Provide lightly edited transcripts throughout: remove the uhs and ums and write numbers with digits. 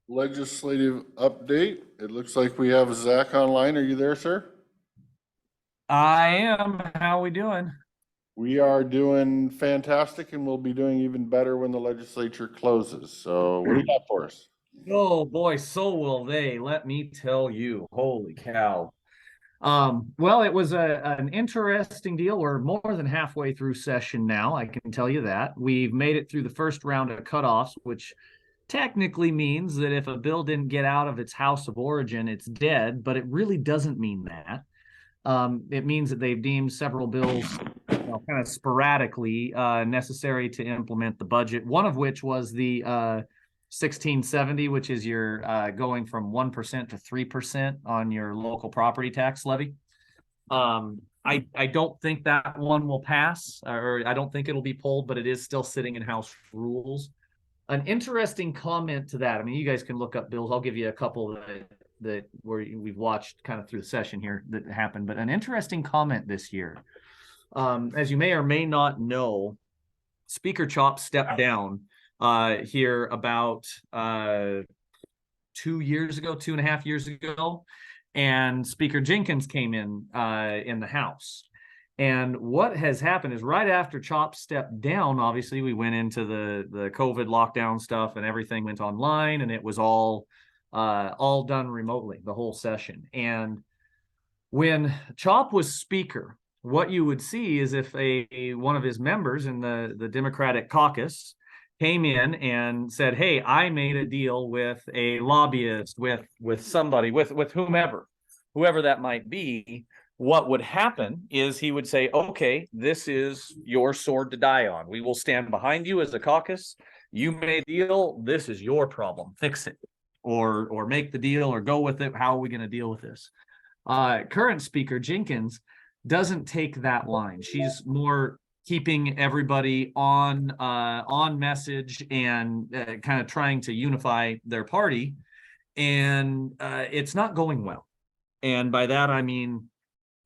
legislative update. It looks like we have Zach online. Are you there, sir? I am. How are we doing? We are doing fantastic, and we'll be doing even better when the legislature closes. So what do you got for us? Oh boy, so will they. Let me tell you. Holy cow. Well, it was an interesting deal. We're more than halfway through session now, I can tell you that. We've made it through the first round of cutoffs, which technically means that if a bill didn't get out of its house of origin, it's dead, but it really doesn't mean that. It means that they've deemed several bills kind of sporadically necessary to implement the budget, one of which was the 1670, which is your going from 1% to 3% on your local property tax levy. I don't think that one will pass, or I don't think it'll be pulled, but it is still sitting in House rules. An interesting comment to that. I mean, you guys can look up bills. I'll give you a couple that where we've watched kind of through the session here that happened, but an interesting comment this year. As you may or may not know, Speaker Chop stepped down here about 2.5 years ago, and Speaker Jenkins came in the House. And what has happened is right after Chop stepped down, obviously we went into the COVID lockdown stuff, and everything went online, and it was all done remotely, the whole session. And when Chop was Speaker, what you would see is if one of his members in the Democratic caucus came in and said, "Hey, I made a deal with a lobbyist, with somebody, with whomever that might be," what would happen is he would say, "Okay, this is your sword to die on. We will stand behind you as a caucus. You made a deal. This is your problem. Fix it, or make the deal, or go with it. How are we going to deal with this?" Current Speaker Jenkins doesn't take that line. She's more keeping everybody on message and kind of trying to unify their party, and it's not going well. And by that I mean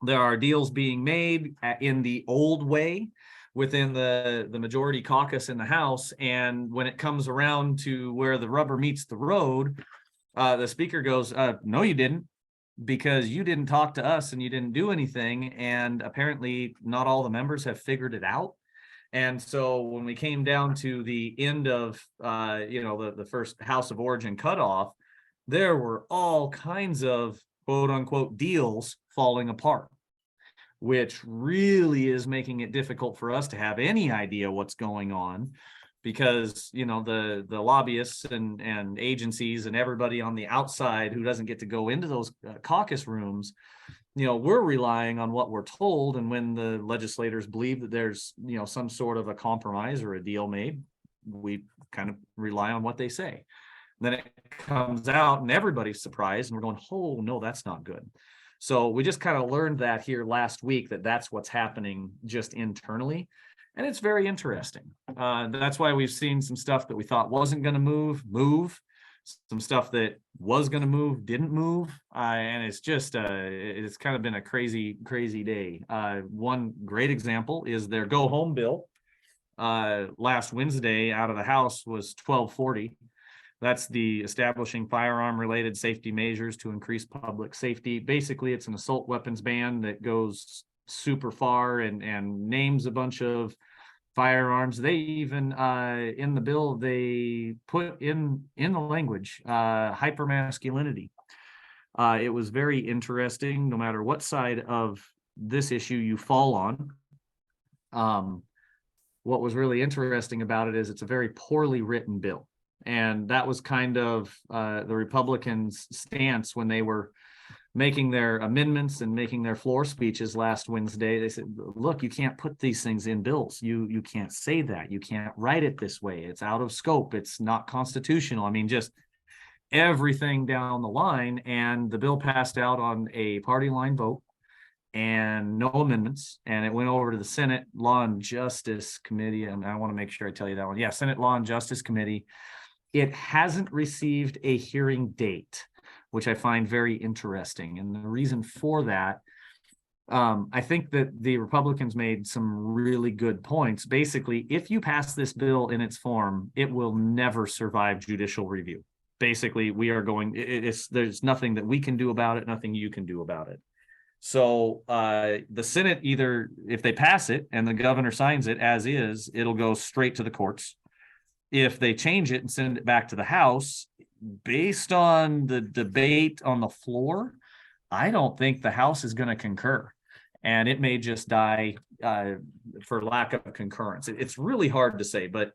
there are deals being made in the old way within the majority caucus in the House, and when it comes around to where the rubber meets the road, the speaker goes, "No, you didn't, because you didn't talk to us and you didn't do anything." And apparently not all the members have figured it out. And so when we came down to the end of the first House of Origin cutoff, there were all kinds of quote unquote deals falling apart, which really is making it difficult for us to have any idea what's going on, because the lobbyists and agencies and everybody on the outside who doesn't get to go into those caucus rooms, we're relying on what we're told. And when the legislators believe that there's some sort of a compromise or a deal made, we kind of rely on what they say. Then it comes out and everybody's surprised, and we're going, "Oh no, that's not good." So we just kind of learned that here last week, that's what's happening just internally. And it's very interesting. That's why we've seen some stuff that we thought wasn't going to move. Some stuff that was going to move didn't move. And it's just, it's kind of been a crazy, crazy day. One great example is their go home bill. Last Wednesday out of the House was 1240. That's the establishing firearm related safety measures to increase public safety. Basically, it's an assault weapons ban that goes super far and names a bunch of firearms. They even in the bill they put in the language hypermasculinity. It was very interesting. No matter what side of this issue you fall on, what was really interesting about it is it's a very poorly written bill. And that was kind of the Republicans' stance when they were making their amendments and making their floor speeches last Wednesday. They said, "Look, you can't put these things in bills. You can't say that. You can't write it this way. It's out of scope. It's not constitutional." I mean, just everything down the line. And the bill passed out on a party line vote and no amendments. And it went over to the Senate Law and Justice Committee. And I want to make sure I tell you that one. Yeah, Senate Law and Justice Committee. It hasn't received a hearing date, which I find very interesting. And the reason for that I think that the Republicans made some really good points. Basically, if you pass this bill in its form, it will never survive judicial review. Basically, we are going, there's nothing that we can do about it, nothing you can do about it. So the Senate, either if they pass it and the governor signs it as is, it'll go straight to the courts. If they change it and send it back to the House, based on the debate on the floor, I don't think the House is going to concur, and it may just die for lack of concurrence. It's really hard to say, but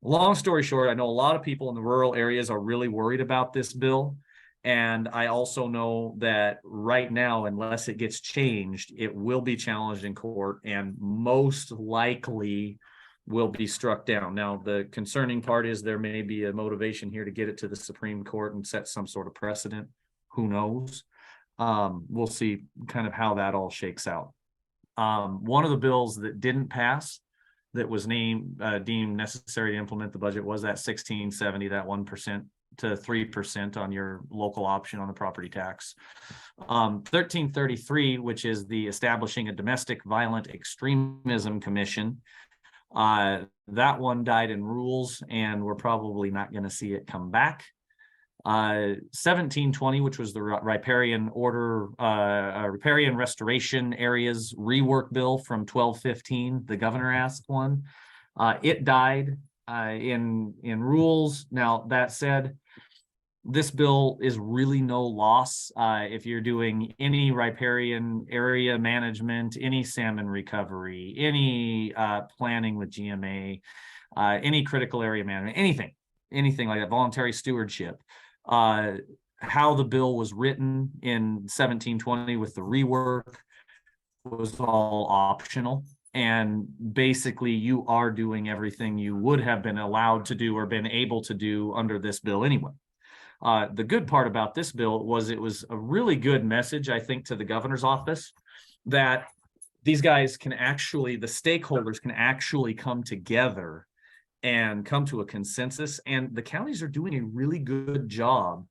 long story short, I know a lot of people in the rural areas are really worried about this bill. And I also know that right now, unless it gets changed, it will be challenged in court and most likely will be struck down. Now, the concerning part is there may be a motivation here to get it to the Supreme Court and set some sort of precedent. Who knows? We'll see kind of how that all shakes out. One of the bills that didn't pass that was deemed necessary to implement the budget was that 1670, that 1% to 3% on your local option on the property tax. 1333, which is the establishing a domestic violent extremism commission. That one died in rules, and we're probably not going to see it come back. 1720, which was the riparian restoration areas rework bill from 1215, the governor asked one. It died in rules. Now, that said, this bill is really no loss if you're doing any riparian area management, any salmon recovery, any planning with GMA, any critical area management, anything like that, voluntary stewardship. How the bill was written in 1720 with the rework was all optional. And basically, you are doing everything you would have been allowed to do or been able to do under this bill anyway. The good part about this bill was it was a really good message, I think, to the governor's office that these guys can actually, the stakeholders can actually come together and come to a consensus. And the counties are doing a really good job.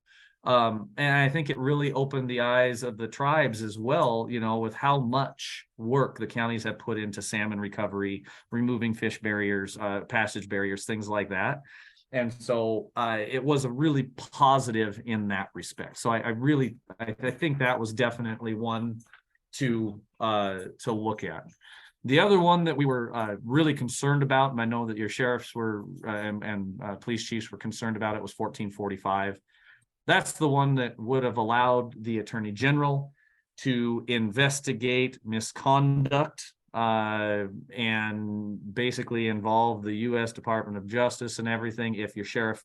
And I think it really opened the eyes of the tribes as well, you know, with how much work the counties have put into salmon recovery, removing fish barriers, passage barriers, things like that. And so it was a really positive in that respect. So I think that was definitely one to look at. The other one that we were really concerned about, and I know that your sheriffs were and police chiefs were concerned about it, was 1445. That's the one that would have allowed the attorney general to investigate misconduct and basically involve the U.S. Department of Justice and everything. If your sheriff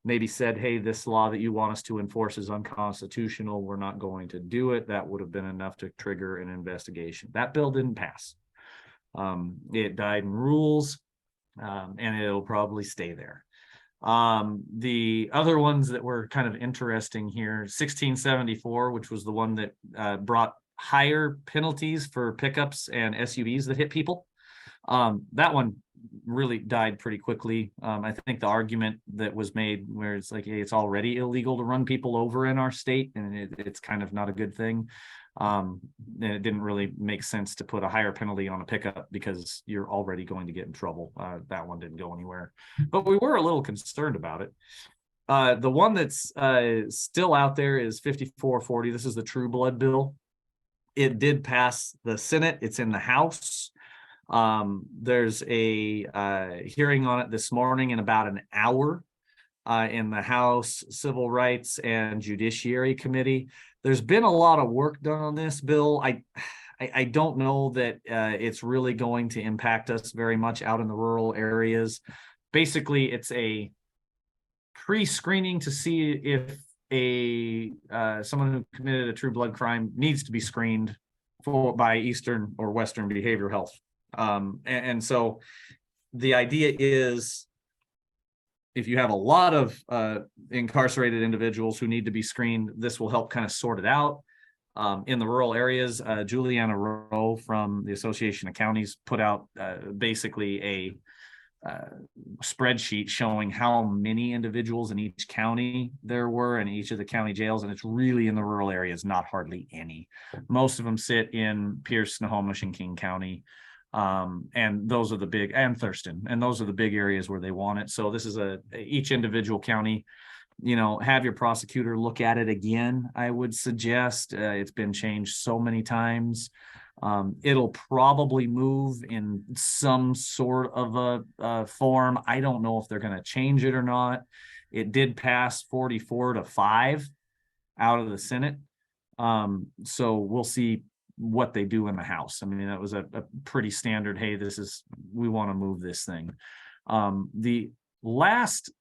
maybe said, hey, this law that you want us to enforce is unconstitutional, we're not going to do it, that would have been enough to trigger an investigation. That bill didn't pass. It died in rules, and it'll probably stay there. The other ones that were kind of interesting here, 1674, which was the one that brought higher penalties for pickups and SUVs that hit people. That one really died pretty quickly. I think the argument that was made where it's like, hey, it's already illegal to run people over in our state, and it's kind of not a good thing. And it didn't really make sense to put a higher penalty on a pickup because you're already going to get in trouble. That one didn't go anywhere, but we were a little concerned about it. The one that's still out there is 5440. This is the True Blood bill. It did pass the Senate. It's in the House. There's a hearing on it this morning in about an hour in the House Civil Rights and Judiciary Committee. There's been a lot of work done on this bill. I don't know that it's really going to impact us very much out in the rural areas. Basically, it's a pre-screening to see if someone who committed a true blood crime needs to be screened by Eastern or Western behavioral health. And so the idea is, if you have a lot of incarcerated individuals who need to be screened, this will help kind of sort it out. In the rural areas, Juliana Rowe from the Association of Counties put out basically spreadsheet showing how many individuals in each county there were in each of the county jails, and it's really in the rural areas, not hardly any. Most of them sit in Pierce, Snohomish, and King County. And those are the big, and Thurston, and those are the big areas where they want it. So this is each individual county, have your prosecutor look at it again. I would suggest it's been changed so many times. It'll probably move in some sort of a form. I don't know if they're going to change it or not. It did pass 44-5 out of the Senate. So we'll see what they do in the House. I mean, that was a pretty standard, hey, we want to move this thing. The last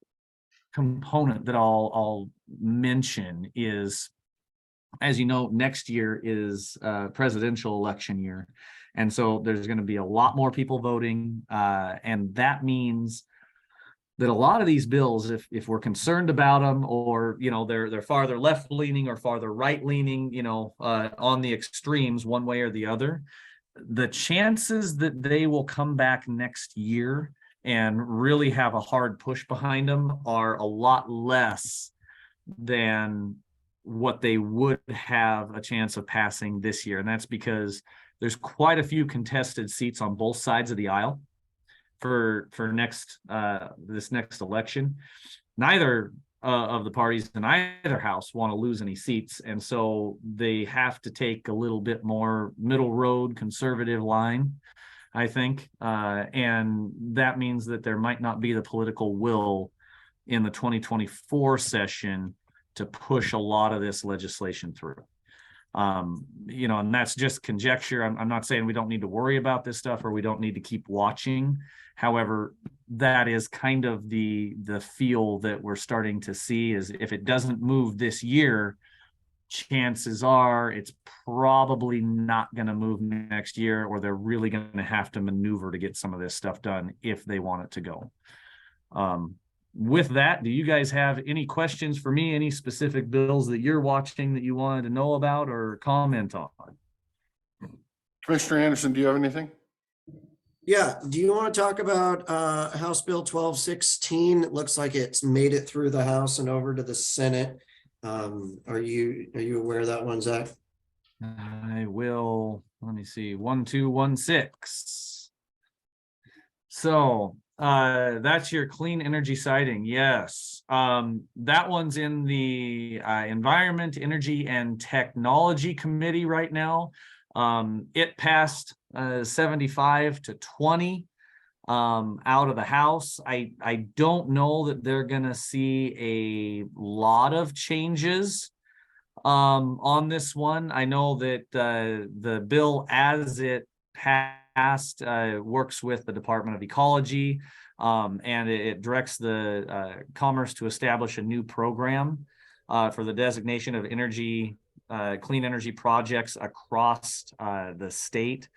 component that I'll mention is, as you know, next year is presidential election year. And so there's going to be a lot more people voting. And that means that a lot of these bills, if we're concerned about them, or, they're farther left leaning or farther right leaning, on the extremes one way or the other, the chances that they will come back next year and really have a hard push behind them are a lot less than what they would have a chance of passing this year. And that's because there's quite a few contested seats on both sides of the aisle for this next election. Neither of the parties in either house want to lose any seats, and so they have to take a little bit more middle road conservative line, I think, and that means that there might not be the political will in the 2024 session to push a lot of this legislation through. And that's just conjecture. I'm not saying we don't need to worry about this stuff or we don't need to keep watching. However, that is kind of the feel that we're starting to see, is if it doesn't move this year, chances are it's probably not going to move next year, or they're really going to have to maneuver to get some of this stuff done if they want it to go. With that, do you guys have any questions for me? Any specific bills that you're watching that you wanted to know about or comment on? Commissioner Anderson, do you have anything? Yeah. Do you want to talk about House Bill 1216? It looks like it's made it through the House and over to the Senate. Are you aware of that one, Zach? I will. Let me see. 1216. So that's your clean energy siding. Yes. That one's in the Environment, Energy, and Technology Committee right now. It passed 75-20 out of the House. I don't know that they're gonna see a lot of changes on this one. I know that the bill as it passed works with the Department of Ecology, and it directs the Commerce to establish a new program for the designation of energy, clean energy projects across the state.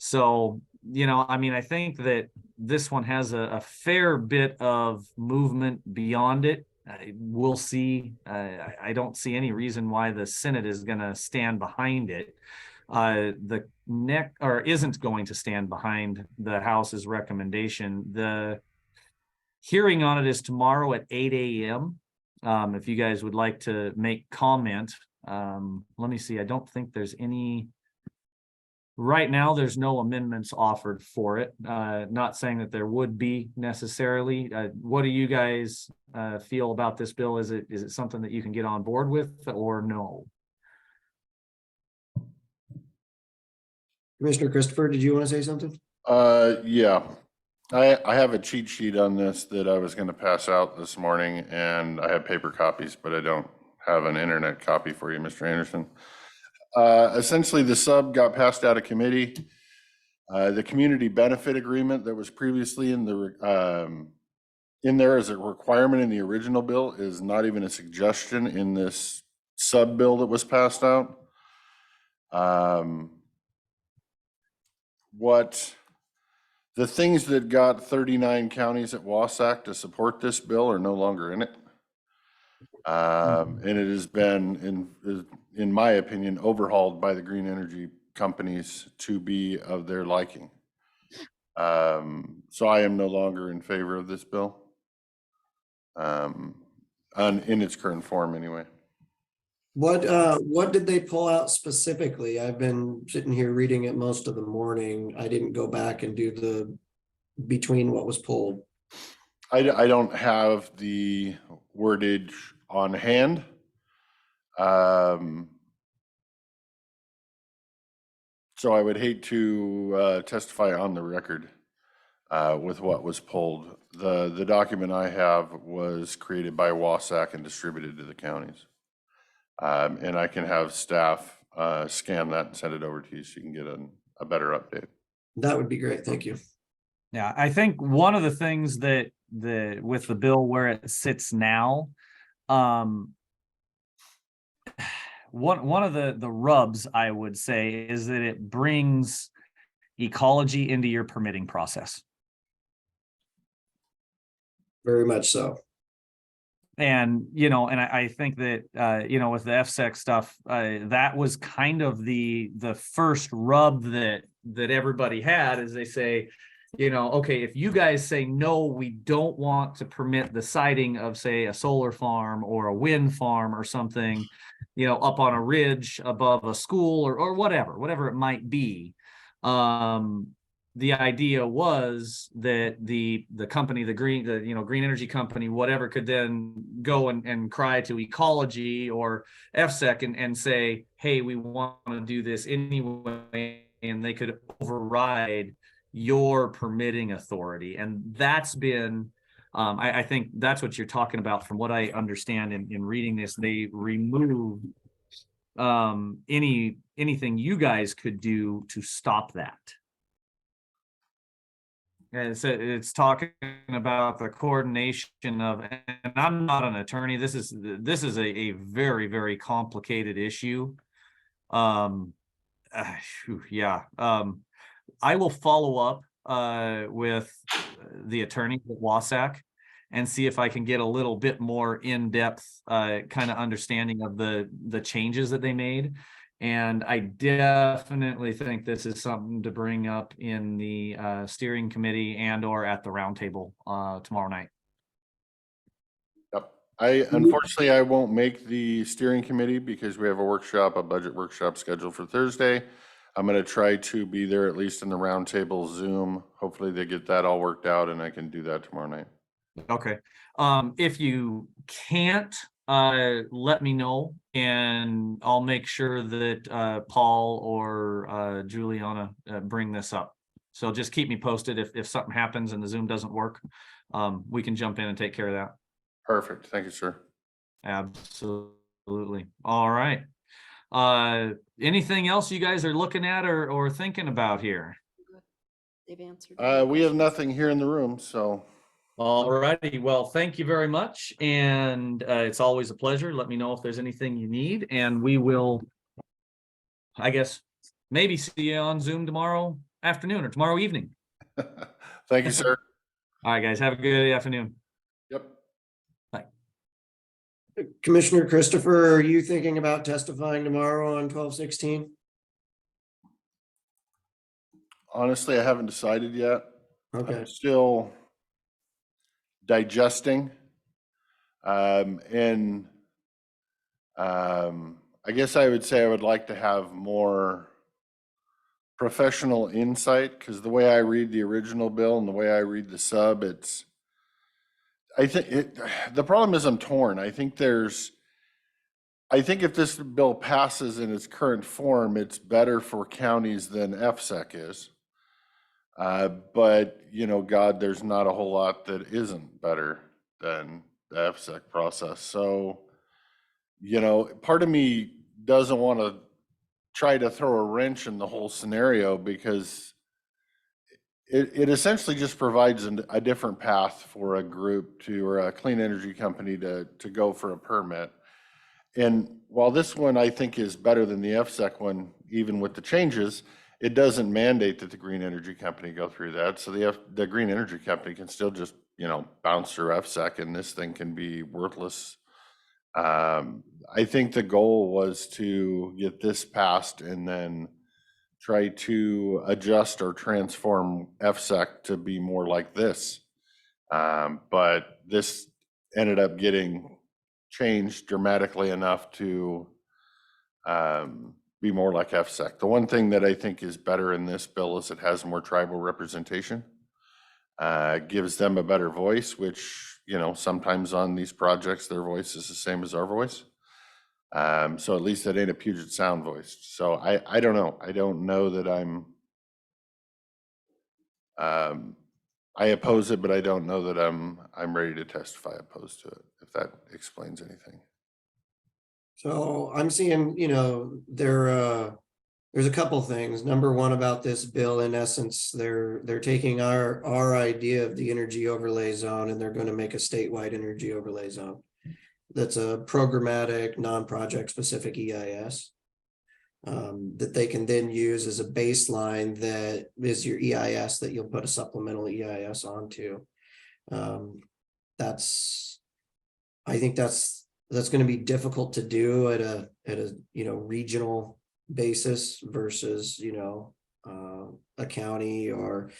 So, I think that this one has a fair bit of movement beyond it. We'll see. I don't see any reason why the Senate is going to stand behind it. Isn't going to stand behind the House's recommendation. The hearing on it is tomorrow at 8 a.m. If you guys would like to make comment, let me see. I don't think there's any. Right now, there's no amendments offered for it. Not saying that there would be necessarily. What do you guys feel about this bill? Is it something that you can get on board with, or no? Commissioner Christopher, did you want to say something? Yeah. I have a cheat sheet on this that I was going to pass out this morning, and I have paper copies, but I don't have an internet copy for you, Mr. Anderson. Essentially, the sub got passed out of committee. The community benefit agreement that was previously in there as a requirement in the original bill is not even a suggestion in this sub bill that was passed out. The things that got 39 counties at Wassac to support this bill are no longer in it. And it has been, in my opinion, overhauled by the green energy companies to be of their liking. So I am no longer in favor of this bill. In its current form anyway. What did they pull out specifically? I've been sitting here reading it most of the morning. I didn't go back and do the between what was pulled. I don't have the wordage on hand. So I would hate to testify on the record with what was pulled. The document I have was created by Wasac and distributed to the counties. And I can have staff scan that and send it over to you so you can get a better update. That would be great. Thank you. Yeah, I think one of the things that with the bill where it sits now, one of the rubs I would say is that it brings ecology into your permitting process. Very much so. And, and I think that, with the FSEC stuff, that was kind of the first rub that everybody had, is they say, okay, if you guys say, no, we don't want to permit the siting of, say, a solar farm or a wind farm or something, up on a ridge above a school or whatever it might be. The idea was that the company, the green energy company, whatever, could then go and cry to ecology or FSEC and say, hey, we want to do this anyway, and they could override your permitting authority. And that's been, I think that's what you're talking about from what I understand in reading this. They removed anything you guys could do to stop that. And it's talking about the coordination of, and I'm not an attorney. This is a very, very complicated issue. Yeah. I will follow up with the attorney at Wasac and see if I can get a little bit more in-depth kind of understanding of the changes that they made. And I definitely think this is something to bring up in the steering committee and or at the roundtable tomorrow night. Yep. Unfortunately, I won't make the steering committee because we have a budget workshop scheduled for Thursday. I'm going to try to be there at least in the roundtable Zoom. Hopefully they get that all worked out and I can do that tomorrow night. Okay. If you can't, let me know and I'll make sure that Paul or Juliana bring this up. So just keep me posted if something happens and the Zoom doesn't work. We can jump in and take care of that. Perfect. Thank you, sir. Absolutely. All right. Anything else you guys are looking at or thinking about here? They've answered. We have nothing here in the room, so. All righty. Well, thank you very much. And it's always a pleasure. Let me know if there's anything you need, and we will, I guess, maybe see you on Zoom tomorrow afternoon or tomorrow evening. Thank you, sir. All right, guys. Have a good afternoon. Yep. Bye. Commissioner Christopher, are you thinking about testifying tomorrow on 12/16? Honestly, I haven't decided yet. Okay. I'm still digesting. I guess I would say I would like to have more professional insight, because the way I read the original bill and the way I read the sub, the problem is I'm torn. I think if this bill passes in its current form, it's better for counties than FSEC is. But God, there's not a whole lot that isn't better than the FSEC process. So, part of me doesn't want to try to throw a wrench in the whole scenario, because it essentially just provides a different path for a group or a clean energy company to go for a permit. And while this one I think is better than the FSEC one, even with the changes, it doesn't mandate that the green energy company go through that. So the green energy company can still just, bounce through FSEC and this thing can be worthless. I think the goal was to get this passed and then try to adjust or transform FSEC to be more like this. But this ended up getting changed dramatically enough to be more like FSEC. The one thing that I think is better in this bill is it has more tribal representation. Gives them a better voice, which, you know, sometimes on these projects, their voice is the same as our voice. So at least it ain't a Puget Sound voice. So I don't know. I don't know that I oppose it, but I don't know that I'm ready to testify opposed to it, if that explains anything. So I'm seeing, you know, there's a couple things. Number one about this bill, in essence, they're taking our idea of the energy overlay zone and they're going to make a statewide energy overlay zone. That's a programmatic, non-project specific EIS that they can then use as a baseline that is your EIS that you'll put a supplemental EIS onto. I think that's going to be difficult to do at a you know, regional basis versus, you know, a county or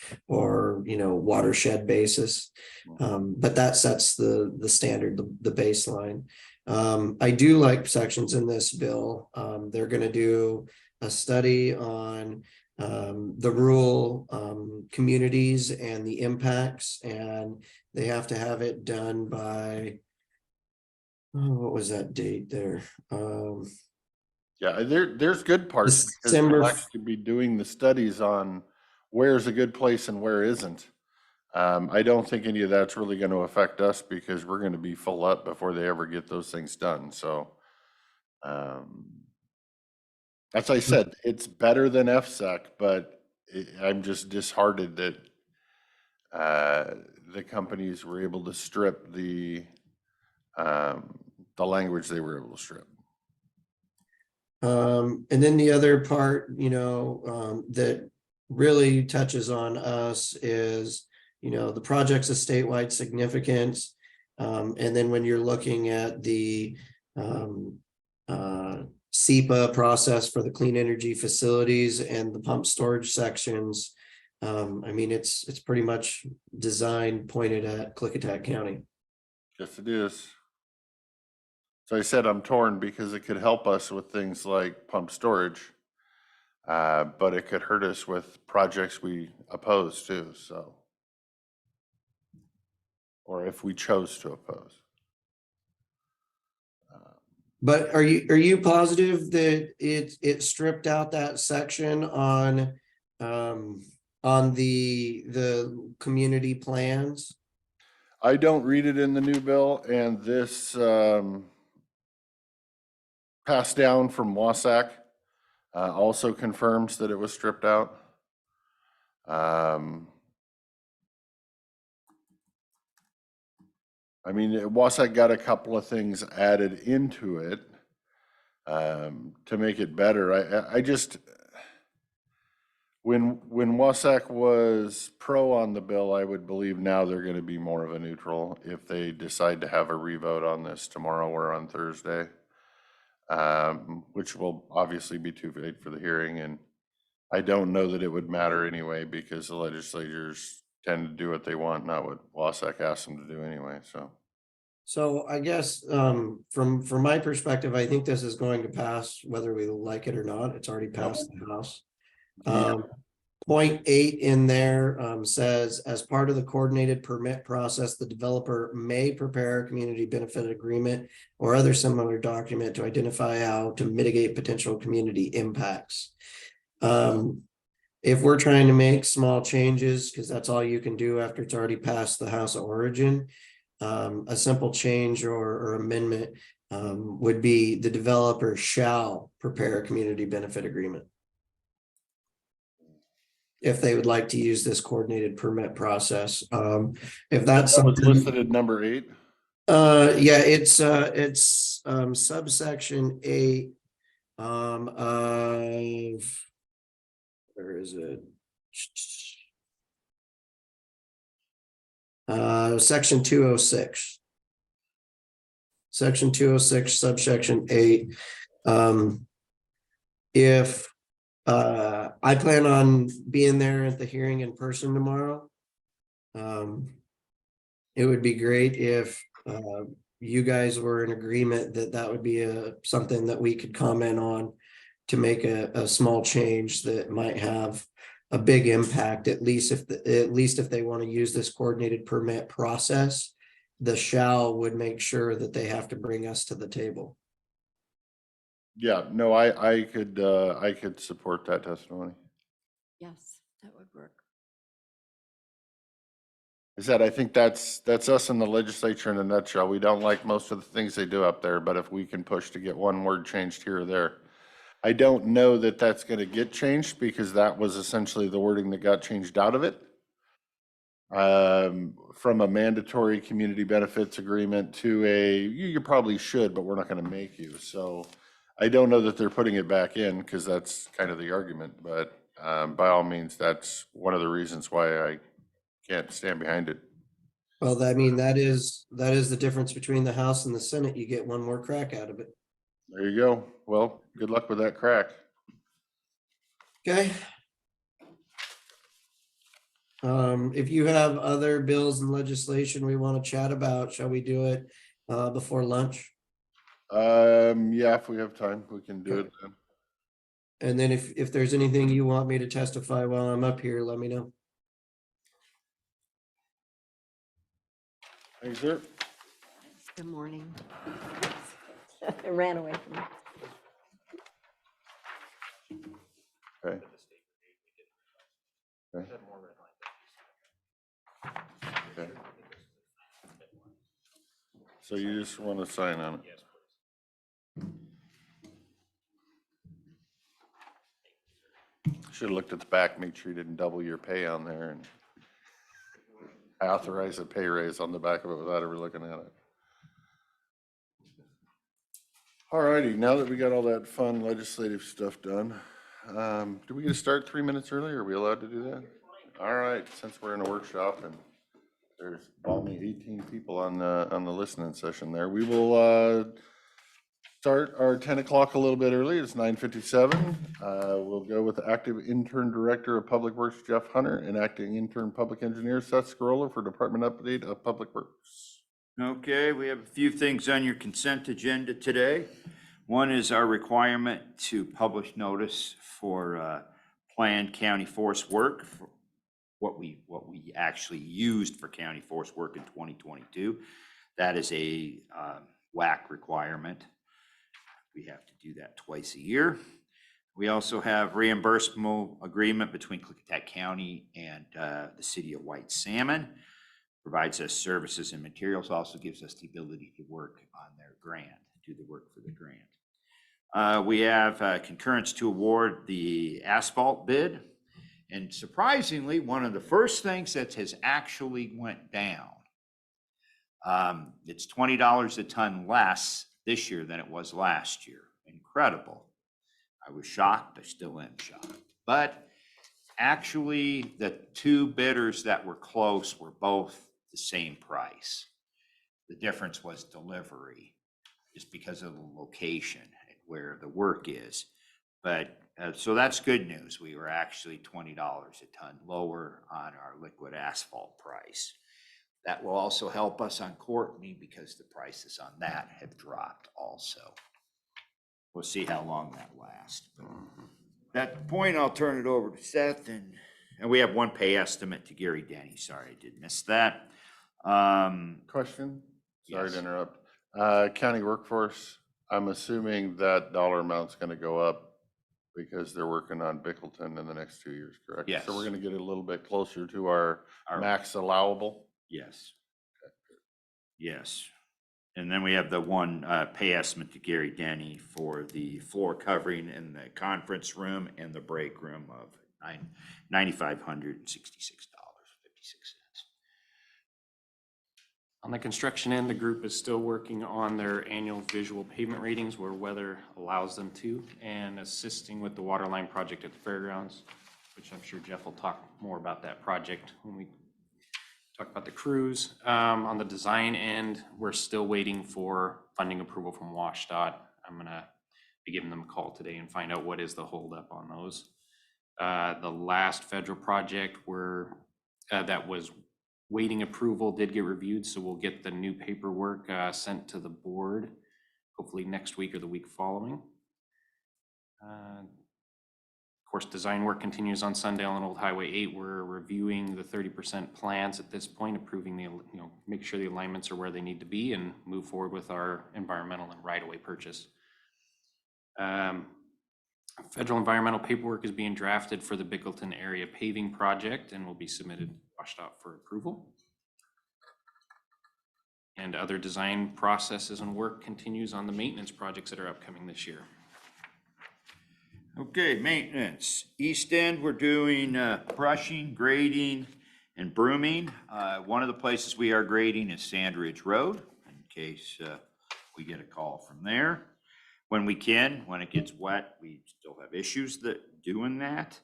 you know, watershed basis. But that sets the standard, the baseline. I do like sections in this bill. They're going to do a study on the rural communities and the impacts, and they have to have it done by, what was that date there? Yeah, there's good parts because December. we'll actually be doing the studies on where's a good place and where isn't. I don't think any of that's really going to affect us because we're going to be full up before they ever get those things done. So, as I said, it's better than FSEC, but I'm just disheartened that the companies were able to strip the language they were able to strip. And then the other part, you know, that really touches on us is, you know, the project's of statewide significance. And then when you're looking at the SEPA process for the clean energy facilities and the pump storage sections, I mean, it's pretty much designed pointed at Klickitat County. Yes, it is. So I said I'm torn because it could help us with things like pump storage, but it could hurt us with projects we oppose too. So, or if we chose to oppose. But are you positive that it stripped out that section on the community plans? I don't read it in the new bill, and this passed down from Wasac also confirms that it was stripped out. I mean, Wasac got a couple of things added into it to make it better. I just, when Wasac was pro on the bill, I would believe now they're going to be more of a neutral if they decide to have a revote on this tomorrow or on Thursday, which will obviously be too late for the hearing. And I don't know that it would matter anyway because the legislators tend to do what they want, not what Wasac asks them to do anyway. So I guess from my perspective, I think this is going to pass whether we like it or not. It's already passed the House. Point 8 in there says, as part of the coordinated permit process, the developer may prepare a community benefit agreement or other similar document to identify how to mitigate potential community impacts. If we're trying to make small changes, because that's all you can do after it's already passed the House of Origin, a simple change or amendment would be the developer shall prepare a community benefit agreement if they would like to use this coordinated permit process. If that's That was something, listed at number 8. yeah, it's subsection 8 of, where is it? Section 206. Section 206, subsection 8. If I plan on being there at the hearing in person tomorrow. It would be great if you guys were in agreement that that would be something that we could comment on to make a small change that might have a big impact, at least if they want to use this coordinated permit process, the shall would make sure that they have to bring us to the table. Yeah, no, I could support that testimony. Yes, that would work. I said, I think that's us in the legislature in a nutshell. We don't like most of the things they do up there, but if we can push to get one word changed here or there. I don't know that that's going to get changed because that was essentially the wording that got changed out of it. From a mandatory community benefits agreement to you probably should, but we're not going to make you. So I don't know that they're putting it back in because that's kind of the argument, but by all means, that's one of the reasons why I can't stand behind it. Well, I mean, that is the difference between the House and the Senate. You get one more crack out of it. There you go. Well, good luck with that crack. Okay. If you have other bills and legislation we want to chat about, shall we do it before lunch? Yeah, if we have time, we can do Okay. it then. And then if there's anything you want me to testify while I'm up here, let me know. Thanks, sir. Good morning. It ran away from me. Okay. Okay. Okay. So you just want to sign on it? Should have looked at the back, make sure you didn't double your pay on there, and I authorized a pay raise on the back of it without ever looking at it. All righty, now that we got all that fun legislative stuff done, do we get to start 3 minutes early? Are we allowed to do that? All right, since we're in a workshop and there's only 18 people on the listening session there, we will start our 10 o'clock a little bit early. It's 9:57. We'll go with the active intern director of Public Works, Jeff Hunter, and acting intern public engineer, Seth Scroller, for department update of Public Works. Okay, we have a few things on your consent agenda today. One is our requirement to publish notice for planned county force work, for what we actually used for county force work in 2022. That is a WAC requirement. We have to do that twice a year. We also have reimbursable agreement between Klickitat County and the city of White Salmon. Provides us services and materials, also gives us the ability to work on their grant, do the work for the grant. We have concurrence to award the asphalt bid. And surprisingly, one of the first things that has actually went down, it's $20 a ton less this year than it was last year. Incredible. I was shocked. I still am shocked. But actually, the two bidders that were close were both the same price. The difference was delivery, just because of the location and where the work is. But so that's good news. We were actually $20 a ton lower on our liquid asphalt price. That will also help us on Courtney because the prices on that have dropped also. We'll see how long that lasts. But at that point, I'll turn it over to Seth, and we have one pay estimate to Gary Denny. Sorry, I did miss that. Question? Sorry Yes. to interrupt. County workforce, I'm assuming that dollar amount's going to go up because they're working on Bickleton in the next 2 years, correct? Yes. So we're going to get a little bit closer to our Our- max allowable? Yes. Yes. And then we have the one pay estimate to Gary Denny for the floor covering in the conference room and the break room of $9,566.56. On the construction end, the group is still working on their annual visual pavement readings where weather allows them to, and assisting with the water line project at the fairgrounds, which I'm sure Jeff will talk more about that project when we talk about the crews. On the design end, we're still waiting for funding approval from WashDOT. I'm gonna be giving them a call today and find out what is the holdup on those. The last federal project that was waiting approval did get reviewed, so we'll get the new paperwork sent to the board, hopefully next week or the week following. Of course, design work continues on Sundale and Old Highway 8. We're reviewing the 30% plans at this point, approving make sure the alignments are where they need to be and move forward with our environmental and right-of-way purchase. Federal environmental paperwork is being drafted for the Bickleton area paving project and will be submitted, washed out for approval. And other design processes and work continues on the maintenance projects that are upcoming this year. Okay, maintenance. East End, we're doing brushing, grading, and brooming. One of the places we are grading is Sandridge Road, in case we get a call from there. When we can, when it gets wet, we still have issues doing that.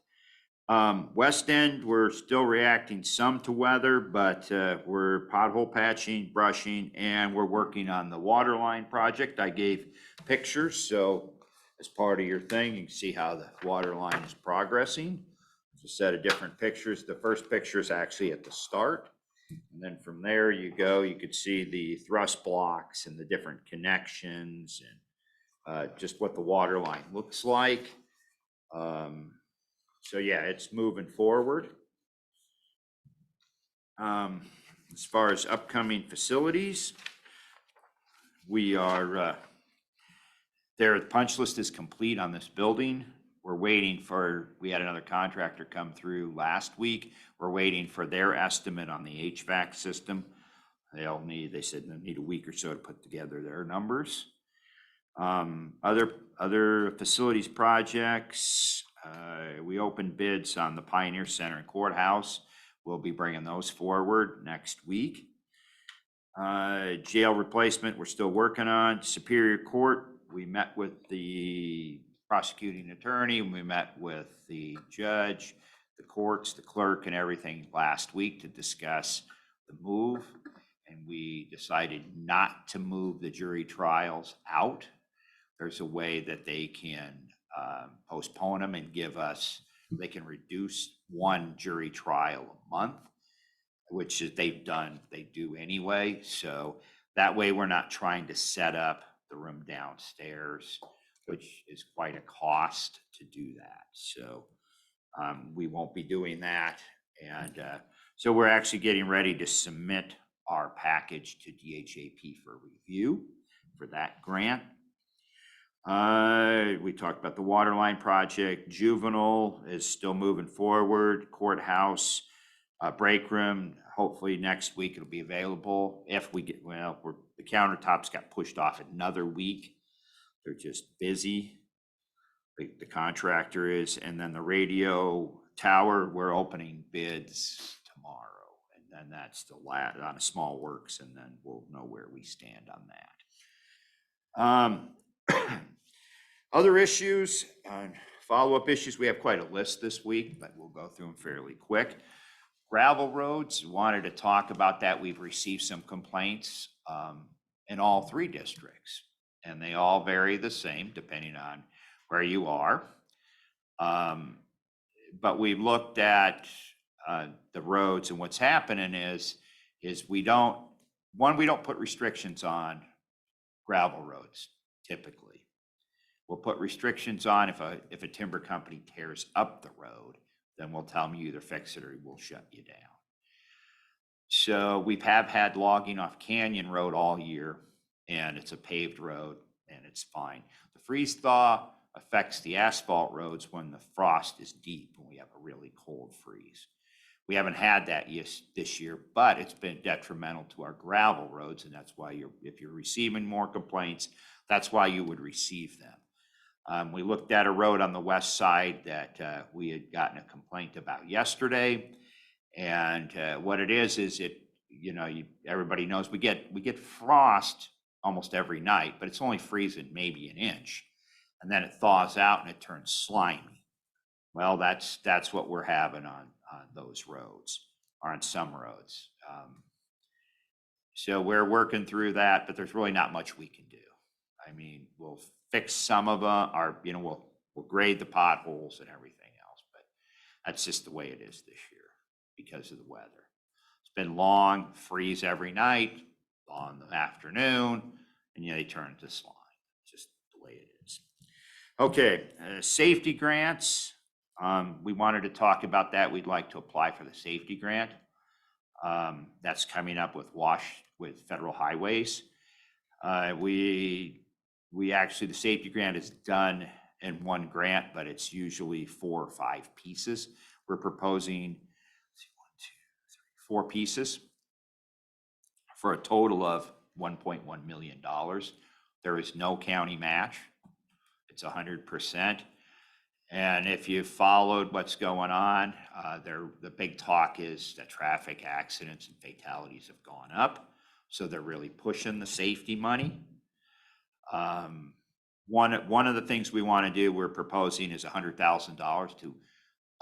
West End, we're still reacting some to weather, but we're pothole patching, brushing, and we're working on the water line project. I gave pictures, so as part of your thing, you can see how the water line is progressing. It's a set of different pictures. The first picture is actually at the start. And then from there you go, you could see the thrust blocks and the different connections and just what the water line looks like. So yeah, it's moving forward. As far as upcoming facilities, we are the punch list is complete on this building. We're waiting we had another contractor come through last week. We're waiting for their estimate on the HVAC system. They said they'll need a week or so to put together their numbers. Other facilities projects, we opened bids on the Pioneer Center and Courthouse. We'll be bringing those forward next week. Jail replacement, we're still working on. Superior Court, we met with the prosecuting attorney, we met with the judge, the courts, the clerk, and everything last week to discuss the move. And we decided not to move the jury trials out. There's a way that they can postpone them and they can reduce one jury trial a month, which is they do anyway. So that way we're not trying to set up the room downstairs, which is quite a cost to do that. So we won't be doing that. And so we're actually getting ready to submit our package to DHAP for review for that grant. We talked about the water line project. Juvenile is still moving forward. Courthouse, break room, hopefully next week it'll be available. If we get, the countertops got pushed off another week. They're just busy. The contractor is, and then the radio tower, we're opening bids tomorrow. And then that's the last on a small works, and then we'll know where we stand on that. Other issues, follow-up issues, we have quite a list this week, but we'll go through them fairly quick. Gravel roads, wanted to talk about that. We've received some complaints in all three districts, and they all vary the same depending on where you are. But we've looked at the roads, and what's happening is we don't put restrictions on gravel roads typically. We'll put restrictions on if a timber company tears up the road, then we'll tell them you either fix it or we'll shut you down. So we have had logging off Canyon Road all year, and it's a paved road and it's fine. The freeze thaw affects the asphalt roads when the frost is deep and we have a really cold freeze. We haven't had that this year, but it's been detrimental to our gravel roads, and that's why if you're receiving more complaints, that's why you would receive them. We looked at a road on the west side that we had gotten a complaint about yesterday, and what it is everybody knows we get frost almost every night, but it's only freezing maybe an inch, and then it thaws out and it turns slimy. Well, that's what we're having on those roads, or on some roads. So we're working through that, but there's really not much we can do. I mean, we'll fix some of them, we'll grade the potholes and everything else, but that's just the way it is this year because of the weather. It's been long, freeze every night, on the afternoon, and they turn into slime. Just the way it is. Okay, safety grants. We wanted to talk about that. We'd like to apply for the safety grant. That's coming up with federal highways. We actually, the safety grant is done in one grant, but it's usually 4 or 5 pieces. We're proposing 4 pieces for a total of $1.1 million. There is no county match. It's 100%. And if you followed what's going on, the big talk is that traffic accidents and fatalities have gone up. So they're really pushing the safety money. One of the things we want to do, we're proposing is $100,000 to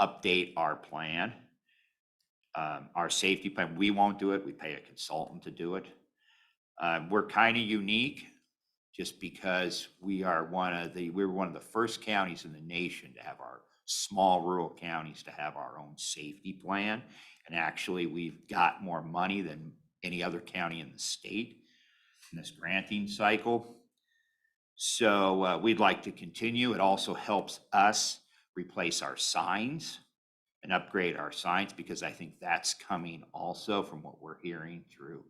update our plan. Our safety plan, we won't do it. We pay a consultant to do it. We're kind of unique just because we're one of the first counties in the nation to have our small rural counties to have our own safety plan. And actually, we've got more money than any other county in the state in this granting cycle. So we'd like to continue. It also helps us replace our signs and upgrade our signs, because I think that's coming also from what we're hearing through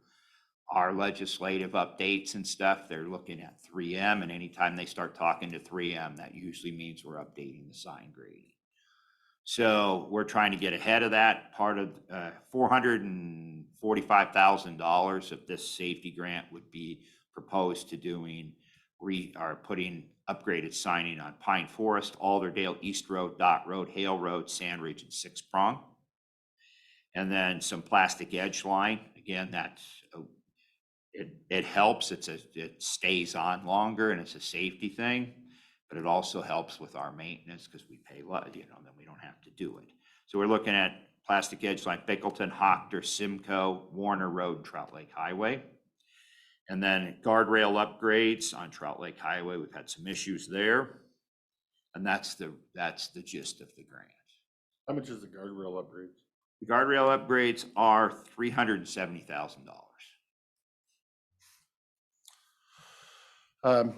our legislative updates and stuff. They're looking at 3M, and anytime they start talking to 3M, that usually means we're updating the sign grading. So we're trying to get ahead of that. Part of $445,000 of this safety grant would be proposed to putting upgraded signing on Pine Forest, Alderdale, East Road, Dot Road, Hale Road, Sand Ridge, and Six Prong. And then some plastic edge line. Again, it helps. It stays on longer, and it's a safety thing. But it also helps with our maintenance because we pay, then we don't have to do it. So we're looking at plastic edge line, Bickleton, Hochter, Simcoe, Warner Road, Trout Lake Highway. And then guardrail upgrades on Trout Lake Highway. We've had some issues there. And that's the gist of the grant. How much is the guardrail upgrades? The guardrail upgrades are $370,000.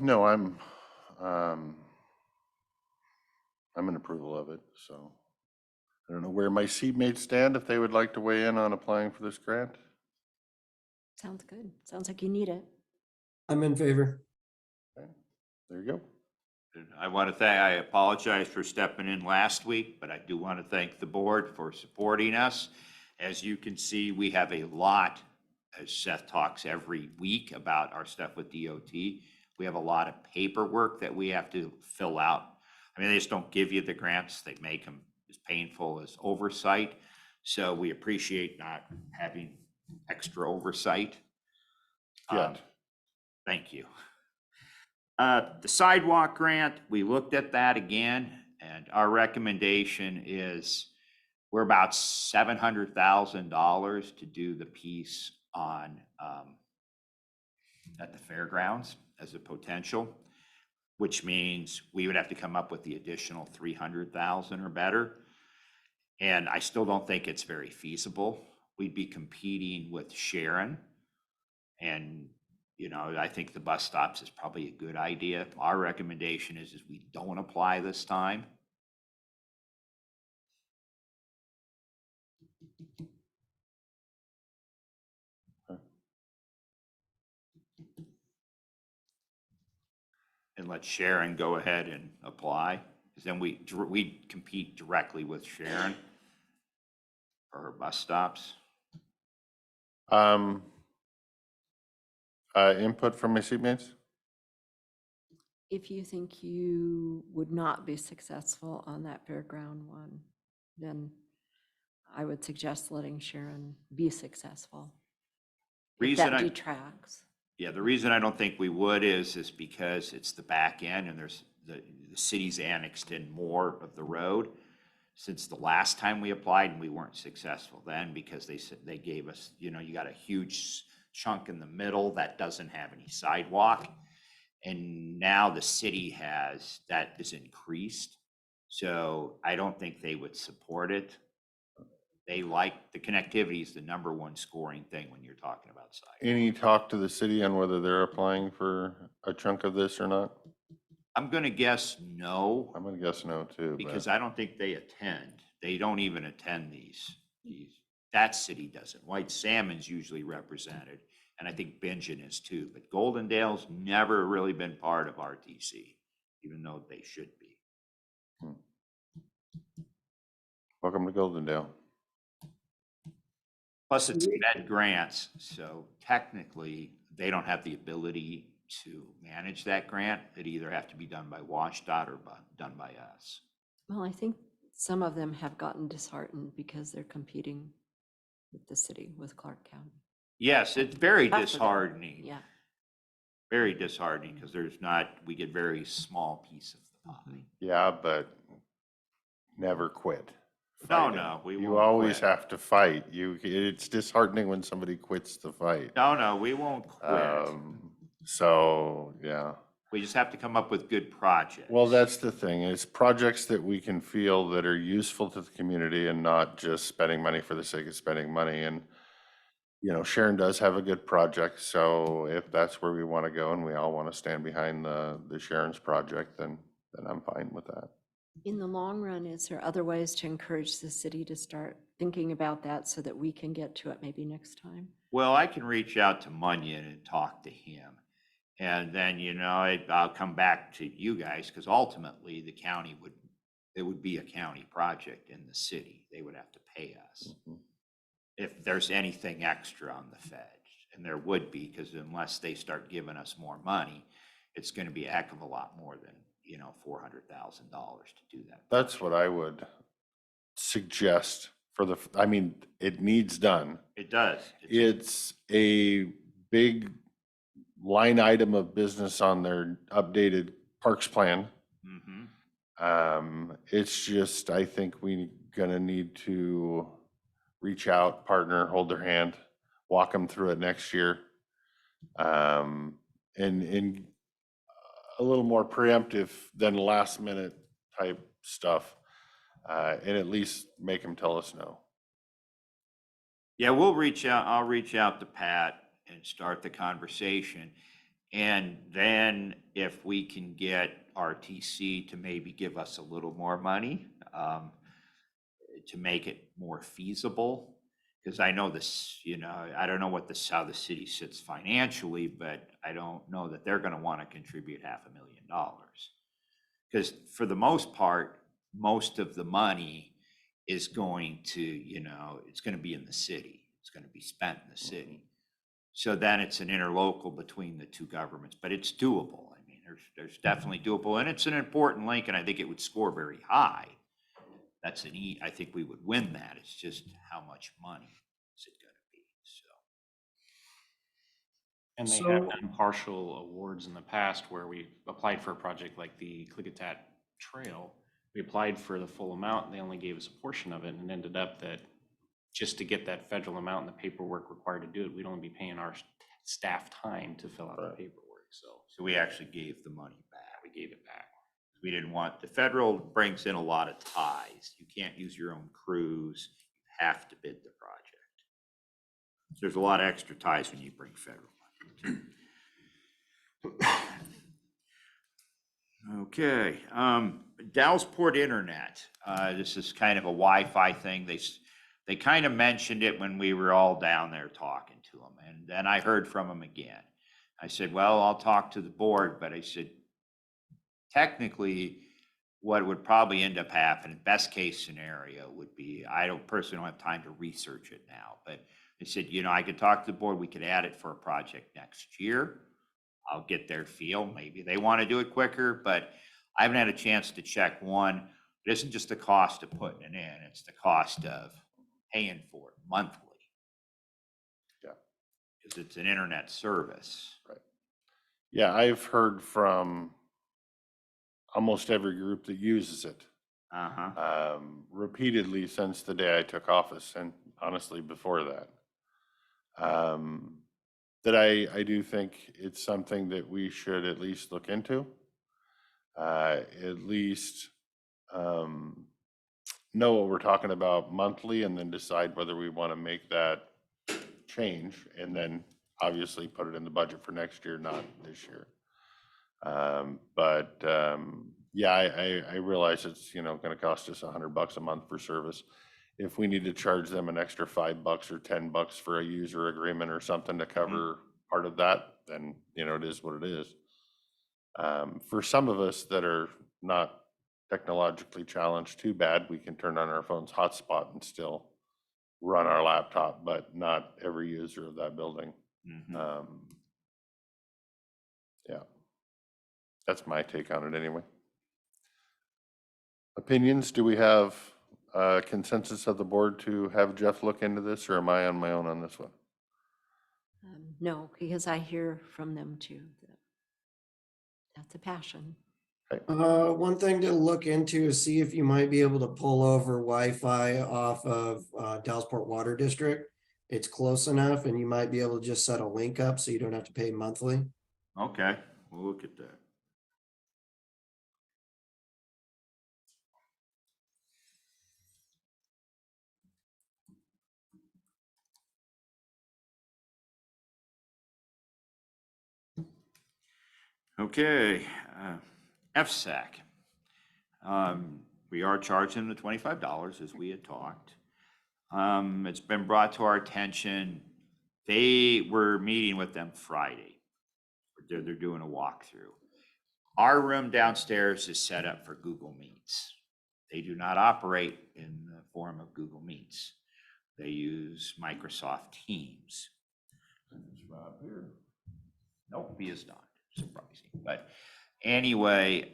No, I'm in approval of it, so I don't know where my seatmates stand, if they would like to weigh in on applying for this grant. Sounds good. Sounds like you need it. I'm in favor. There you go. And I apologize for stepping in last week, but I do want to thank the board for supporting us. As you can see, we have a lot, as Seth talks every week about our stuff with DOT. We have a lot of paperwork that we have to fill out. I mean, they just don't give you the grants. They make them as painful as oversight. So we appreciate not having extra oversight. Good. Thank you. The sidewalk grant, we looked at that again, and our recommendation is we're about $700,000 to do the piece on at the fairgrounds as a potential, which means we would have to come up with the additional 300,000 or better. And I still don't think it's very feasible. We'd be competing with Sharon, and I think the bus stops is probably a good idea. Our recommendation is we don't apply this time. And let Sharon go ahead and apply, because then we compete directly with Sharon for her bus stops. Input from my seatmates? If you think you would not be successful on that fairground one, then I would suggest letting Sharon be successful. If that detracts. Yeah, the reason I don't think we would is because it's the back end, and there's the city's annexed in more of the road. Since the last time we applied, and we weren't successful then, because they gave us, you got a huge chunk in the middle that doesn't have any sidewalk. And now the city has, that is increased. So I don't think they would support it. They like, the connectivity is the number one scoring thing when you're talking about sidewalks. Any talk to the city on whether they're applying for a chunk of this or not? I'm gonna guess no, I'm gonna guess no too, because but I don't think they attend. They don't even attend these, that city doesn't. White Salmon's usually represented, and I think Bingen is too, but Goldendale's never really been part of RTC, even though they should be. welcome to Goldendale. Plus, it's Med grants, so technically, they don't have the ability to manage that grant. It'd either have to be done by WashDOT or done by us. Well, I think some of them have gotten disheartened because they're competing with the city, with Clark County. Yes, it's very Tough for them. disheartening. Yeah. Very disheartening, because there's not, we get very small piece of the pie. Yeah, but never quit. No, fighting. no, we You won't always quit. have to fight. It's disheartening when somebody quits the fight. No, we won't quit. So, yeah. We just have to come up with good projects. Well, that's the thing. It's projects that we can feel that are useful to the community and not just spending money for the sake of spending money. And, you know, Sharon does have a good project. So if that's where we want to go and we all want to stand behind the Sharon's project, then I'm fine with that. In the long run, is there other ways to encourage the city to start thinking about that so that we can get to it maybe next time? Well, I can reach out to Munyon and talk to him. And then, I'll come back to you guys, because ultimately the county it would be a county project in the city. They would have to pay us if there's anything extra on the feds. And there would be, because unless they start giving us more money, it's going to be a heck of a lot more than, $400,000 to do that. That's what I would suggest it needs done. It does. It's a big line item of business on their updated parks plan. It's just, I think we gonna need to reach out, partner, hold their hand, walk them through it next year. And a little more preemptive than last minute type stuff. And at least make them tell us no. Yeah, we'll reach out. I'll reach out to Pat and start the conversation. And then if we can get RTC to maybe give us a little more money to make it more feasible. Because I know this, I don't know how the city sits financially, but I don't know that they're going to want to contribute $500,000. Because for the most part, most of the money is going to, it's going to be in the city. It's going to be spent in the city. So then it's an interlocal between the two governments, but it's doable. I mean, there's definitely doable, and it's an important link, and I think it would score very high. I think we would win that. It's just how much money is it going to be? So. And they have done partial awards in the past where we applied for a project like the Klickitat Trail. We applied for the full amount, and they only gave us a portion of it, and ended up that just to get that federal amount and the paperwork required to do it, we'd only be paying our staff time to fill out the paperwork. So we actually gave the money back. We gave it back. We didn't want, the federal brings in a lot of ties. You can't use your own crews. You have to bid the project. So there's a lot of extra ties when you bring federal money. Okay, Dowsport Internet. This is kind of a Wi-Fi thing. They kind of mentioned it when we were all down there talking to them, and then I heard from them again. I said, well, I'll talk to the board, but I said, technically, what would probably end up happening, best case scenario would be, I personally don't have time to research it now, but they said, I could talk to the board, we could add it for a project next year. I'll get their feel. Maybe they want to do it quicker, but I haven't had a chance to check one. It isn't just the cost of putting it in, it's the cost of paying for it monthly. Yeah. Because it's an internet service. Right. Yeah, I've heard from almost every group that uses it repeatedly since the day I took office, and honestly before that. that I do think it's something that we should at least look into. At least know what we're talking about monthly and then decide whether we want to make that change and then obviously put it in the budget for next year, not this year. Yeah, I realize it's, going to cost us $100 a month for service. If we need to charge them an extra $5 or $10 for a user agreement or something to cover part of that, then, it is what it is. For some of us that are not technologically challenged too bad, we can turn on our phone's hotspot and still run our laptop, but not every user of that building. Yeah, that's my take on it anyway. Opinions, do we have consensus of the board to have Jeff look into this, or am I on my own on this one? No, because I hear from them too. That's a passion. One thing to look into is see if you might be able to pull over Wi-Fi off of Dallasport Water District. It's close enough and you might be able to just set a link up so you don't have to pay monthly. Okay, we'll look at that. Okay, FSAC. We are charging them the $25 as we had talked. It's been brought to our attention. They were meeting with them Friday. They're doing a walkthrough. Our room downstairs is set up for Google Meets. They do not operate in the form of Google Meets. They use Microsoft Teams. It's right here. Nope, he is not. Surprising. But anyway,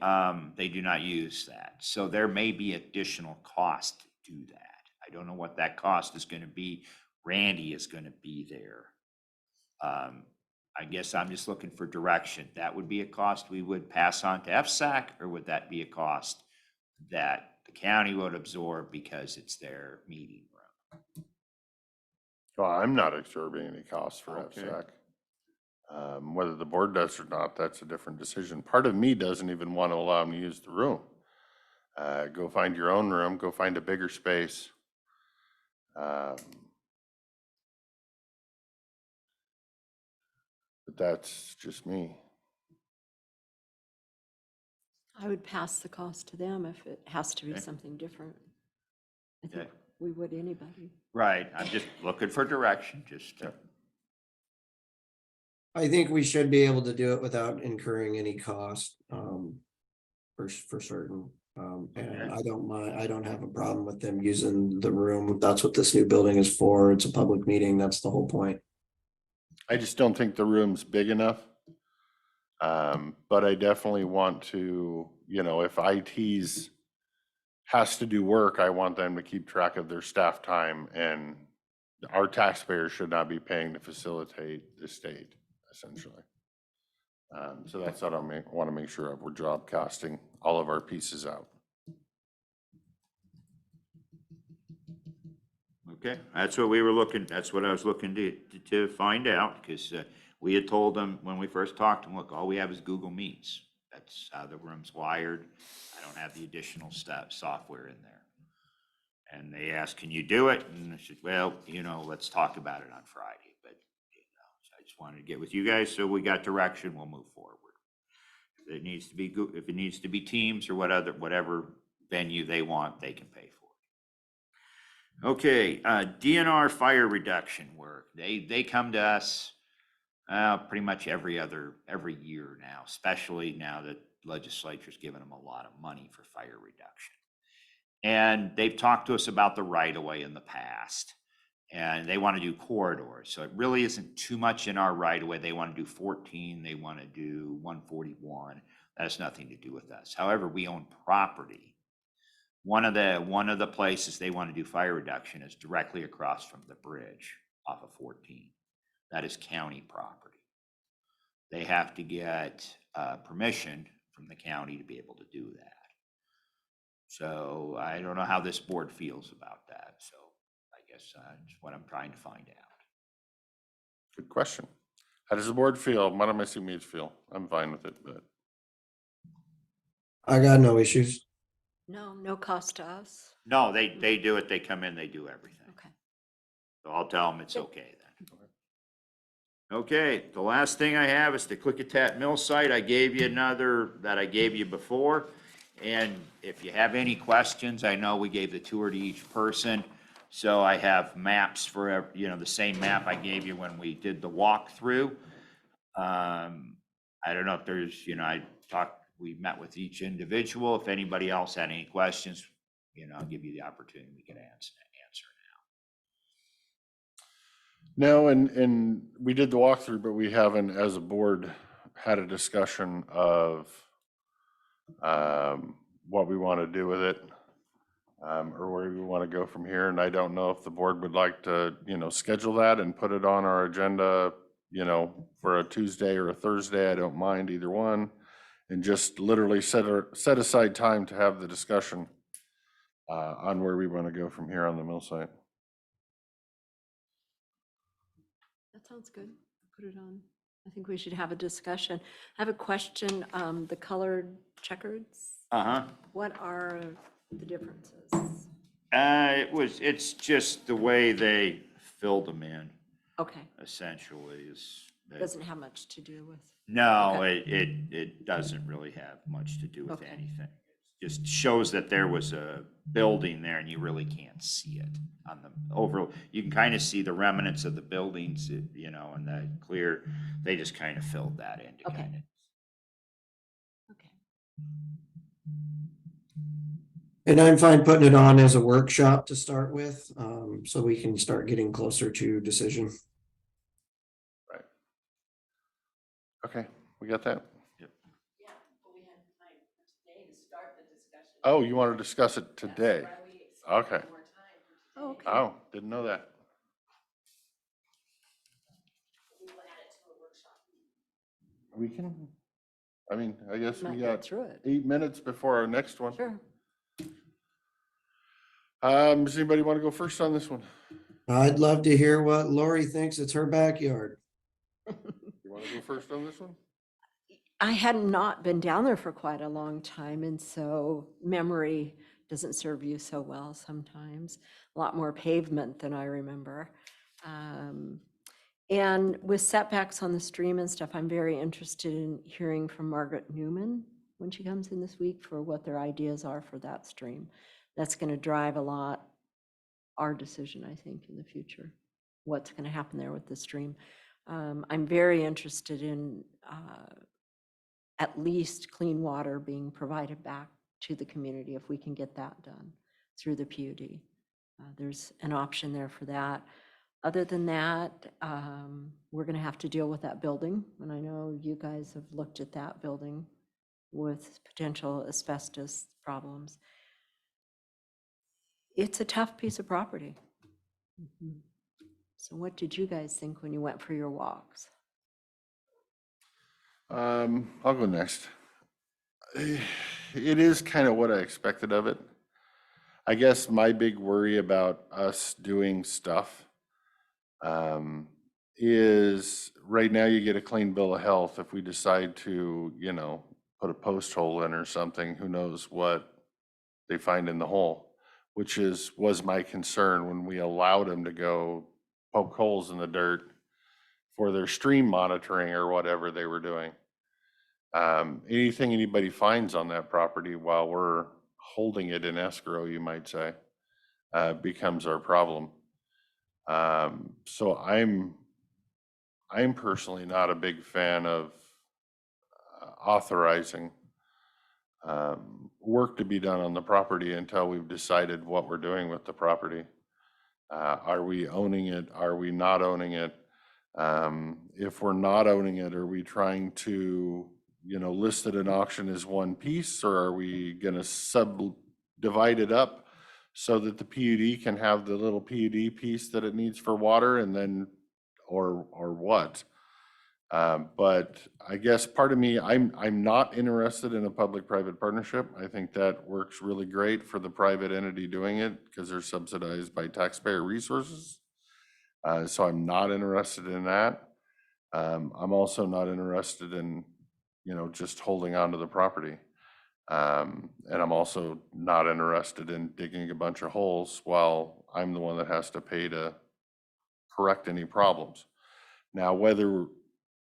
they do not use that. So there may be additional cost to do that. I don't know what that cost is going to be. Randy is going to be there. I guess I'm just looking for direction. That would be a cost we would pass on to FSAC, or would that be a cost that the county would absorb because it's their meeting room? Well, I'm not absorbing any costs for Okay. FSAC. Whether the board does or not, that's a different decision. Part of me doesn't even want to allow them to use the room. Go find your own room, go find a bigger space. But that's just me. I would pass the cost to them if it has to be Okay. something different. I think Okay. we would anybody. Right, I'm just looking for direction, just to. I think we should be able to do it without incurring any cost, for certain. And Okay. I don't mind, I don't have a problem with them using the room. That's what this new building is for. It's a public meeting. That's the whole point. I just don't think the room's big enough. But I definitely want to, if IT's has to do work, I want them to keep track of their staff time, and our taxpayers should not be paying to facilitate the state, essentially. So that's what I want to make sure of. We're job costing all of our pieces out. Okay, that's what we were looking, that's what I was looking to find out, because we had told them when we first talked to them, look, all we have is Google Meets. That's how the room's wired. I don't have the additional software in there. And they asked, can you do it? And I said, well, let's talk about it on Friday. But so I just wanted to get with you guys, so we got direction, we'll move forward. If it needs to be Teams or whatever venue they want, they can pay for it. Okay, DNR fire reduction work. They come to us pretty much every year now, especially now that legislature's given them a lot of money for fire reduction. And they've talked to us about the right of way in the past, and they want to do corridors. So it really isn't too much in our right of way. They want to do 14, they want to do 141. That has nothing to do with us. However, we own property. One of the places they want to do fire reduction is directly across from the bridge off of 14. That is county property. They have to get permission from the county to be able to do that. So I don't know how this board feels about that. So I guess that's what I'm trying to find out. Good question. How does the board feel? What do my teammates feel? I'm fine with it, but I got no issues. No, no cost to us. No, they do it. They come in, they do everything. Okay. So I'll tell them it's Good. okay then. Okay, the last thing I have is the Klickitat mill site. I gave you another that I gave you before. And if you have any questions, I know we gave the tour to each person. So I have maps for, the same map I gave you when we did the walkthrough. I don't know if there's, we met with each individual. If anybody else had any questions, I'll give you the opportunity we can answer. no, and we did the walkthrough, but we haven't, as a board, had a discussion of what we want to do with it, or where we want to go from here. And I don't know if the board would like to, schedule that and put it on our agenda, for a Tuesday or a Thursday. I don't mind either one. And just literally set aside time to have the discussion on where we want to go from here on the mill site. That sounds good. Put it on. I think we should have a discussion. I have a question. The colored checkers, Uh-huh. what are the differences? It's just the way they filled them in, Okay, essentially, is. doesn't have much to do with, No, Okay. it doesn't really have much to do with Okay. anything. It just shows that there was a building there and you really can't see it on the you can kind of see the remnants of the buildings, and the clear, they just kind of filled that in to Okay. kind of. okay. And I'm fine putting it on as a workshop to start with, so we can start getting closer to decision. Okay, we got that? Yep. Yeah, but we had time today to start the discussion. Oh, you want to discuss it today? That's why we extended Okay. more time for Oh, today. okay. Oh, didn't know that. We will add it to a workshop. We can, I guess we Might got get through it. 8 minutes before our next one. Sure. Does anybody want to go first on this one? I'd love to hear what Lori thinks it's her backyard. You want to go first on this one? I had not been down there for quite a long time, and so memory doesn't serve you so well sometimes. A lot more pavement than I remember. And with setbacks on the stream and stuff, I'm very interested in hearing from Margaret Newman when she comes in this week for what their ideas are for that stream. That's going to drive a lot our decision, I think, in the future, what's going to happen there with the stream. I'm very interested in at least clean water being provided back to the community if we can get that done through the PUD. There's an option there for that. Other than that, we're going to have to deal with that building. And I know you guys have looked at that building with potential asbestos problems. It's a tough piece of property. Mhm. So what did you guys think when you went for your walks? I'll go next. It is kind of what I expected of it. I guess my big worry about us doing stuff is right now you get a clean bill of health. If we decide to, put a post hole in or something, who knows what they find in the hole, which was my concern when we allowed them to go poke holes in the dirt for their stream monitoring or whatever they were doing. Anything anybody finds on that property while we're holding it in escrow, you might say, becomes our problem. So I'm personally not a big fan of authorizing work to be done on the property until we've decided what we're doing with the property. Are we owning it? Are we not owning it? If we're not owning it, are we trying to, list it in auction as one piece, or are we going to subdivide it up so that the PUD can have the little PUD piece that it needs for water, and then, or what? But I guess part of me, I'm not interested in a public-private partnership. I think that works really great for the private entity doing it because they're subsidized by taxpayer resources. So I'm not interested in that. I'm also not interested in, just holding on to the property. And I'm also not interested in digging a bunch of holes while I'm the one that has to pay to correct any problems. Now, whether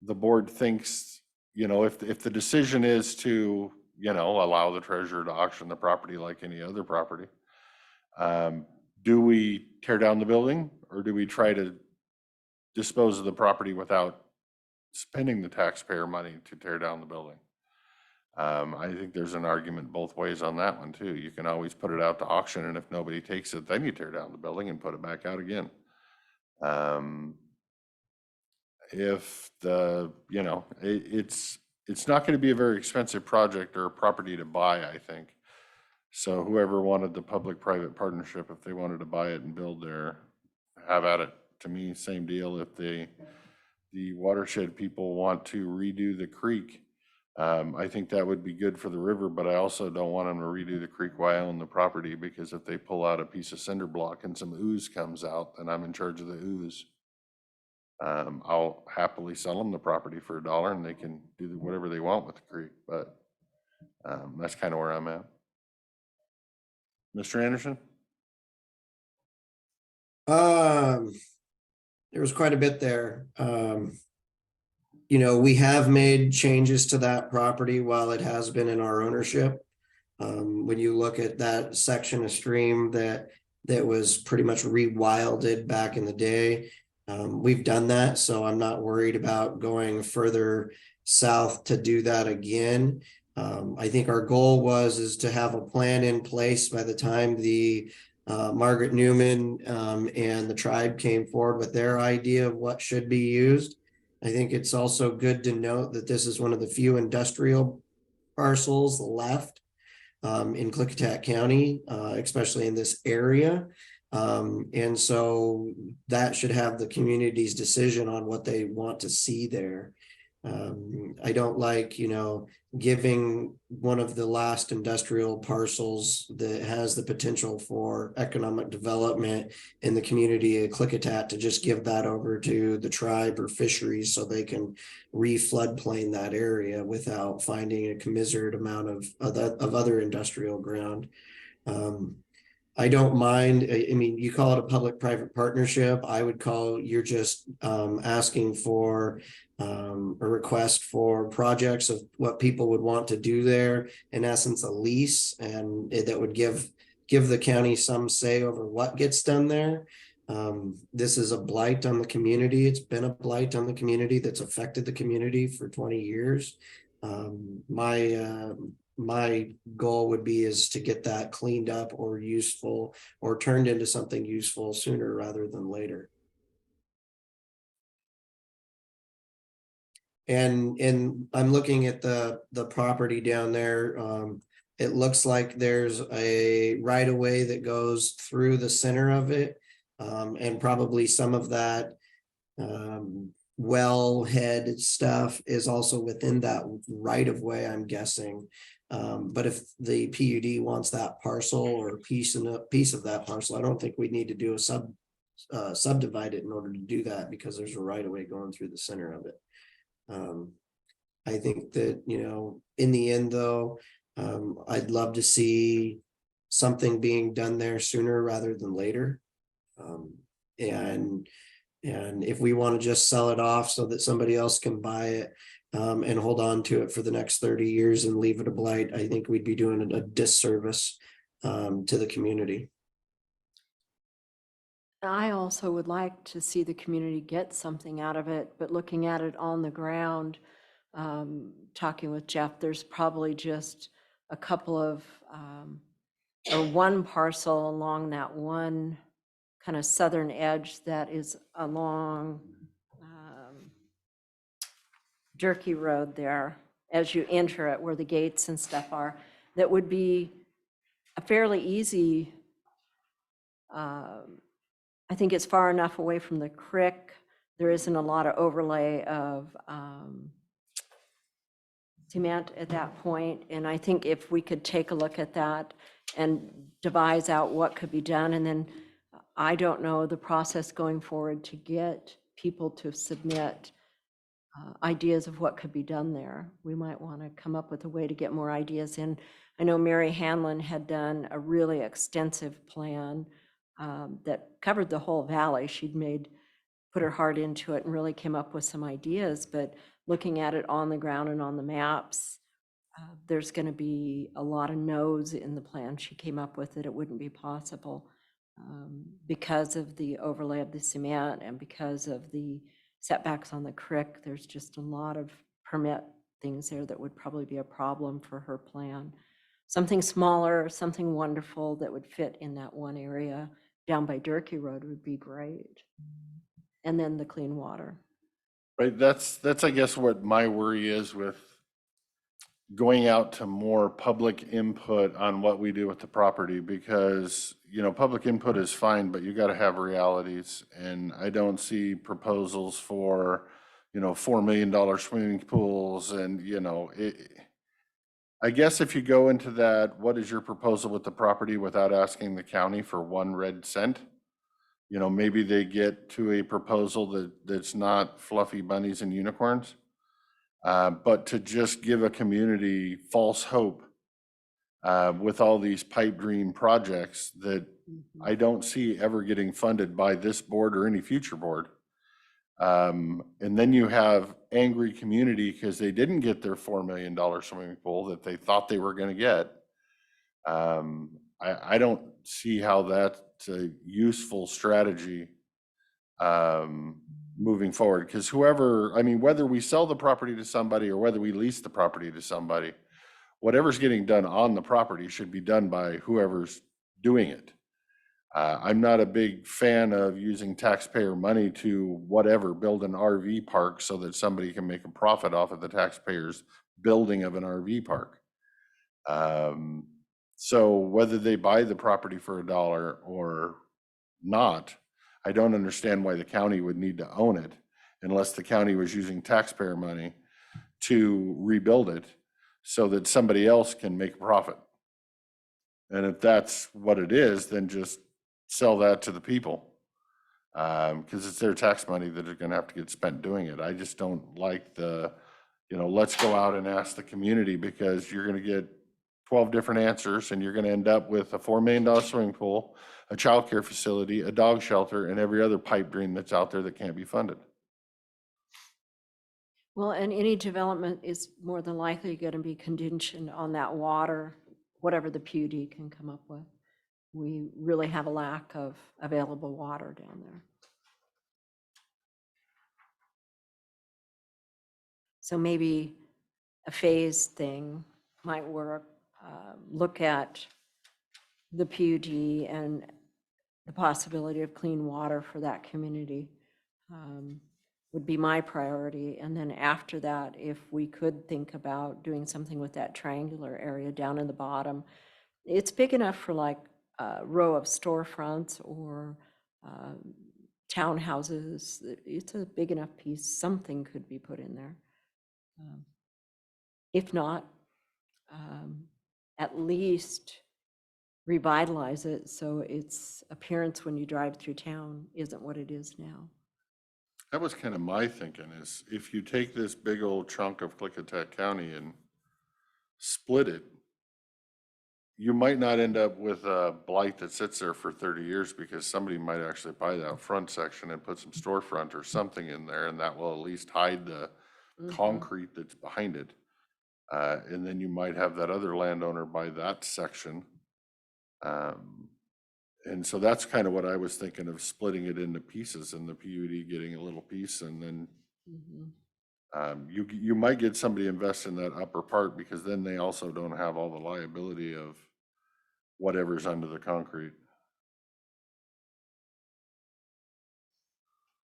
the board thinks, if the decision is to, allow the treasurer to auction the property like any other property, do we tear down the building, or do we try to dispose of the property without spending the taxpayer money to tear down the building? I think there's an argument both ways on that one too. You can always put it out to auction, and if nobody takes it, then you tear down the building and put it back out again. If it's not going to be a very expensive project or a property to buy, I think. So whoever wanted the public-private partnership, if they wanted to buy it and build there, have at it. To me, same deal. If the watershed people want to redo the creek, I think that would be good for the river, but I also don't want them to redo the creek while I own the property, because if they pull out a piece of cinder block and some ooze comes out, then I'm in charge of the ooze. I'll happily sell them the property for $1 and they can do whatever they want with the creek, but that's kind of where I'm at. Mr. Anderson? There was quite a bit there. We have made changes to that property while it has been in our ownership. When you look at that section of stream that was pretty much rewilded back in the day, we've done that, so I'm not worried about going further south to do that again. I think our goal is to have a plan in place by the time the Margaret Newman and the tribe came forward with their idea of what should be used. I think it's also good to note that this is one of the few industrial parcels left in Klickitat County, especially in this area. And so that should have the community's decision on what they want to see there. I don't like, giving one of the last industrial parcels that has the potential for economic development in the community of Klickitat to just give that over to the tribe or fisheries so they can re-floodplain that area without finding a commiserate amount of other industrial ground. I don't mind. I mean, you call it a public-private partnership. I would call you're just asking for a request for projects of what people would want to do there. In essence, a lease, and that would give the county some say over what gets done there. This is a blight on the community. It's been a blight on the community that's affected the community for 20 years. My goal would be is to get that cleaned up or useful or turned into something useful sooner rather than later. And I'm looking at the property down there. It looks like there's a right of way that goes through the center of it, and probably some of that wellhead stuff is also within that right of way, I'm guessing. But if the PUD wants that parcel or piece of that parcel, I don't think we need to do a subdivide it in order to do that, because there's a right of way going through the center of it. I think that, in the end though, I'd love to see something being done there sooner rather than later. And if we want to just sell it off so that somebody else can buy it and hold on to it for the next 30 years and leave it a blight, I think we'd be doing a disservice to the community. I also would like to see the community get something out of it, but looking at it on the ground, talking with Jeff, there's probably just a couple of, or one parcel along that one kind of southern edge that is along Jerky Road there, as you enter it, where the gates and stuff are, that would be a fairly easy, I think it's far enough away from the creek. There isn't a lot of overlay of cement at that point. And I think if we could take a look at that and devise out what could be done, and then I don't know the process going forward to get people to submit ideas of what could be done there. We might want to come up with a way to get more ideas in. I know Mary Hanlon had done a really extensive plan that covered the whole valley. Put her heart into it and really came up with some ideas, but looking at it on the ground and on the maps, there's going to be a lot of no's in the plan she came up with that it wouldn't be possible because of the overlay of the cement and because of the setbacks on the creek. There's just a lot of permit things there that would probably be a problem for her plan. Something smaller, something wonderful that would fit in that one area down by Durkee Road would be great. And then the clean water. Right, that's, I guess, what my worry is with going out to more public input on what we do with the property, because, you know, public input is fine, but you gotta have realities. And I don't see proposals for, you know, $4 million swimming pools and, you know, I guess if you go into that, what is your proposal with the property without asking the county for 1 red cent? You know, maybe they get to a proposal that's not fluffy bunnies and unicorns. But to just give a community false hope with all these pipe dream projects that I don't see ever getting funded by this board or any future board. And then you have angry community because they didn't get their $4 million swimming pool that they thought they were going to get. I don't see how that's a useful strategy moving forward, because whoever, I mean, whether we sell the property to somebody or whether we lease the property to somebody, whatever's getting done on the property should be done by whoever's doing it. I'm not a big fan of using taxpayer money to whatever, build an RV park so that somebody can make a profit off of the taxpayers' building of an RV park. So whether they buy the property for $1 or not, I don't understand why the county would need to own it unless the county was using taxpayer money to rebuild it so that somebody else can make a profit. And if that's what it is, then just sell that to the people. Because it's their tax money that are gonna have to get spent doing it. I just don't like the, you know, let's go out and ask the community, because you're gonna get 12 different answers and you're gonna end up with a $4 million swimming pool, a childcare facility, a dog shelter, and every other pipe dream that's out there that can't be funded. Well, and any development is more than likely going to be conditioned on that water, whatever the PUD can come up with. We really have a lack of available water down there. So maybe a phase thing might work. Look at the PUD and the possibility of clean water for that community would be my priority. And then after that, if we could think about doing something with that triangular area down in the bottom, it's big enough for like a row of storefronts or townhouses. It's a big enough piece. Something could be put in there. If not, at least revitalize it so its appearance when you drive through town isn't what it is now. That was kind of my thinking, is if you take this big old chunk of Klickitat County and split it, you might not end up with a blight that sits there for 30 years, because somebody might actually buy that front section and put some storefront or something in there, and that will at least hide the concrete that's behind it. And then you might have that other landowner buy that section. And so that's kind of what I was thinking of, splitting it into pieces and the PUD getting a little piece, and then you might get somebody invest in that upper part, because then they also don't have all the liability of whatever's under the concrete.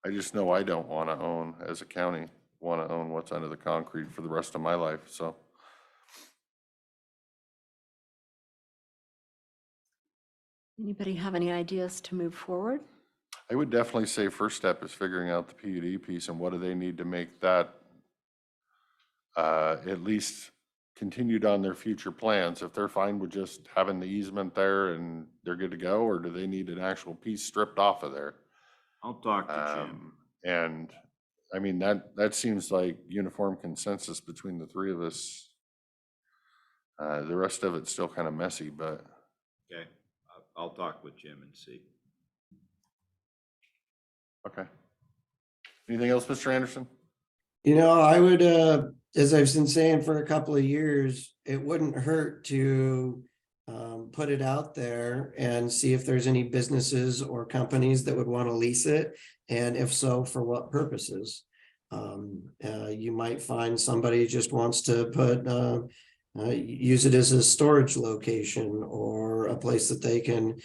I just know I don't want to own, as a county, want to own what's under the concrete for the rest of my life, so. Anybody have any ideas to move forward? I would definitely say first step is figuring out the PUD piece and what do they need to make that at least continued on their future plans. If they're fine with just having the easement there and they're good to go, or do they need an actual piece stripped off of there? I'll talk to Jim. And I mean, that seems like uniform consensus between the three of us. The rest of it's still kind of messy, but Okay, I'll talk with Jim and see. okay. Anything else, Mr. Anderson? I would, as I've been saying for a couple of years, it wouldn't hurt to put it out there and see if there's any businesses or companies that would want to lease it, and if so, for what purposes. You might find somebody just wants to use it as a storage location or a place that they can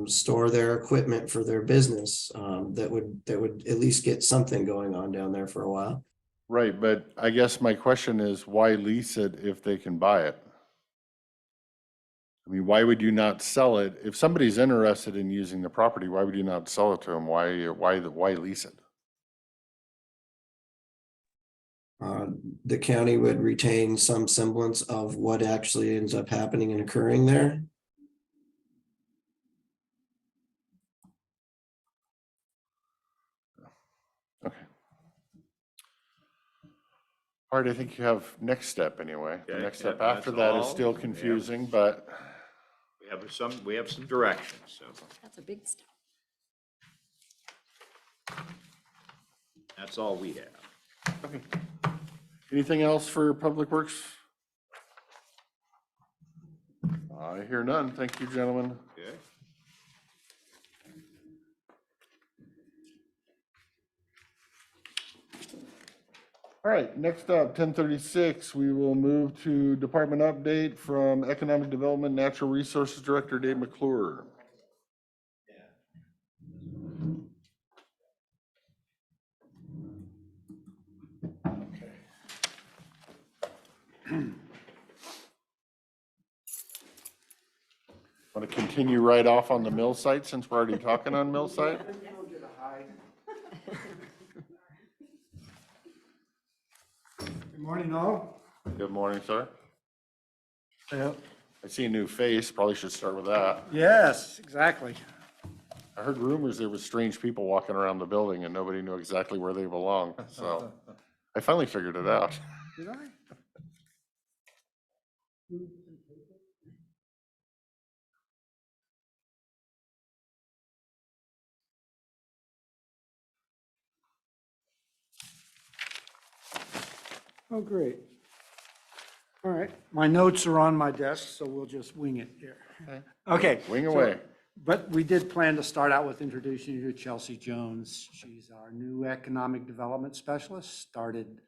store their equipment for their business, that would at least get something going on down there for a while. Right, but I guess my question is, why lease it if they can buy it? I mean, why would you not sell it? If somebody's interested in using the property, why would you not sell it to them? Why lease it? The county would retain some semblance of what actually ends up happening and occurring there. Okay. All right, I think you have next step anyway. The Okay, next step yeah, after that's that is all. still Yeah. confusing, but We have some direction, so That's a big step. that's all we have. okay. Anything else for Public Works? I hear none. Thank you, gentlemen. Okay. All right, next up, 10:36, we will move to department update from Economic Development Natural Resources Director Dave McClure. Want to continue right off on the mill site since we're already talking on mill site? Good morning, all. Good morning, sir. Yep. I see a new face, probably should start with that. Yes, exactly. I heard rumors there was strange people walking around the building and nobody knew exactly where they belonged, so I finally figured it out. Did I? Oh, great. All right, my notes are on my desk, so we'll just wing it here. Okay. Wing so- away. But we did plan to start out with introducing you to Chelsea Jones. She's our new economic development specialist, started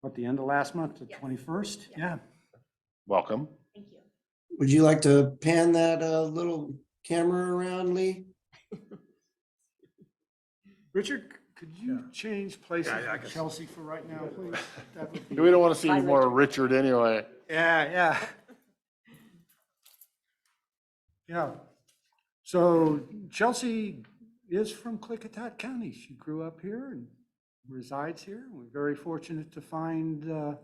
at the end of last month, the 21st? Yeah. Welcome. Thank you. Would you like to pan that little camera around, Lee? Richard, could you change places with Chelsea for right now, please? That would be- We don't want to see any more Richard anyway. Yeah. Yeah. So Chelsea is from Klickitat County. She grew up here and resides here. We're very fortunate to find a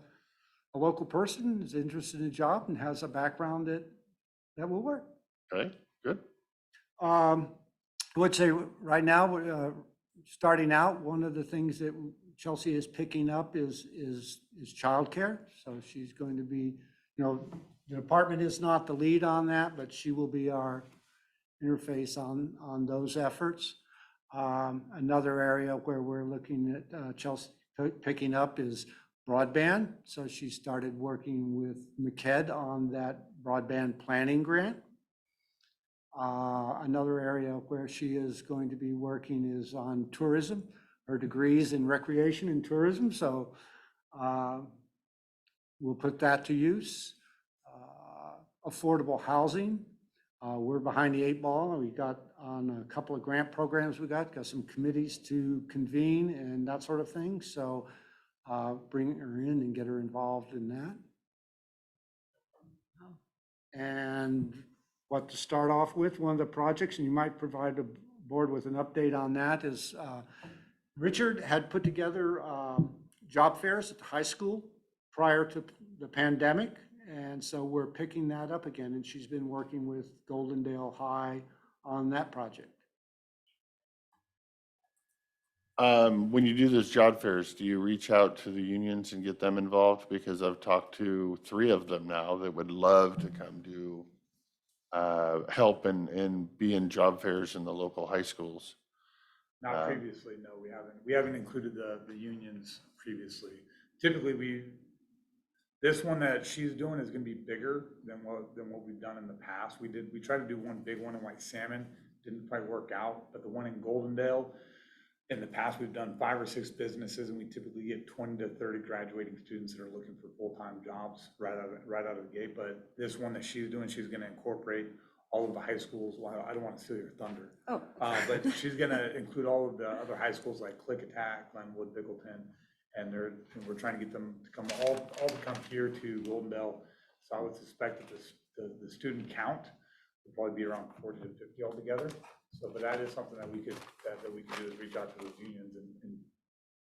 local person who's interested in a job and has a background that will work. Okay, good. I would say right now, starting out, one of the things that Chelsea is picking up is childcare. So she's going to be, the department is not the lead on that, but she will be our interface on those efforts. Another area where we're looking at Chelsea picking up is broadband. So she started working with McKed on that broadband planning grant. Another area where she is going to be working is on tourism, her degrees in recreation and tourism. So we'll put that to use. Affordable housing. We're behind the 8 ball, and we got on a couple of grant programs we got some committees to convene and that sort of thing. So bring her in and get her involved in that. And what to start off with, one of the projects, and you might provide the board with an update on that, is Richard had put together job fairs at the high school prior to the pandemic. And so we're picking that up again, and she's been working with Goldendale High on that project. When you do those job fairs, do you reach out to the unions and get them involved? Because I've talked to 3 of them now that would love to come do help and be in job fairs in the local high schools. Not previously, no, we haven't. We haven't included the unions previously. Typically, this one that she's doing is gonna be bigger than what we've done in the past. We tried to do one big one in White Salmon, didn't quite work out, but the one in Goldendale, in the past, we've done 5 or 6 businesses, and we typically get 20 to 30 graduating students that are looking for full-time jobs right out of the gate. But this one that she's doing, she's gonna incorporate all of the high schools. Well, I don't want to steal your thunder. Oh. But she's gonna include all of the other high schools like Klickitat, Glenwood, Bickleton, and we're trying to get them to come all to come here to Goldendale. So I would suspect that the student count would probably be around 40 to 50 altogether. So, but that is something that we could do, is reach out to those unions and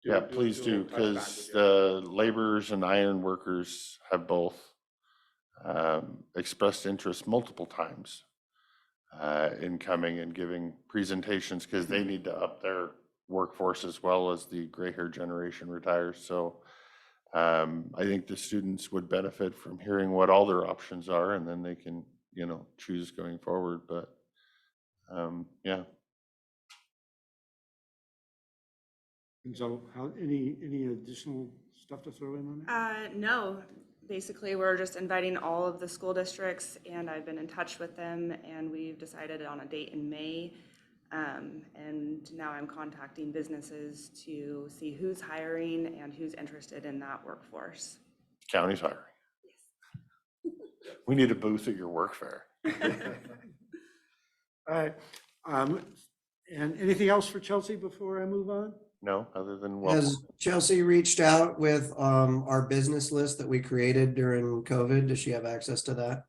Yeah, please a do, little touch back because with you. the laborers and iron workers have both expressed interest multiple times in coming and giving presentations, because they need to up their workforce as well as the gray hair generation retires. So I think the students would benefit from hearing what all their options are, and then they can, choose going forward. But yeah. And so any additional stuff to throw in on that? No, basically, we're just inviting all of the school districts, and I've been in touch with them, and we've decided on a date in May. And now I'm contacting businesses to see who's hiring and who's interested in that workforce. County's hiring. We need a booth at your work fair. All right. And anything else for Chelsea before I move on? No, other than Has welcome. Chelsea reached out with our business list that we created during COVID? Does she have access to that?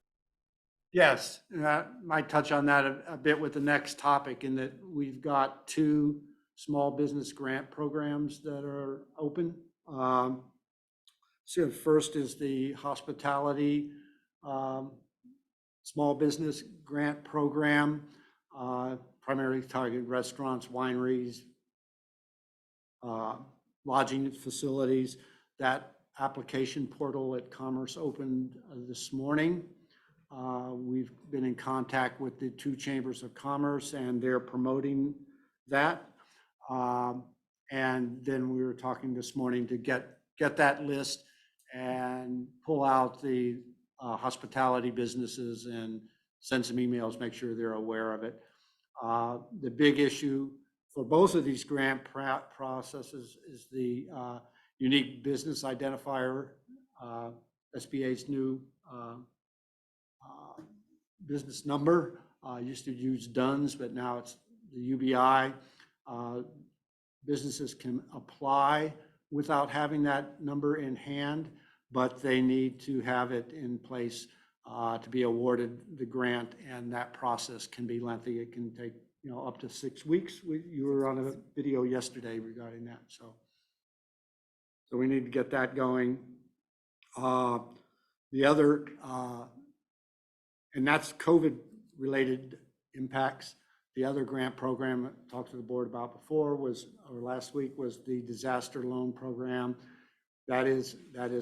Yes, and I might touch on that a bit with the next topic, in that we've got 2 small business grant programs that are open. So first is the hospitality small business grant program, primarily targeted restaurants, wineries, lodging facilities. That application portal at Commerce opened this morning. We've been in contact with the 2 chambers of commerce, and they're promoting that. And then we were talking this morning to get that list and pull out the hospitality businesses and send some emails, make sure they're aware of it. The big issue for both of these grant processes is the unique business identifier, SBA's new business number. Used to use DUNS, but now it's the UBI. Businesses can apply without having that number in hand, but they need to have it in place to be awarded the grant, and that process can be lengthy. It can take up to 6 weeks. You were on a video yesterday regarding that, so we need to get that going. The other, and that's COVID-related impacts. The other grant program I talked to the board about before last week was the disaster loan program. That is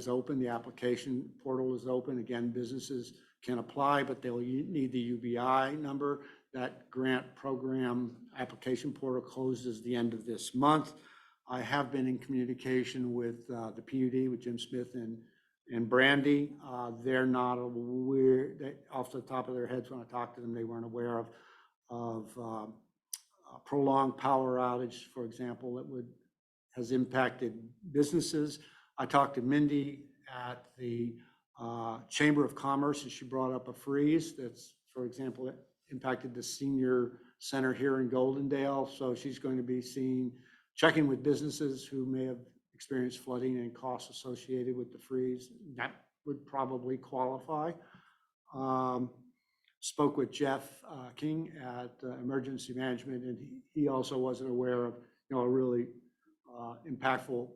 open. The application portal is open. Again, businesses can apply, but they'll need the UBI number. That grant program application portal closes the end of this month. I have been in communication with the PUD, with Jim Smith and Brandy. They're not aware, off the top of their heads when I talked to them, they weren't aware of prolonged power outage, for example, that has impacted businesses. I talked to Mindy at the Chamber of Commerce, and she brought up a freeze that's, for example, impacted the senior center here in Goldendale. So she's going to be checking with businesses who may have experienced flooding and costs associated with the freeze. That would probably qualify. Spoke with Jeff King at Emergency Management, and he also wasn't aware of a really impactful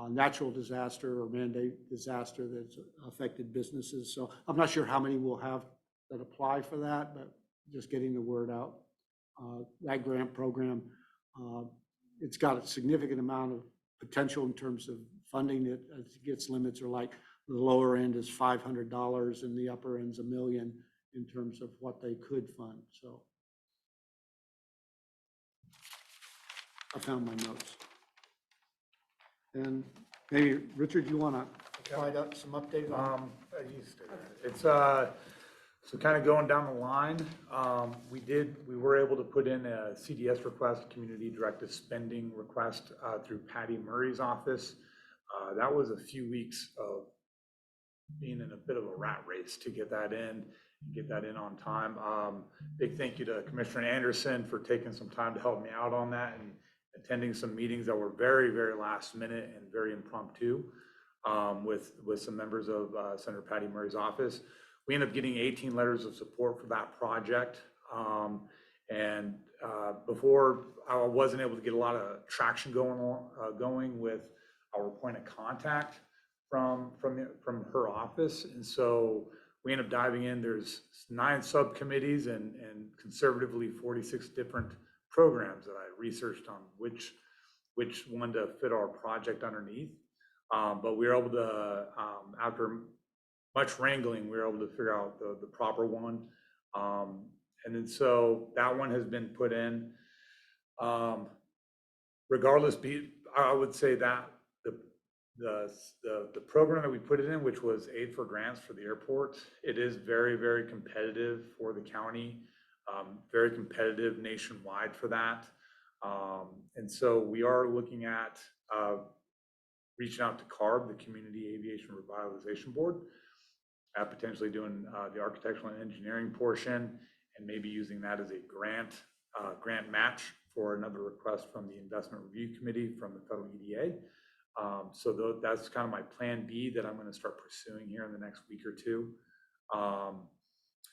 natural disaster or man-made disaster that's affected businesses. So I'm not sure how many we'll have that apply for that, but just getting the word out. That grant program it's got a significant amount of potential in terms of funding it. As it gets limits are like the lower end is $500 and the upper end's $1 million in terms of what they could fund. So I found my notes. And maybe, Richard, you want to provide up some updates on? It's, so kind of going down the line, we were able to put in a CDS request, community directed spending request, through Patty Murray's office. That was a few weeks of being in a bit of a rat race to get that in on time. Big thank you to Commissioner Anderson for taking some time to help me out on that and attending some meetings that were very, very last minute and very impromptu, with some members of Senator Patty Murray's office. We ended up getting 18 letters of support for that project. Before, I wasn't able to get a lot of traction going with our point of contact from her office. And so we ended up diving in. There's 9 subcommittees and conservatively 46 different programs that I researched on which one to fit our project underneath. But we were able to, after much wrangling, we were able to figure out the proper one. And then so that one has been put in. Regardless, I would say that the program that we put it in, which was Aid for Grants for the airport, it is very, very competitive for the county, very competitive nationwide for that. And so we are looking at reaching out to CARB, the Community Aviation Revitalization Board, potentially doing the architectural and engineering portion, and maybe using that as a grant match for another request from the Investment Review Committee from the federal EDA. So that's kind of my plan B that I'm going to start pursuing here in the next week or two.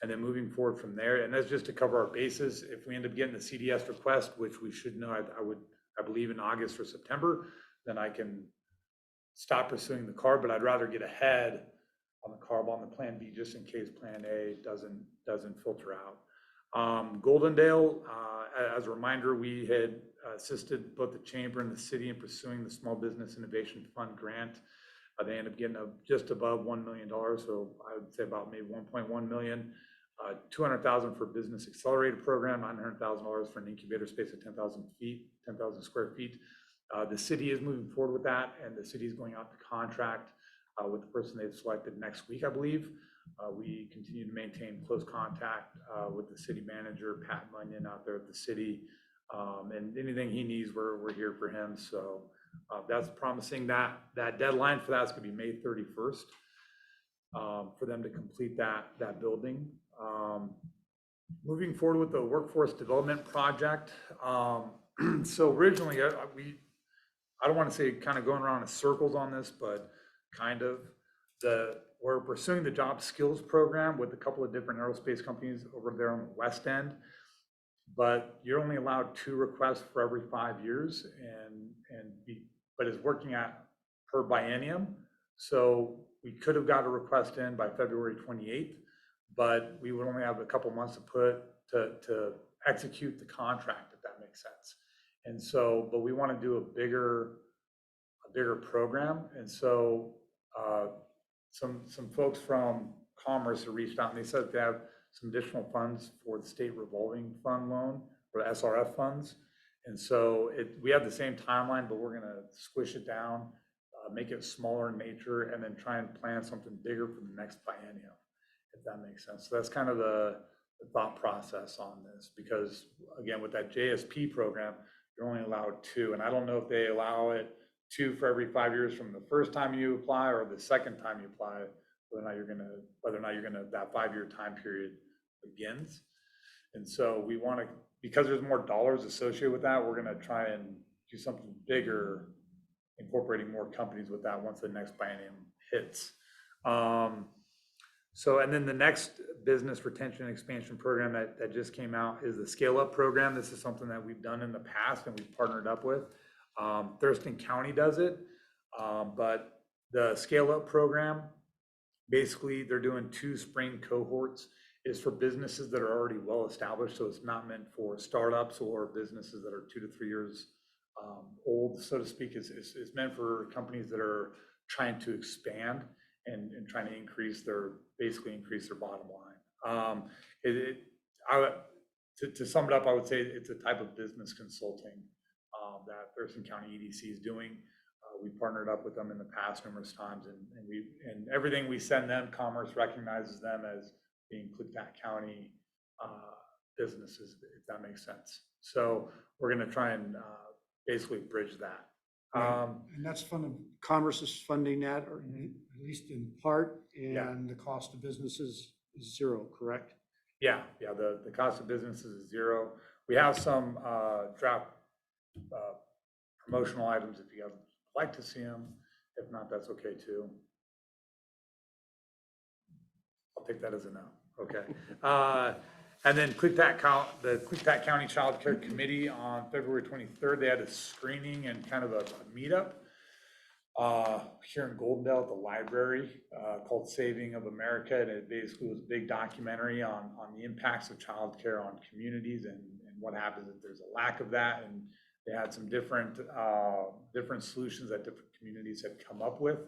And then moving forward from there, and that's just to cover our bases. If we end up getting the CDS request, which we should know, I believe in August or September, then I can stop pursuing the CARB, but I'd rather get ahead on the CARB on the plan B, just in case plan A doesn't filter out. Goldendale, as a reminder, we had assisted both the chamber and the city in pursuing the Small Business Innovation Fund grant. They ended up getting just above $1 million, so I would say about maybe 1.1 million. 200,000 for business accelerator program, $900,000 for an incubator space of 10,000 square feet. The city is moving forward with that, and the city is going out to contract with the person they've selected next week, I believe. We continue to maintain close contact with the city manager, Pat Munyon, out there at the city. And anything he needs, we're here for him. So that's promising. That deadline for that is going to be May 31st for them to complete that building. Moving forward with the workforce development project. So originally, I don't want to say kind of going around in circles on this, but kind of we're pursuing the job skills program with a couple of different aerospace companies over there on the west end, but you're only allowed 2 requests for every 5 years, but it's working at per biennium. So we could have got a request in by February 28th, but we would only have a couple months to execute the contract, if that makes sense. And so, but we want to do a bigger program. And so some folks from Commerce have reached out and they said they have some additional funds for the state revolving fund loan, or SRF funds. And so we have the same timeline, but we're going to squish it down, make it smaller in nature, and then try and plan something bigger for the next biennium, if that makes sense. So that's kind of the thought process on this, because again, with that JSP program, you're only allowed 2. And I don't know if they allow it 2 for every 5 years from the first time you apply or the second time you apply, whether or not you're gonna that 5-year time period begins. And so we want to, because there's more dollars associated with that, we're going to try and do something bigger, incorporating more companies with that once the next biennium hits. So, and then the next business retention and expansion program that just came out is the Scale Up program. This is something that we've done in the past and we've partnered up with. Thurston County does it, but the Scale Up program, basically they're doing 2 spring cohorts. Is for businesses that are already well established, so it's not meant for startups or businesses that are 2 to 3 years old, so to speak. Is meant for companies that are trying to expand and trying to basically increase their bottom line. To sum it up, I would say it's a type of business consulting that Thurston County EDC is doing. We partnered up with them in the past numerous times, and everything we send them, Commerce recognizes them as being Klickitat County businesses, if that makes sense. So we're going to try and basically bridge that. And that's funded, Commerce is funding that, or at least in part, Yeah. and the cost of businesses is zero, correct? Yeah, the cost of businesses is zero. We have some draft promotional items if you guys would like to see them. If not, that's okay too. I'll take that as a no. Okay. And then the Klickitat County Child Care Committee on February 23rd, they had a screening and kind of a meetup here in Goldendale at the library called Saving of America. And it basically was a big documentary on the impacts of childcare on communities and what happens if there's a lack of that. And they had some different solutions that different communities had come up with.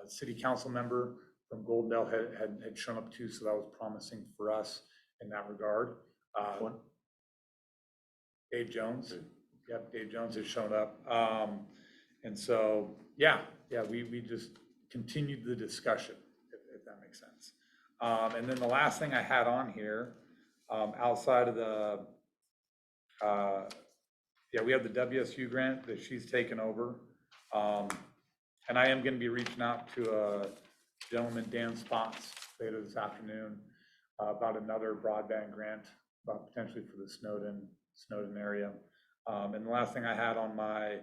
City council member from Goldendale had shown up too, so that was promising for us in that regard. Dave Jones. Yep, Dave Jones has shown up. And so, we just continued the discussion, if that makes sense. And then the last thing I had on here, outside of the, we have the WSU grant that she's taken over. And I am going to be reaching out to a gentleman, Dan Spots, later this afternoon about another broadband grant, potentially for the Snowden area. And the last thing I had on my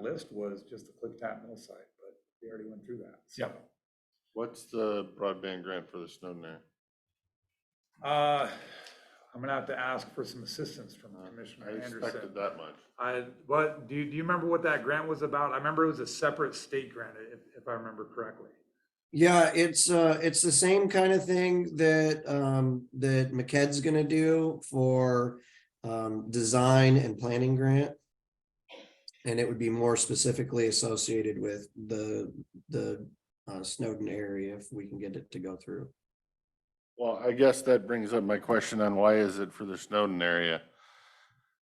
list was just the Klickitat mill site, but we already went through that. So. What's the broadband grant for the Snowden area? I'm gonna have to ask for some assistance from Commissioner I Anderson. expected that much. Do you remember what that grant was about? I remember it was a separate state grant, if I remember correctly. Yeah, it's the same kind of thing that that McKed's gonna do for design and planning grant. And it would be more specifically associated with the Snowden area if we can get it to go through. Well, I guess that brings up my question on why is it for the Snowden area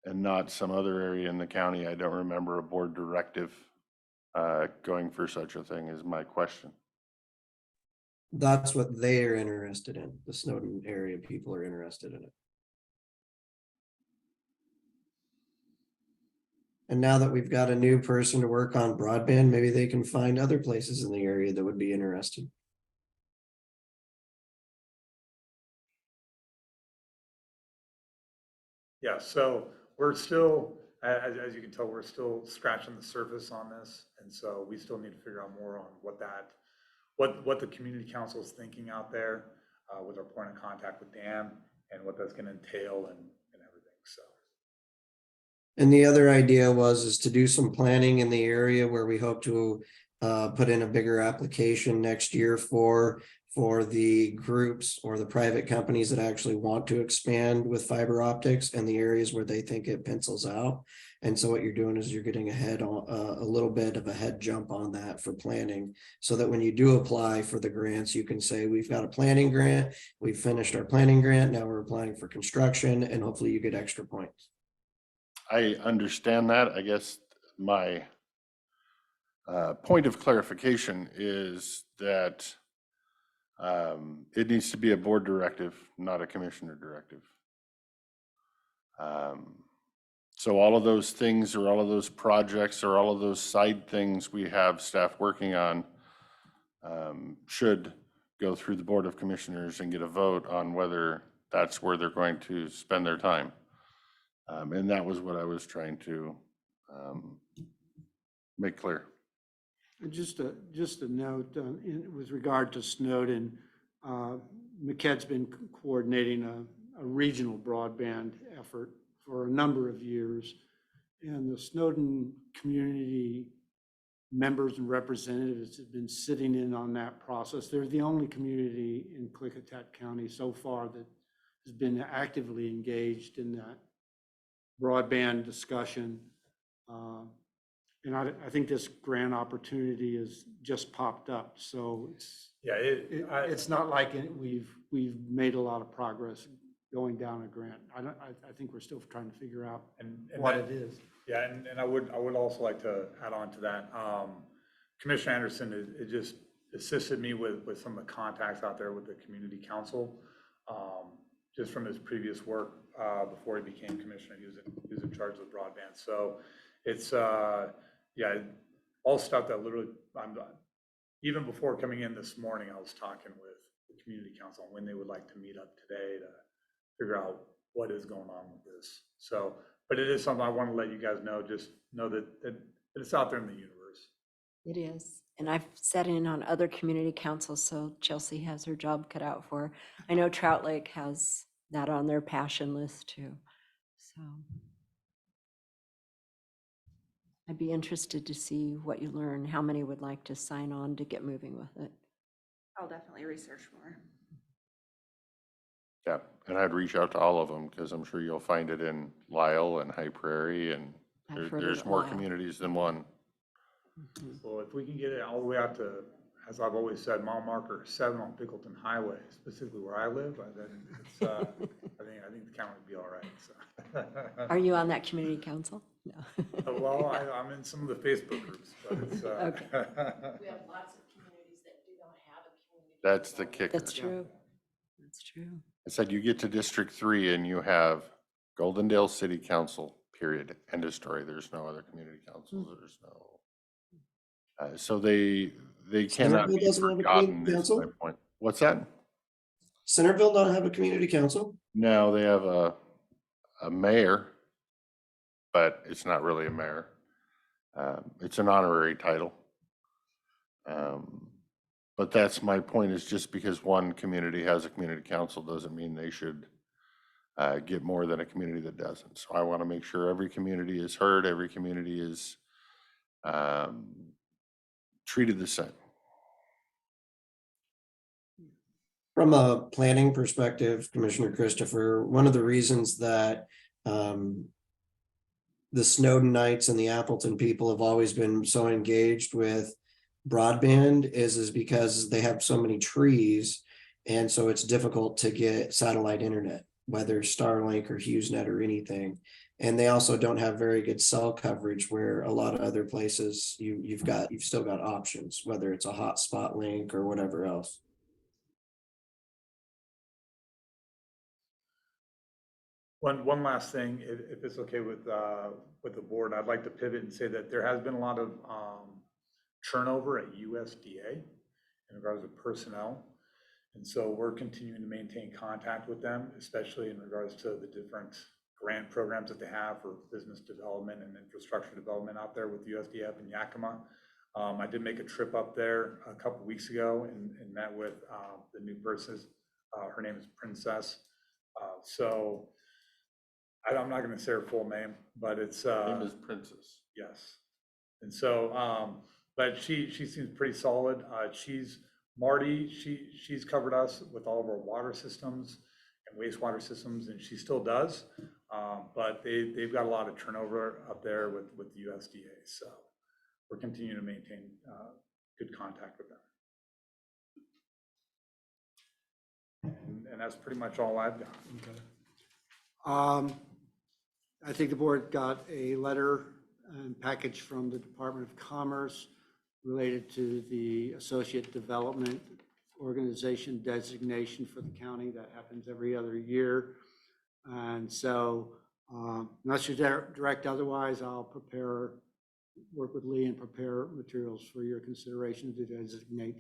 and not some other area in the county? I don't remember a board directive going for such a thing is my question. That's what they're interested in. The Snowden area people are interested in it. And now that we've got a new person to work on broadband, maybe they can find other places in the area that would be interested. Yeah, so we're still, as you can tell, we're still scratching the surface on this. And so we still need to figure out more on what the community council is thinking out there with our point of contact with Dan and what that's going to entail and everything. So. And the other idea is to do some planning in the area where we hope to put in a bigger application next year for the groups or the private companies that actually want to expand with fiber optics and the areas where they think it pencils out. And so what you're doing is you're getting ahead on a little bit of a head jump on that for planning, so that when you do apply for the grants, you can say, we've got a planning grant, we've finished our planning grant, now we're applying for construction, and hopefully you get extra points. I understand that. I guess my point of clarification is that it needs to be a board directive, not a commissioner directive. So all of those things or all of those projects or all of those side things we have staff working on should go through the Board of Commissioners and get a vote on whether that's where they're going to spend their time. And that was what I was trying to make clear. Just a note with regard to Snowden, McKed's been coordinating a regional broadband effort for a number of years. And the Snowden community members and representatives have been sitting in on that process. They're the only community in Klickitat County so far that has been actively engaged in that broadband discussion. And I think this grant opportunity has just popped up, so Yeah, it's not like we've made a lot of progress going down a grant. I think we're still trying to figure out and what that- it is. Yeah, and I would also like to add on to that. Commissioner Anderson, it just assisted me with some of the contacts out there with the community council. Just from his previous work, before he became commissioner, he was in charge of the broadband. So it's, yeah, all stuff that literally, even before coming in this morning, I was talking with the community council on when they would like to meet up today to figure out what is going on with this. So, but it is something I want to let you guys know, just know that it's out there in the universe. It is. And I've sat in on other community councils, so Chelsea has her job cut out for her. I know Trout Lake has that on their passion list too. So I'd be interested to see what you learn, how many would like to sign on to get moving with it. I'll definitely research more. Yeah, and I'd reach out to all of them because I'm sure you'll find it in Lyle and High Prairie, and I've heard of there's it, more Lyle. communities than one. Mhm. So if we can get it all the way out to, as I've always said, mile marker 7 on Pickleton Highway, specifically where I live, then it's, I think the county would be all right, so. Are you on that community council? No. Well, I'm in some of the Facebook groups, but it's, Okay. We have lots of communities that do not have a community. That's the council. kicker. That's true. That's true. I said you get to District 3 and you have Goldendale City Council, period, end of story. There's no other community councils. There's no. So they cannot Centerville be doesn't have a forgotten community is my council? point. What's that? Centerville don't have a community council? No, they have a mayor, but it's not really a mayor. It's an honorary title. But that's my point, is just because one community has a community council doesn't mean they should get more than a community that doesn't. So I want to make sure every community is heard, every community is treated the same. From a planning perspective, Commissioner Christopher, one of the reasons that the Snowdenites and the Appleton people have always been so engaged with broadband is because they have so many trees. And so it's difficult to get satellite internet, whether Starlink or HughesNet or anything. And they also don't have very good cell coverage, where a lot of other places you've still got options, whether it's a hotspot link or whatever else. One last thing, if it's okay with the board, I'd like to pivot and say that there has been a lot of turnover at USDA in regards to personnel. And so we're continuing to maintain contact with them, especially in regards to the different grant programs that they have for business development and infrastructure development out there with USDA up in Yakima. I did make a trip up there a couple weeks ago and met with the new person. Her name is Princess. So I'm not going to say her full name, but it's Her name is Princess. yes. And so, but she seems pretty solid. Marty, she's covered us with all of our water systems and wastewater systems, and she still does. But they've got a lot of turnover up there with the USDA. So we're continuing to maintain good contact with them. And that's pretty much all I've got. Okay. I think the board got a letter and package from the Department of Commerce related to the Associate Development Organization designation for the county. That happens every other year. And so unless you're direct otherwise, I'll work with Lee and prepare materials for your consideration to designate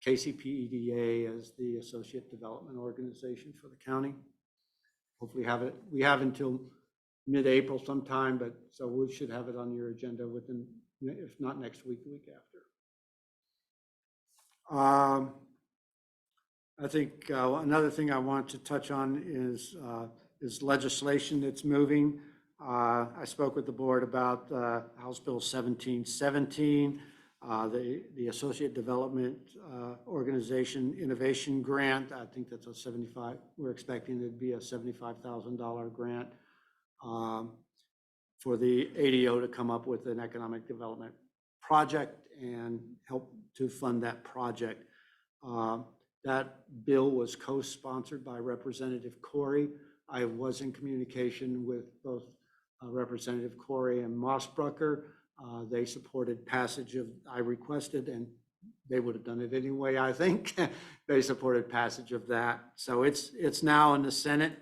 KCPEDA as the Associate Development Organization for the county. Hopefully we have until mid-April sometime, but so we should have it on your agenda within, if not next week, the week after. I think another thing I want to touch on is legislation that's moving. I spoke with the board about House Bill 1717, the Associate Development Organization Innovation Grant. I think that's we're expecting it to be a $75,000 grant. for the ADO to come up with an economic development project and help to fund that project. That bill was co-sponsored by Representative Corey. I was in communication with both Representative Corey and Mossbrucker. They supported passage of, I requested, and they would have done it anyway, I think. They supported passage of that. So it's now in the Senate.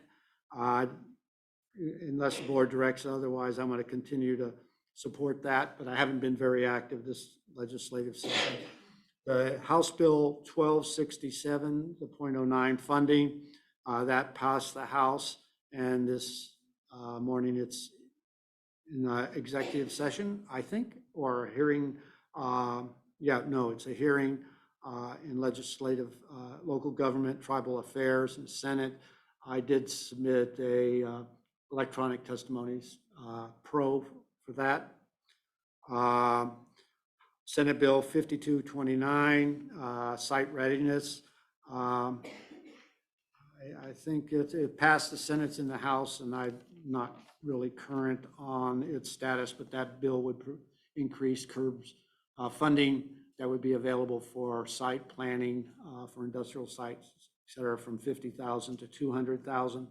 Unless the board directs otherwise, I'm going to continue to support that, but I haven't been very active this legislative session. The House Bill 1267, the .09 funding, that passed the House, and this morning it's in executive session, I think, or a hearing. It's a hearing in legislative, local government, tribal affairs, and Senate. I did submit a electronic testimonies pro for that. Senate Bill 5229, site readiness. I think it passed the Senate in the House, and I'm not really current on its status, but that bill would increase curbs funding that would be available for site planning for industrial sites, et cetera, from 50,000 to 200,000.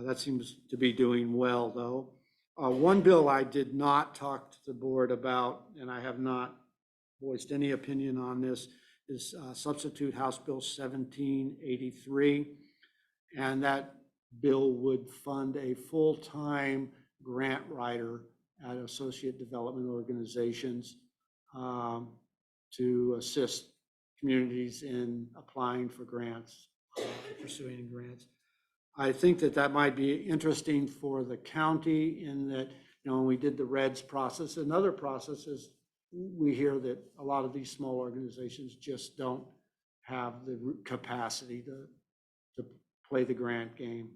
That seems to be doing well, though. One bill I did not talk to the board about, and I have not voiced any opinion on this, is substitute House Bill 1783. And that bill would fund a full-time grant writer at associate development organizations to assist communities in applying for grants, pursuing grants. I think that might be interesting for the county in that, when we did the REDS process and other processes, we hear that a lot of these small organizations just don't have the capacity to play the grant game.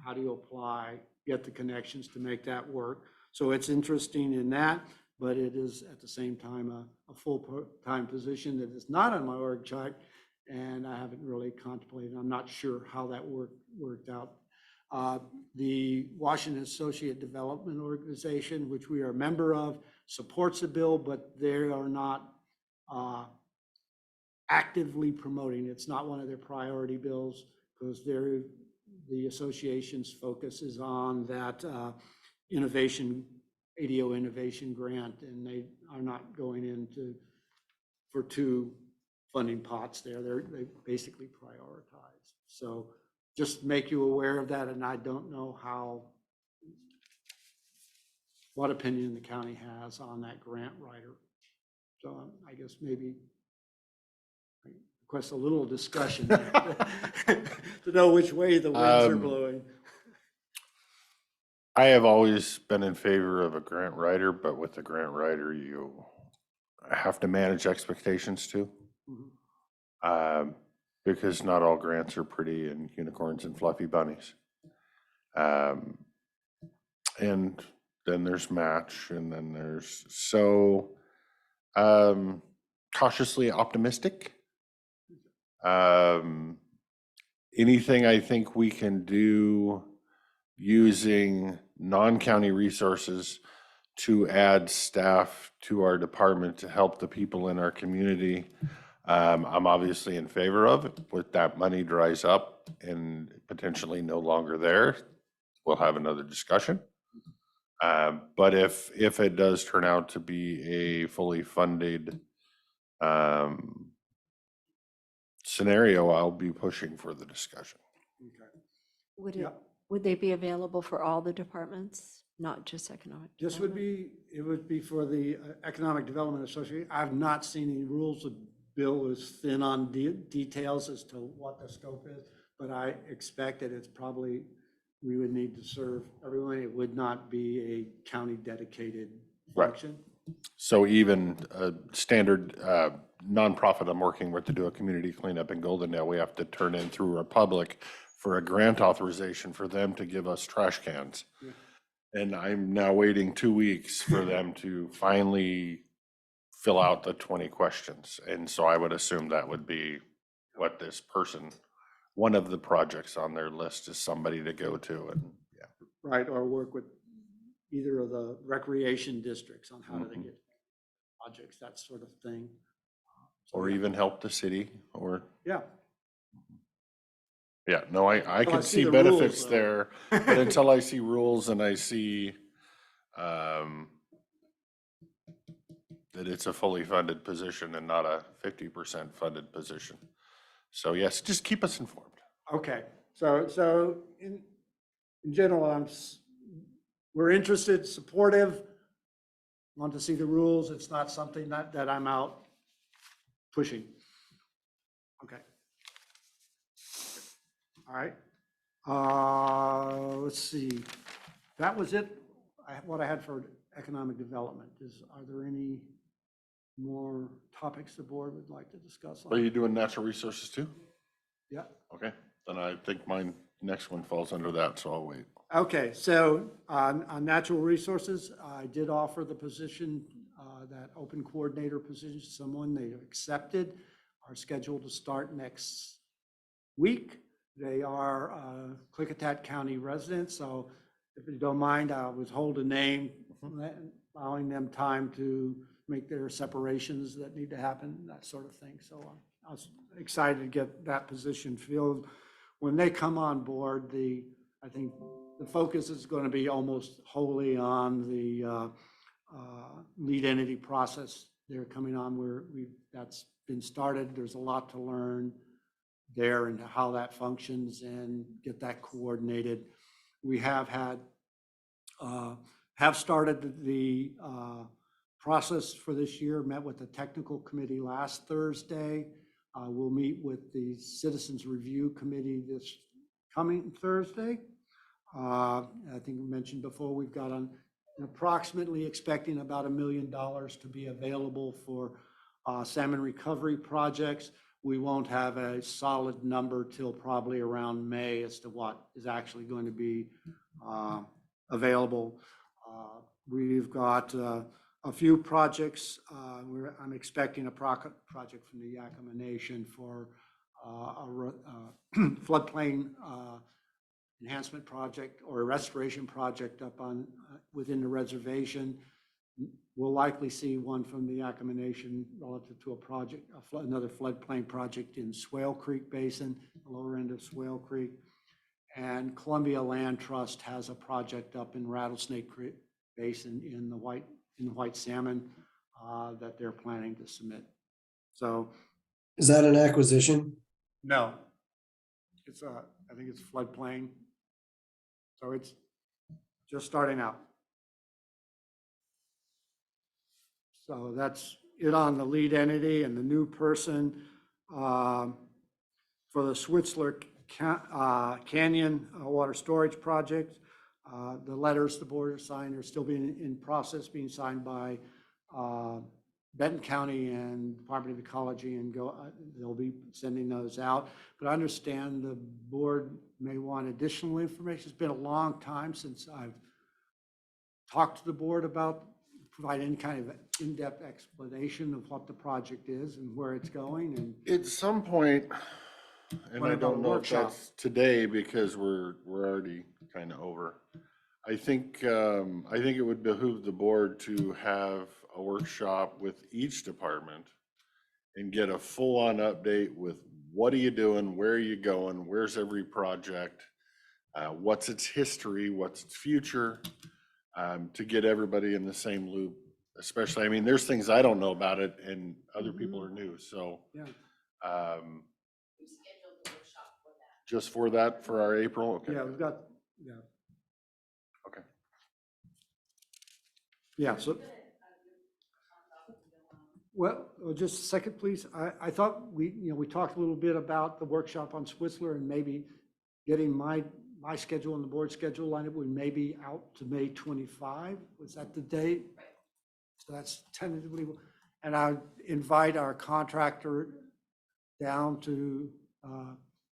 How do you apply, get the connections to make that work? So it's interesting in that, but it is at the same time a full-time position that is not on my org chart, and I haven't really contemplated. I'm not sure how that worked out. The Washington Associate Development Organization, which we are a member of, supports the bill, but they are not actively promoting. It's not one of their priority bills because the association's focus is on that innovation, ADO innovation grant, and they are not going into for two funding pots there. They basically prioritize. So just make you aware of that, and I don't know what opinion the county has on that grant writer. So I guess maybe I request a little discussion to know which way the winds are blowing. I have always been in favor of a grant writer, but with a grant writer, you have to manage expectations too. Because not all grants are pretty and unicorns and fluffy bunnies. And then there's match, and then there's cautiously optimistic. Anything I think we can do using non-county resources to add staff to our department to help the people in our community, I'm obviously in favor of it. With that money dries up and potentially no longer there, we'll have another discussion. But if it does turn out to be a fully funded scenario, I'll be pushing for the discussion. Okay. Would they be available for all the departments, not just economic? It would be for the Economic Development Association. I've not seen any rules. The bill is thin on details as to what the scope is, but I expect that it's probably, we would need to serve everyone. It would not be a county dedicated function. Right. So even a standard nonprofit I'm working with to do a community cleanup in Goldendale, we have to turn in through Republic for a grant authorization for them to give us trash cans. Yeah. And I'm now waiting 2 weeks for them to finally fill out the 20 questions. And so I would assume that would be what this person, one of the projects on their list is somebody to go to. And yeah. Right, or work with either of the recreation districts on how do they Mhm. get projects, that sort of thing. So, Or yeah. even help the city, or, Yeah. yeah, no, I Until I can see see the benefits rules, though. there, but until I see rules and I see, that it's a fully funded position and not a 50% funded position. So yes, just keep us informed. Okay, so in general, we're interested, supportive, want to see the rules. It's not something that I'm out pushing. Okay. All right. Let's see. That was it, what I had for economic development. Are there any more topics the board would like to discuss? Are you doing natural resources too? Yeah. Okay, then I think my next one falls under that, so I'll wait. Okay, so on natural resources, I did offer the position, that open coordinator position, to someone they accepted, are scheduled to start next week. They are Klickitat County residents, so if you don't mind, I would hold a name, allowing them time to make their separations that need to happen, that sort of thing. So I was excited to get that position filled. When they come on board, I think the focus is going to be almost wholly on the lead entity process. They're coming on where that's been started. There's a lot to learn there and how that functions and get that coordinated. We have started the process for this year, met with the technical committee last Thursday. We'll meet with the Citizens Review Committee this coming Thursday. I think we mentioned before, we've got approximately expecting about $1 million to be available for salmon recovery projects. We won't have a solid number till probably around May as to what is actually going to be available. We've got a few projects. I'm expecting a project from the Yakima Nation for a floodplain enhancement project or a restoration project up on within the reservation. We'll likely see one from the Yakima Nation relative to a project, another floodplain project in Swale Creek Basin, the lower end of Swale Creek. And Columbia Land Trust has a project up in Rattlesnake Creek Basin in the white salmon that they're planning to submit. So, Is that an acquisition? no, I think it's floodplain. So it's just starting out. So that's it on the lead entity and the new person. For the Switzler Canyon water storage project, the letters the board has signed are still being in process, being signed by Benton County and Department of Ecology, and they'll be sending those out. But I understand the board may want additional information. It's been a long time since I've talked to the board about providing any kind of in-depth explanation of what the project is and where it's going. And At some point, and What I about a don't know if workshop? that's today because we're already kind of over. I think it would behoove the board to have a workshop with each department and get a full-on update with what are you doing, where are you going, where's every project, what's its history, what's its future, to get everybody in the same loop. Especially, I mean, there's things I don't know about it and other people are new, so. Yeah. We scheduled the workshop for that. Just for that, for our April? Okay. yeah, we've got, yeah. Okay. Yeah, so, well, just a second, please. I thought we talked a little bit about the workshop on Switzler and maybe getting my schedule and the board schedule lined up. We may be out to May 25. Was that the date? So that's tentatively, and I invite our contractor down to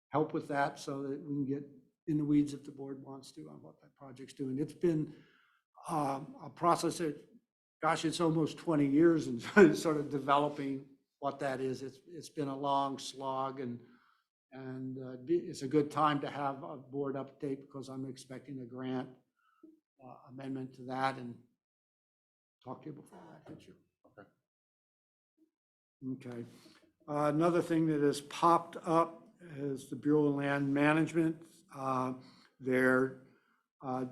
help with that so that we can get in the weeds if the board wants to on what that project's doing. It's been a process that, gosh, it's almost 20 years and sort of developing what that is. It's been a long slog, and it's a good time to have a board update because I'm expecting a grant amendment to that and talk to you before that, did you? Okay. Another thing that has popped up is the Bureau of Land Management. They're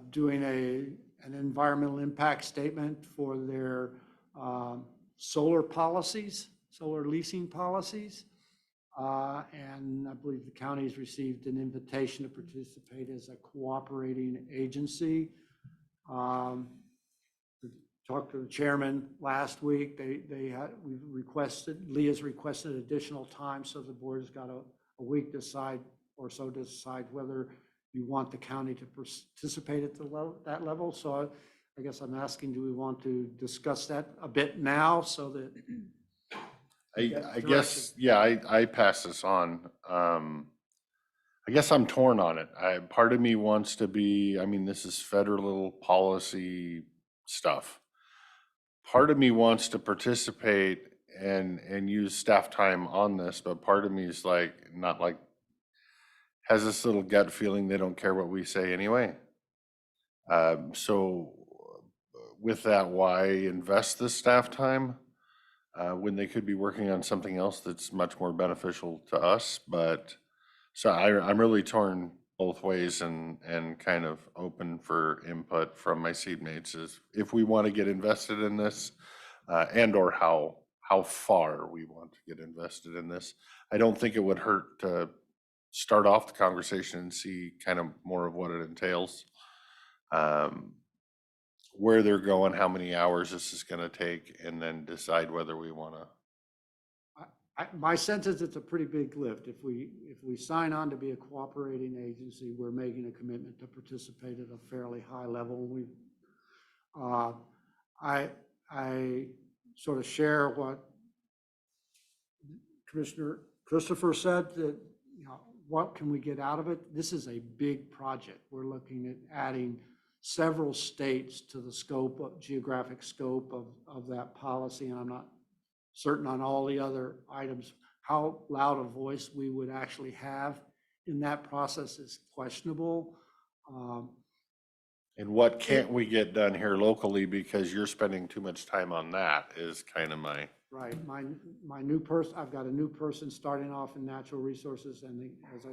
doing an environmental impact statement for their solar policies, solar leasing policies. And I believe the county's received an invitation to participate as a cooperating agency. Talked to the chairman last week. We've requested, Leah's requested additional time, so the board has got a week to decide whether you want the county to participate at that level. So I guess I'm asking, do we want to discuss that a bit now so that? I guess, yeah, I pass this on. I guess I'm torn on it. Part of me wants to be, I mean, this is federal policy stuff. Part of me wants to participate and use staff time on this, but part of me is like, not like, has this little gut feeling they don't care what we say anyway. So with that, why invest the staff time when they could be working on something else that's much more beneficial to us? But so I'm really torn both ways and kind of open for input from my seatmates is if we want to get invested in this and or how far we want to get invested in this. I don't think it would hurt to start off the conversation and see kind of more of what it entails. Where they're going, how many hours this is going to take, and then decide whether we want to. My sense is it's a pretty big lift. If we sign on to be a cooperating agency, we're making a commitment to participate at a fairly high level. I sort of share what Commissioner Christopher said, that, you know, what can we get out of it? This is a big project. We're looking at adding several states to the geographic scope of that policy, and I'm not certain on all the other items. How loud a voice we would actually have in that process is questionable. And what can't we get done here locally because you're spending too much time on that is kind of my. Right, my new person, I've got a new person starting off in natural resources, and as I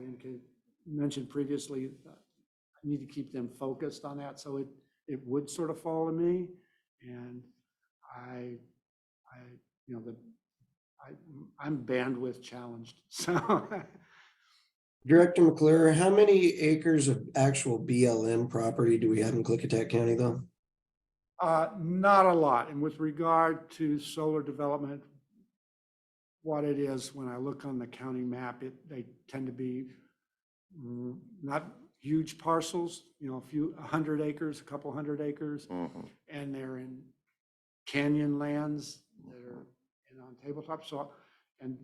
mentioned previously, I need to keep them focused on that. So it would sort of fall to me, and I'm bandwidth challenged, so. Director McClure, how many acres of actual BLM property do we have in Klickitat County though? Not a lot. And with regard to solar development, what it is, when I look on the county map, they tend to be not huge parcels, you know, a couple hundred acres, and they're in canyon lands that are on tabletop. So, and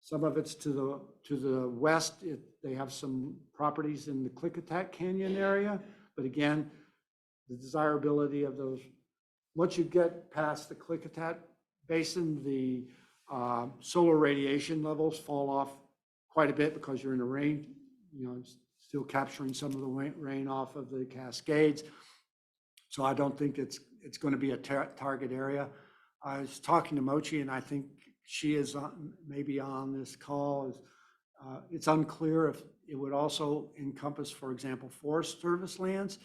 some of it's to the west. They have some properties in the Klickitat Canyon area, but again, the desirability of those, once you get past the Klickitat Basin, the solar radiation levels fall off quite a bit because you're in the rain, you know, still capturing some of the rain off of the Cascades. So I don't think it's going to be a target area. I was talking to Mochi, and I think she is maybe on this call. It's unclear if it would also encompass, for example, Forest Service lands.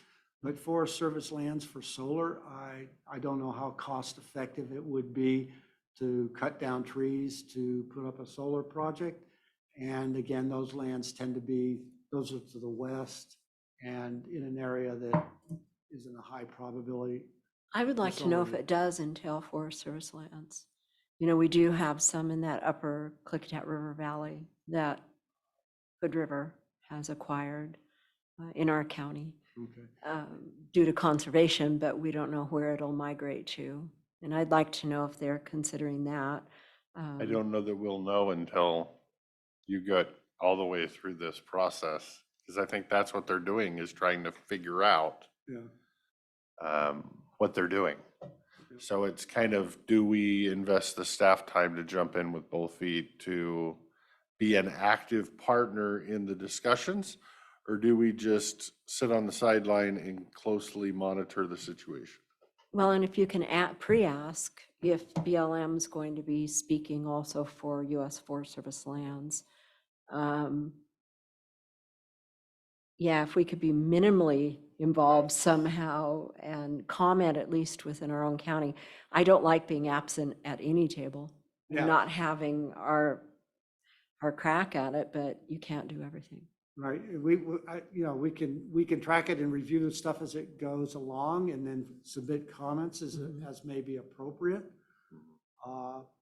But Forest Service lands for solar, I don't know how cost effective it would be to cut down trees to put up a solar project. And again, those lands tend to be, those are to the west and in an area that isn't a high probability. I would like to know if it does entail Forest Service lands. You know, we do have some in that upper Klickitat River Valley that Hood River has acquired in our county. Okay. Due to conservation, but we don't know where it'll migrate to. And I'd like to know if they're considering that. I don't know that we'll know until you get all the way through this process, because I think that's what they're doing, is trying to figure out what they're doing. So it's kind of, do we invest the staff time to jump in with both feet to be an active partner in the discussions? Or do we just sit on the sideline and closely monitor the situation? Well, and if you can pre-ask if BLM's going to be speaking also for US Forest Service lands. Yeah, if we could be minimally involved somehow and comment at least within our own county. I don't like being absent at any table, Yeah. not having our crack at it, but you can't do everything. Right, we can track it and review the stuff as it goes along and then submit comments as may be appropriate.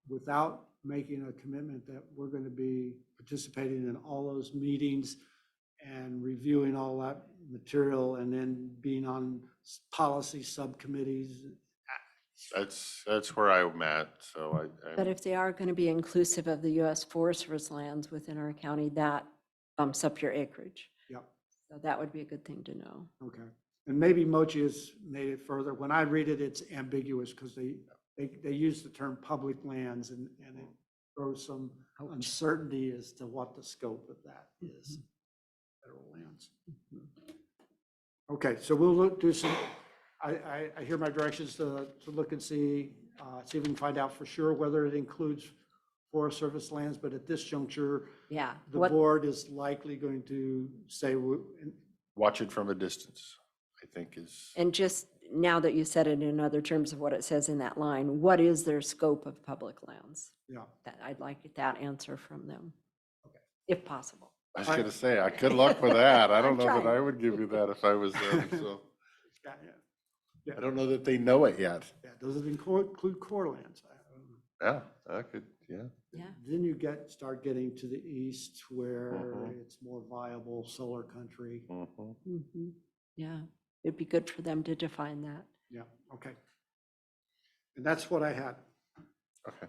Without making a commitment that we're going to be participating in all those meetings and reviewing all that material and then being on policy subcommittees. That's where I'm at, so But if they are going to be inclusive of the US Forest Service lands within our county, that bumps up your acreage. Yep. So that would be a good thing to know. Okay, and maybe Mochi has made it further. When I read it, it's ambiguous because they use the term public lands and it throws some uncertainty as to what the scope of that is. Federal lands. Okay, so we'll do some, I hear my directions to look and see if we can find out for sure whether it includes Forest Service lands, but at this juncture, Yeah. the board is likely going to say, watch it from a distance, I think is. And just now that you said it in other terms of what it says in that line, what is their scope of public lands? yeah. That I'd like that answer from them. Okay. If possible. I was gonna say, good luck with that. I don't I'm know that trying. I would give you that if I was them, so. Yeah, I don't know that they know it yet. yeah, does it include core lands? Yeah, I could, yeah. Yeah. Then you start getting to the east where Mhm. it's more viable solar country. Mhm. Mhm. Yeah, it'd be good for them to define that. Yeah, okay. And that's what I had. Okay.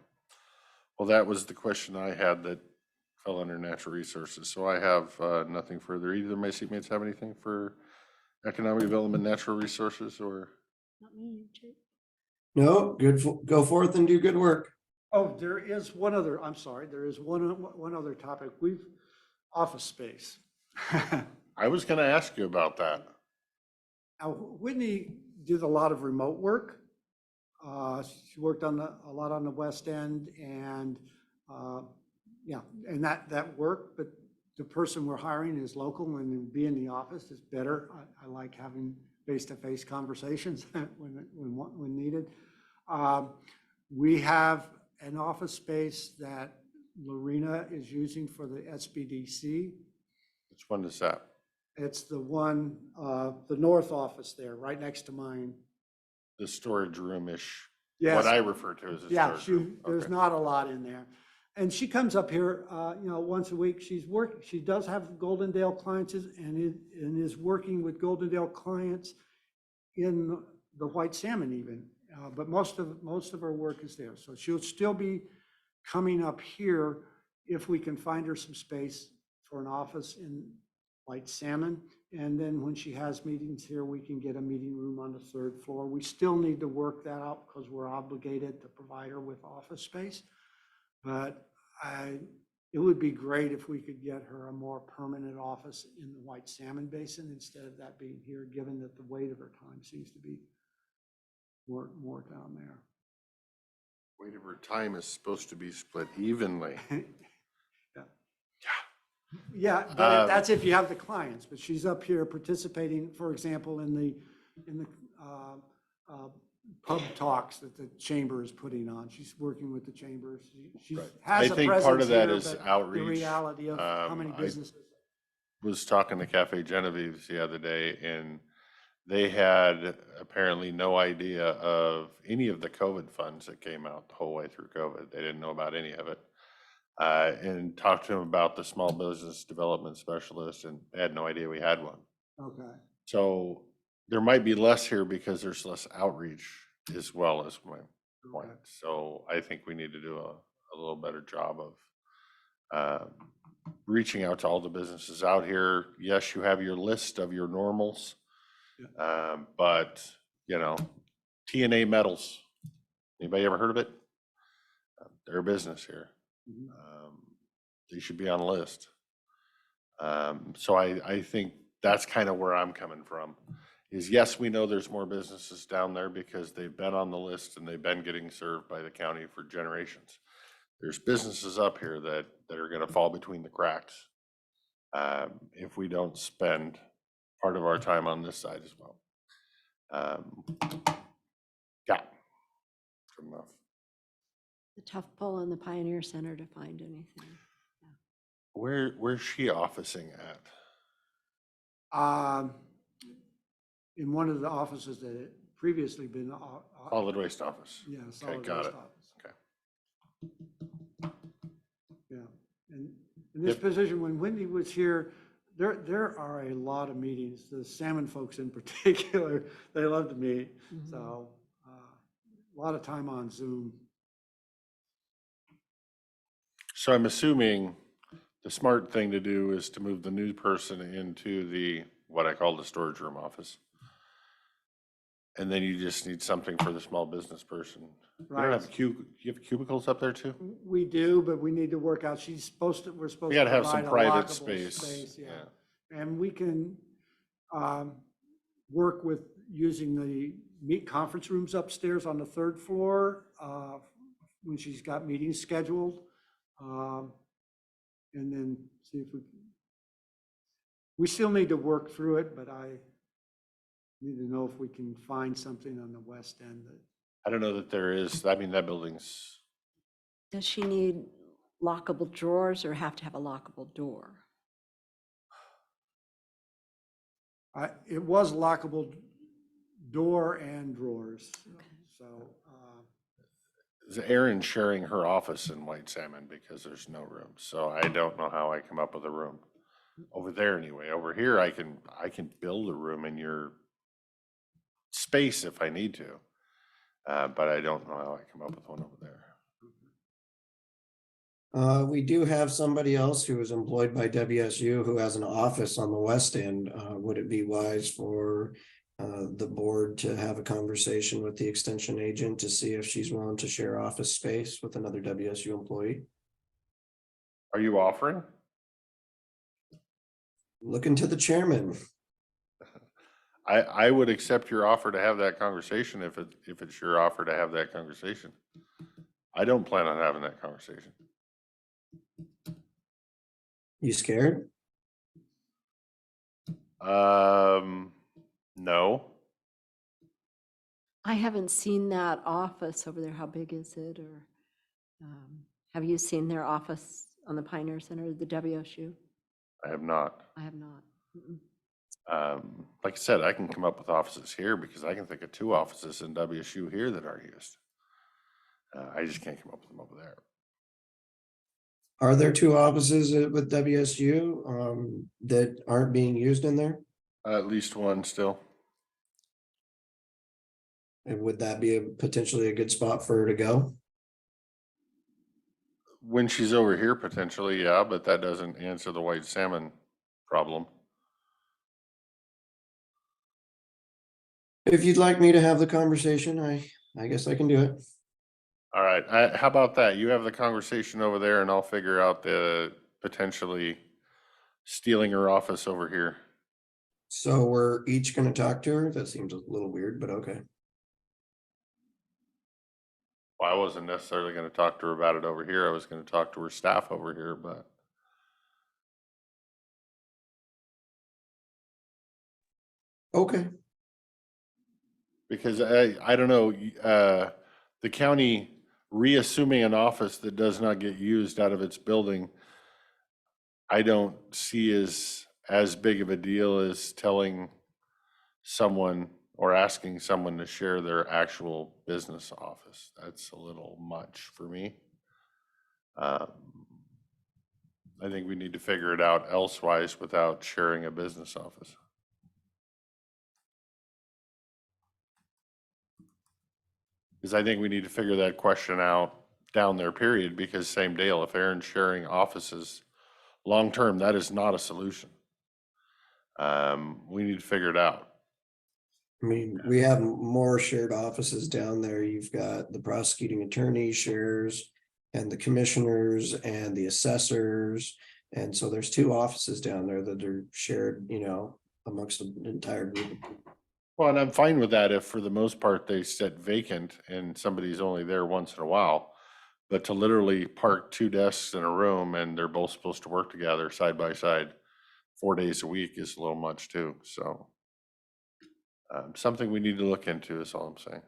Well, that was the question I had that fell under natural resources. So I have nothing further. Either of my seatmates have anything for economic development, natural resources, or? Not me, Jake. No, go forth and do good work. Oh, there is one other, I'm sorry, there is one other topic. Office space. I was gonna ask you about that. Now, Whitney did a lot of remote work. She worked a lot on the West End and, yeah, and that worked, but the person we're hiring is local and then be in the office is better. I like having face-to-face conversations when needed. We have an office space that Lorena is using for the SBDC. Which one is that? It's the one, the north office there, right next to mine. The storage room-ish, Yes. what I refer to as a Yeah, storage room. there's Okay. not a lot in there. And she comes up here, once a week. She does have Goldendale clients and is working with Goldendale clients in the white salmon even. But most of her work is there. So she'll still be coming up here if we can find her some space for an office in white salmon. And then when she has meetings here, we can get a meeting room on the third floor. We still need to work that out because we're obligated to provide her with office space. But it would be great if we could get her a more permanent office in the White Salmon Basin instead of that being here, given that the weight of her time seems to be more down there. Weight of her time is supposed to be split evenly. Yeah, but that's if you have the clients, but she's up here participating, for example, in the pub talks that the chamber is putting on. She's working with the chambers. She Right. has I a think part presence of that here, is but outreach. the reality of how many I businesses. was talking to Cafe Genevieve's the other day, and they had apparently no idea of any of the COVID funds that came out the whole way through COVID. They didn't know about any of it. And talked to them about the small business development specialist, and they had no idea we had one. Okay. So there might be less here because there's less outreach as well as my point. Okay. So I think we need to do a little better job of reaching out to all the businesses out here. Yes, you have your list of your normals. But, TNA Metals, anybody ever heard of it? They're a business here. Mhm. They should be on a list. So I think that's kind of where I'm coming from. Is yes, we know there's more businesses down there because they've been on the list and they've been getting served by the county for generations. There's businesses up here that are gonna fall between the cracks. If we don't spend part of our time on this side as well. Yeah. Good enough. The tough pull in the Pioneer Center to find anything. Where's she officing at? In one of the offices that had previously been. Solid waste office. Yeah, Okay, solid got waste it. office. Okay. Yeah, and in this Yep. position, when Wendy was here, there are a lot of meetings, the salmon folks in particular, they love to meet. Mhm. So, a lot of time on Zoom. So I'm assuming the smart thing to do is to move the new person into the, what I call the storage room office. And then you just need something for the small business person. You don't have you have cubicles up there too? We do, but we need to work out, we're supposed to We gotta have some provide a private lockable space. Yeah, and we can work with using the conference rooms upstairs on the third floor when she's got meetings scheduled. And then see if we still need to work through it, but I need to know if we can find something on the west end that. I don't know that there is, I mean, that building's, Does she need lockable drawers or have to have a lockable door? It was lockable door and drawers, so. Erin's sharing her office in White Salmon because there's no room. So I don't know how I come up with a room over there anyway. Over here, I can build a room in your space if I need to. But I don't know how I come up with one over there. We do have somebody else who is employed by WSU who has an office on the west end. Would it be wise for the board to have a conversation with the extension agent to see if she's willing to share office space with another WSU employee? Are you offering? Looking to the chairman. I would accept your offer to have that conversation if it's your offer to have that conversation. I don't plan on having that conversation. You scared? No. I haven't seen that office over there. How big is it? Or have you seen their office on the Pioneer Center, the WSU? I have not. I have not. Mm-mm. Like I said, I can come up with offices here because I can think of 2 offices in WSU here that are used. I just can't come up with them over there. Are there 2 offices with WSU that aren't being used in there? At least one still. And would that be potentially a good spot for her to go? When she's over here, potentially, yeah, but that doesn't answer the white salmon problem. If you'd like me to have the conversation, I guess I can do it. All right, how about that? You have the conversation over there and I'll figure out the potentially stealing her office over here. So we're each going to talk to her? That seems a little weird, but okay. Well, I wasn't necessarily going to talk to her about it over here. I was going to talk to her staff over here, but. Okay. Because I don't know, the county reassuming an office that does not get used out of its building, I don't see as big of a deal as telling someone or asking someone to share their actual business office. That's a little much for me. I think we need to figure it out elsewise without sharing a business office. Because I think we need to figure that question out down there, period, because same deal, if Erin's sharing offices, long-term, that is not a solution. We need to figure it out. I mean, we have more shared offices down there. You've got the prosecuting attorney shares and the commissioners and the assessors. And so there's 2 offices down there that are shared, amongst an entire group. Well, and I'm fine with that if for the most part they sit vacant and somebody's only there once in a while. But to literally park 2 desks in a room and they're both supposed to work together side by side 4 days a week is a little much too, so. Something we need to look into is all I'm saying.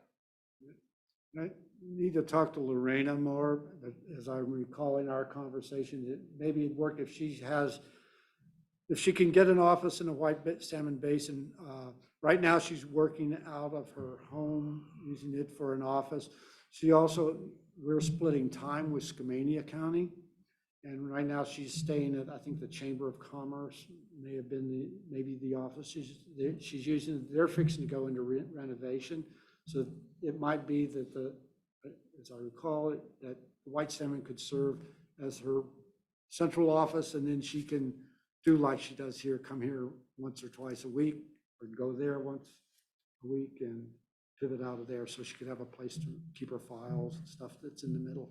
I need to talk to Lorena more, but as I'm recalling our conversation, it maybe it'd work if if she can get an office in a White Salmon Basin. Right now, she's working out of her home, using it for an office. We're splitting time with Skamania County. And right now she's staying at, I think, the Chamber of Commerce, may have been maybe the office she's using. They're fixing to go into renovation. So it might be that as I recall it, that White Salmon could serve as her central office, and then she can do like she does here, come here once or twice a week, or go there once a week and pivot out of there, so she could have a place to keep her files and stuff that's in the middle.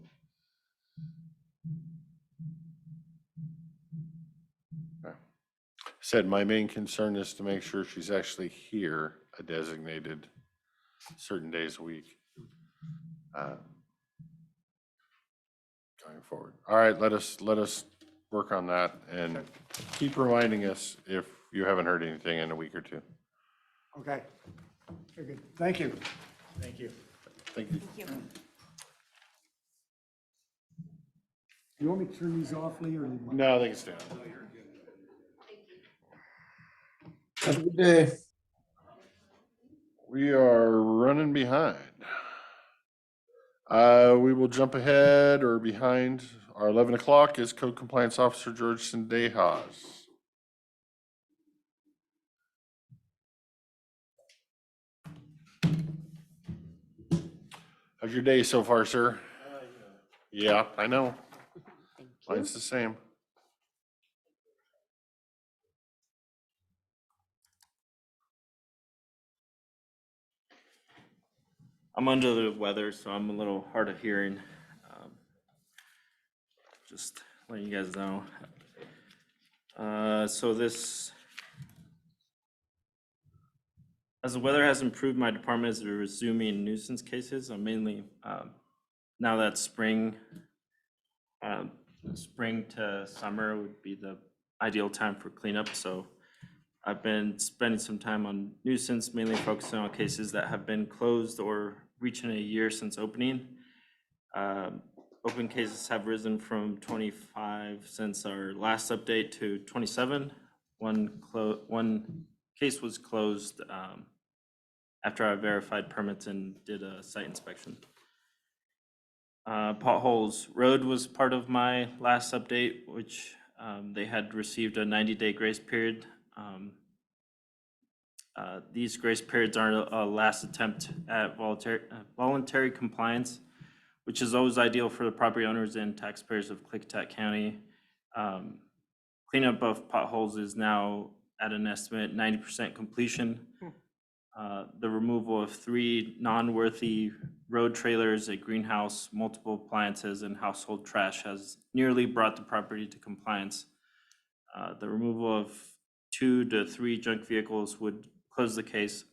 Said my main concern is to make sure she's actually here a designated certain days a week. Going forward. All right, let us work on that and keep reminding us if you haven't heard anything in a week or two. Okay. Very good. Thank you. Thank you. Thank you. You want me to turn these off, Lee, or? No, they can stay on. Have a good day. We are running behind. We will jump ahead or behind. Our 11 o'clock is Code Compliance Officer George Sendejas. How's your day so far, sir? Yeah, I know. Mine's the same. I'm under the weather, so I'm a little hard of hearing. Just letting you guys know. As the weather has improved, my department is resuming nuisance cases. I'm mainly, now that spring to summer would be the ideal time for cleanup. So I've been spending some time on nuisance, mainly focusing on cases that have been closed or reaching a year since opening. Open cases have risen from 25 since our last update to 27. One case was closed after I verified permits and did a site inspection. Potholes Road was part of my last update, which they had received a 90-day grace period. These grace periods are a last attempt at voluntary compliance, which is always ideal for the property owners and taxpayers of Klickitat County. Cleanup of potholes is now at an estimate 90% completion. The removal of 3 non-worthy road trailers, a greenhouse, multiple appliances, and household trash has nearly brought the property to compliance. The removal of 2 to 3 junk vehicles would close the case.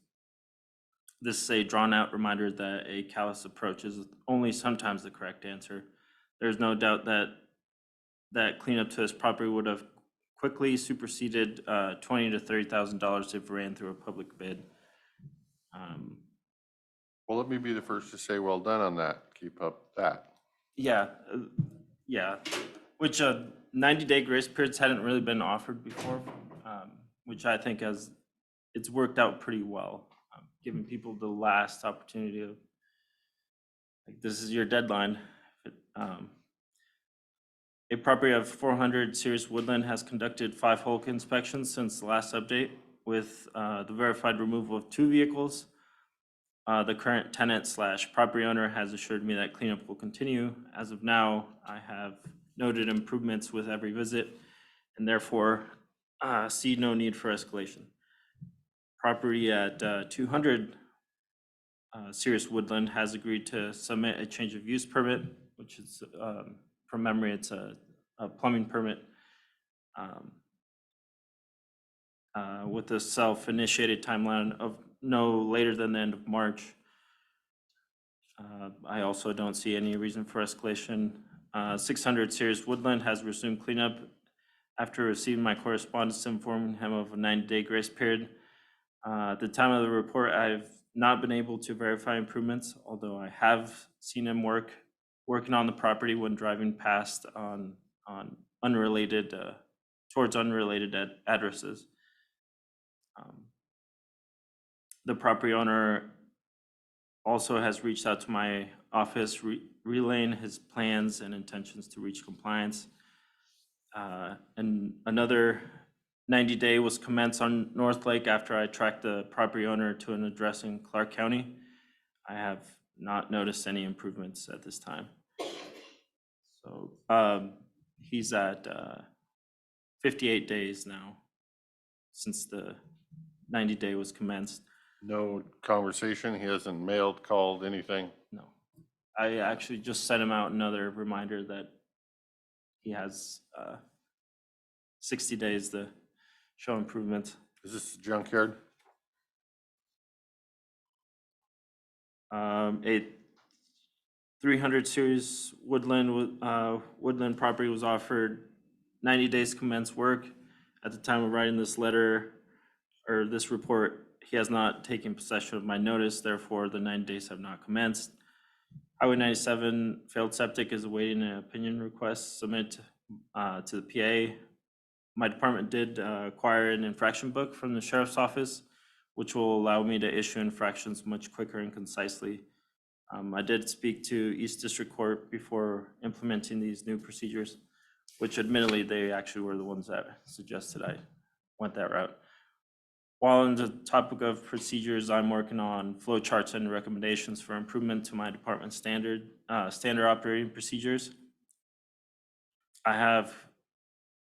This is a drawn-out reminder that a callous approach is only sometimes the correct answer. There's no doubt that cleanup to this property would have quickly superseded $20,000 to $30,000 if ran through a public bid. Well, let me be the first to say well done on that. Keep up that. Yeah, which 90-day grace periods hadn't really been offered before, which I think it's worked out pretty well, giving people the last opportunity of, like, this is your deadline. A property of 400 Sirius Woodland has conducted 5 Hulk inspections since the last update with the verified removal of 2 vehicles. The current tenant / property owner has assured me that cleanup will continue. As of now, I have noted improvements with every visit and therefore see no need for escalation. Property at 200 Sirius Woodland has agreed to submit a change of use permit, which is, from memory, it's a plumbing permit. with a self-initiated timeline of no later than the end of March. I also don't see any reason for escalation. 600 Sears Woodland has resumed cleanup after receiving my correspondence informing him of a 90-day grace period. At the time of the report, I've not been able to verify improvements, although I have seen him working on the property when driving past on unrelated, towards unrelated addresses. The property owner also has reached out to my office, relaying his plans and intentions to reach compliance. And another 90-day was commenced on North Lake after I tracked the property owner to an address in Clark County. I have not noticed any improvements at this time. So he's at 58 days now since the 90-day was commenced. No conversation, he hasn't mailed, called, anything? No, I actually just sent him out another reminder that he has 60 days to show improvements. Is this the junkyard? A 300 series woodland property was offered 90 days commence work. At the time of writing this letter or this report, he has not taken possession of my notice, therefore the 90 days have not commenced. Highway 97 failed septic is awaiting an opinion request submitted to the PA. My department did acquire an infraction book from the sheriff's office, which will allow me to issue infractions much quicker and concisely. I did speak to East District Court before implementing these new procedures, which admittedly they actually were the ones that suggested I went that route. While on the topic of procedures, I'm working on flow charts and recommendations for improvement to my department's standard operating procedures. I have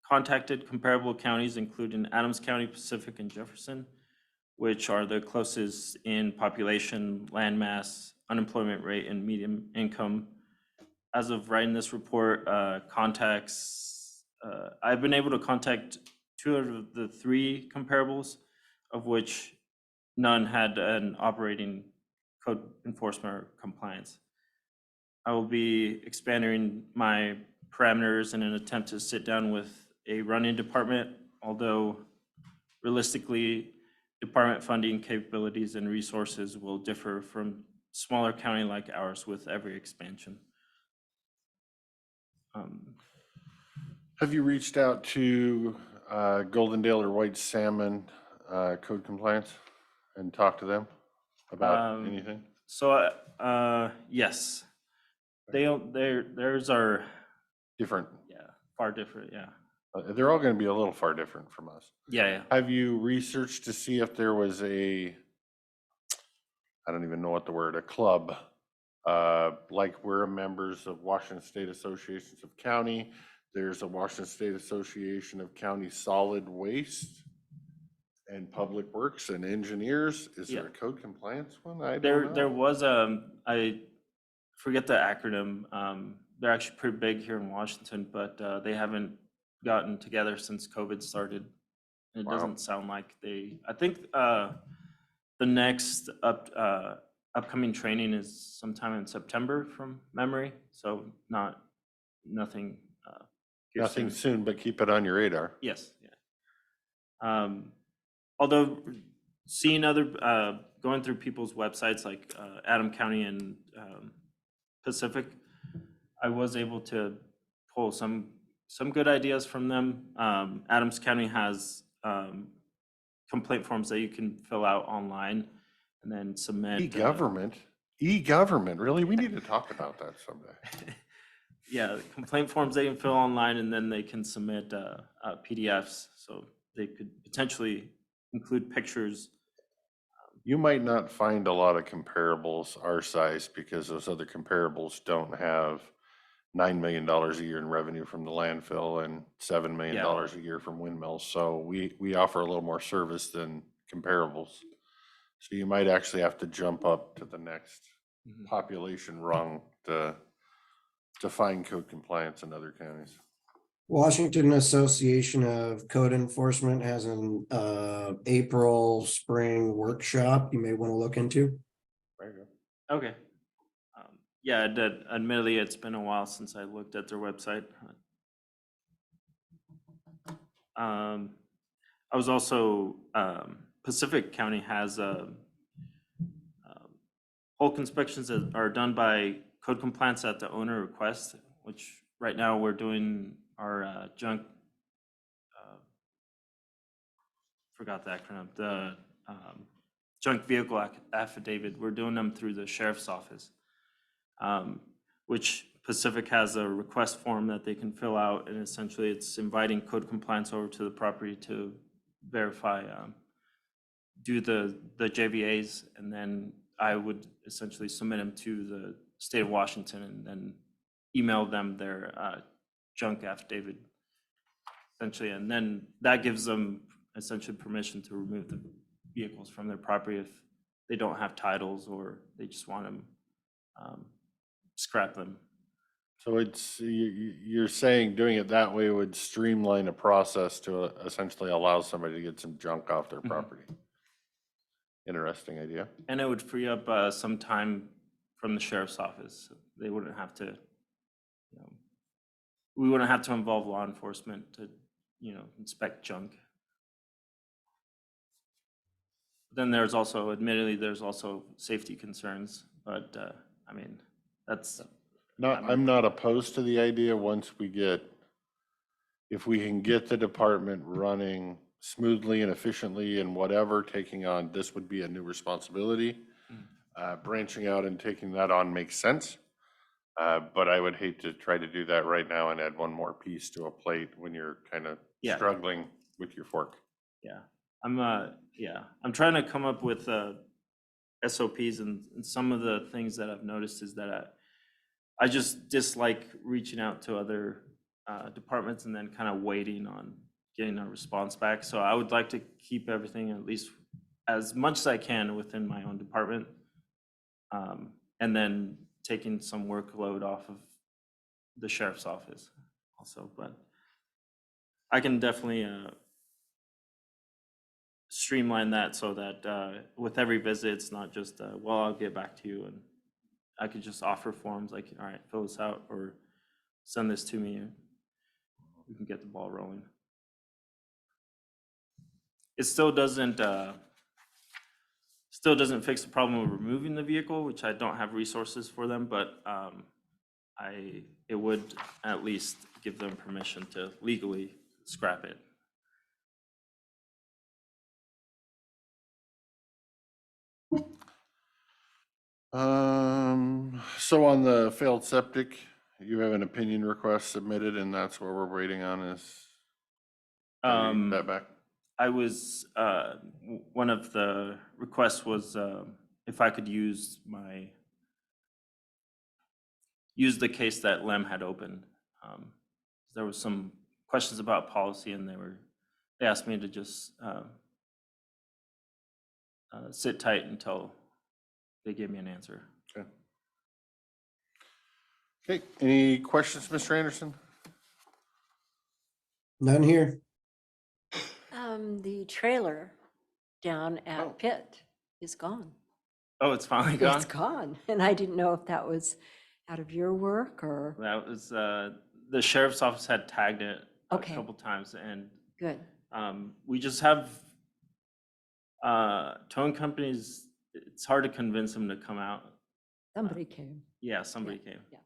contacted comparable counties, including Adams County, Pacific, and Jefferson, which are the closest in population, landmass, unemployment rate, and median income. As of writing this report, I've been able to contact 2 of the 3 comparables, of which none had an operating code enforcement or compliance. I will be expanding my parameters in an attempt to sit down with a running department, although realistically, department funding capabilities and resources will differ from smaller county like ours with every expansion. Have you reached out to Goldendale or White Salmon code compliance and talked to them about anything? So, yes, theirs are, Different. yeah, far different, yeah. They're all going to be a little far different from us. Yeah. Have you researched to see if there was I don't even know what the word, a club, like we're members of Washington State Associations of County. There's a Washington State Association of County Solid Waste and Public Works and Engineers. Is there a code compliance one? I don't know. There was, I forget the acronym. They're actually pretty big here in Washington, but they haven't gotten together since COVID started. It doesn't sound like I think the next upcoming training is sometime in September from memory. So nothing. Nothing soon, but keep it on your radar. Yes. Yeah. Although seeing other, going through people's websites like Adams County and Pacific, I was able to pull some good ideas from them. Adams County has complaint forms that you can fill out online and then submit. E-government, really? We need to talk about that someday. Yeah, complaint forms they can fill online, and then they can submit PDFs, so they could potentially include pictures. You might not find a lot of comparables our size because those other comparables don't have $9 million a year in revenue from the landfill and $7 million a year from windmills. So we offer a little more service than comparables. So you might actually have to jump up to the next population rung to find code compliance in other counties. Washington Association of Code Enforcement has an April spring workshop you may want to look into. Very good. Okay. Yeah, admittedly, it's been a while since I looked at their website. I was also, Pacific County has bulk inspections that are done by code compliance at the owner request, which right now we're doing our junk, forgot the acronym, the junk vehicle affidavit. We're doing them through the sheriff's office, which Pacific has a request form that they can fill out, and essentially it's inviting code compliance over to the property to verify, do the JVAs, and then I would essentially submit them to the state of Washington and then email them their junk affidavit, essentially, and then that gives them essentially permission to remove the vehicles from their property if they don't have titles or they just want them, scrap them. So you're saying doing it that way would streamline a process to essentially allow somebody to get some junk off their property. Interesting idea. And it would free up some time from the sheriff's office. They wouldn't have to, we wouldn't have to involve law enforcement to, inspect junk. Then there's also, admittedly, there's also safety concerns, but I mean, that's. I'm not opposed to the idea if we can get the department running smoothly and efficiently and whatever, taking on, this would be a new responsibility. Branching out and taking that on makes sense. But I would hate to try to do that right now and add one more piece to a plate when you're kind of struggling with your fork. Yeah, I'm trying to come up with SOPs, and some of the things that I've noticed is that I just dislike reaching out to other departments and then kind of waiting on getting a response back. So I would like to keep everything at least as much as I can within my own department, and then taking some workload off of the sheriff's office also. But I can definitely streamline that so that with every visit, it's not just, well, I'll get back to you, and I could just offer forms like, all right, fill this out or send this to me. We can get the ball rolling. It still doesn't fix the problem of removing the vehicle, which I don't have resources for them, but it would at least give them permission to legally scrap it. So on the failed septic, you have an opinion request submitted, and that's what we're waiting on is that back? I was, one of the requests was if I could use the case that Lem had opened. There was some questions about policy, and they asked me to just sit tight until they gave me an answer. Okay. Okay, any questions, Mr. Anderson? None here. The trailer down Oh. at Pitt is gone. Oh, it's finally gone? It's gone. And I didn't know if that was out of your work or, That was, the sheriff's office had tagged it a Okay. couple times, and good. we just have towing companies, it's hard to convince them to come out. Somebody came. Yeah, somebody came. Yeah,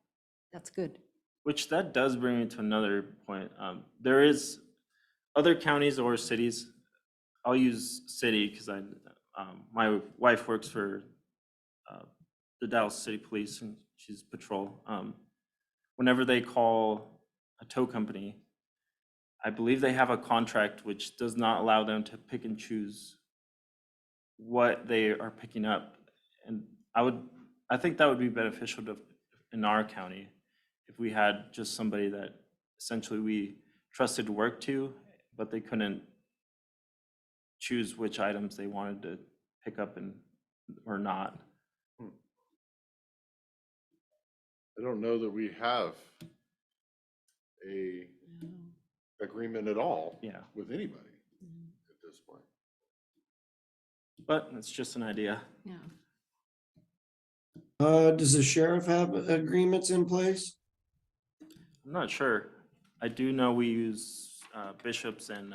that's good. Which that does bring me to another point. There is other counties or cities. I'll use city because my wife works for the Dallas City Police, and she's patrol. Whenever they call a tow company, I believe they have a contract which does not allow them to pick and choose what they are picking up. And I think that would be beneficial in our county if we had just somebody that essentially we trusted to work to, but they couldn't choose which items they wanted to pick up or not. I don't know that we have a agreement at all Yeah, with anybody at this point. but it's just an idea. Yeah. Does the sheriff have agreements in place? I'm not sure. I do know we use bishops and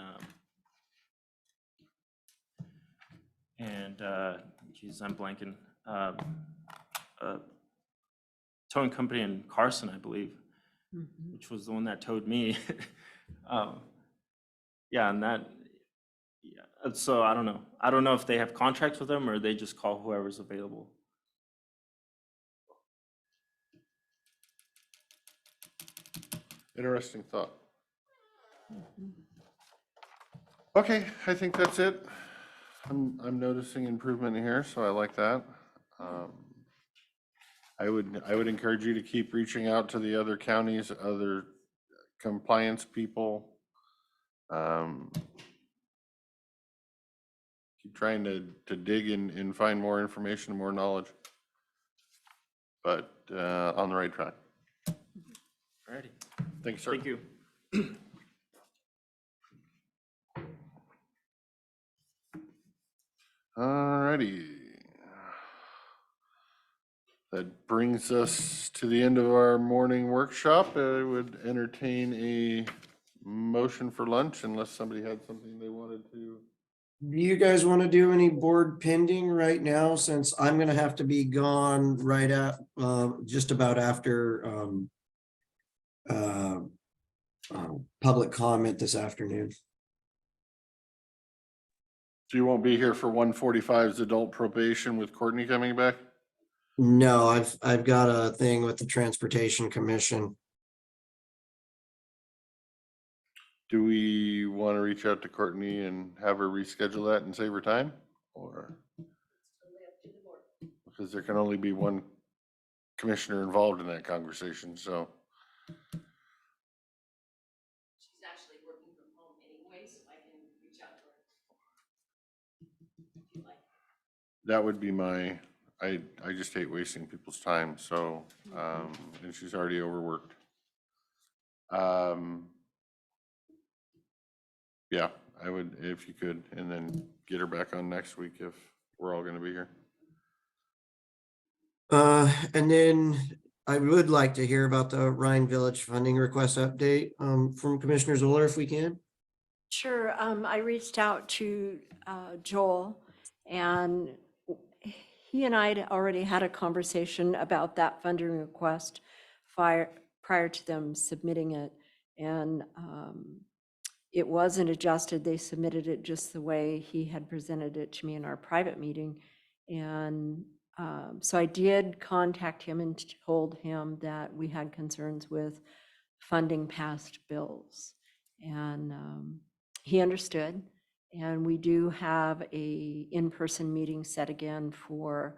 geez, I'm blanking. Towing company in Carson, I believe, Mhm. which was the one that towed me. Yeah, and that, yeah, so I don't know. I don't know if they have contracts with them or they just call whoever's available. Interesting thought. Okay, I think that's it. I'm noticing improvement here, so I like that. I would encourage you to keep reaching out to the other counties, other compliance people. Keep trying to dig and find more information, more knowledge. But on the right track. Alrighty, Thank you, sir. thank you. Alrighty. That brings us to the end of our morning workshop. I would entertain a motion for lunch unless somebody had something they wanted to. Do you guys want to do any board pending right now, since I'm gonna have to be gone right at, just about after, public comment this afternoon? So you won't be here for 145's adult probation with Courtney coming back? No, I've got a thing with the Transportation Commission. Do we want to reach out to Courtney and have her reschedule that and save her time? Or, because there can only be one commissioner involved in that conversation, so. She's actually working from home anyway, so I can reach out to her. If you like. That would be my, I just hate wasting people's time, so, and she's already overworked. Yeah, I would, if you could, and then get her back on next week if we're all gonna be here. And then I would like to hear about the Rhine Village funding request update, from Commissioner Zoller if we can. Sure. I reached out to Joel, and he and I had already had a conversation about that funding request prior to them submitting it. And it wasn't adjusted. They submitted it just the way he had presented it to me in our private meeting. And so I did contact him and told him that we had concerns with funding past bills. And he understood. And we do have a in-person meeting set again for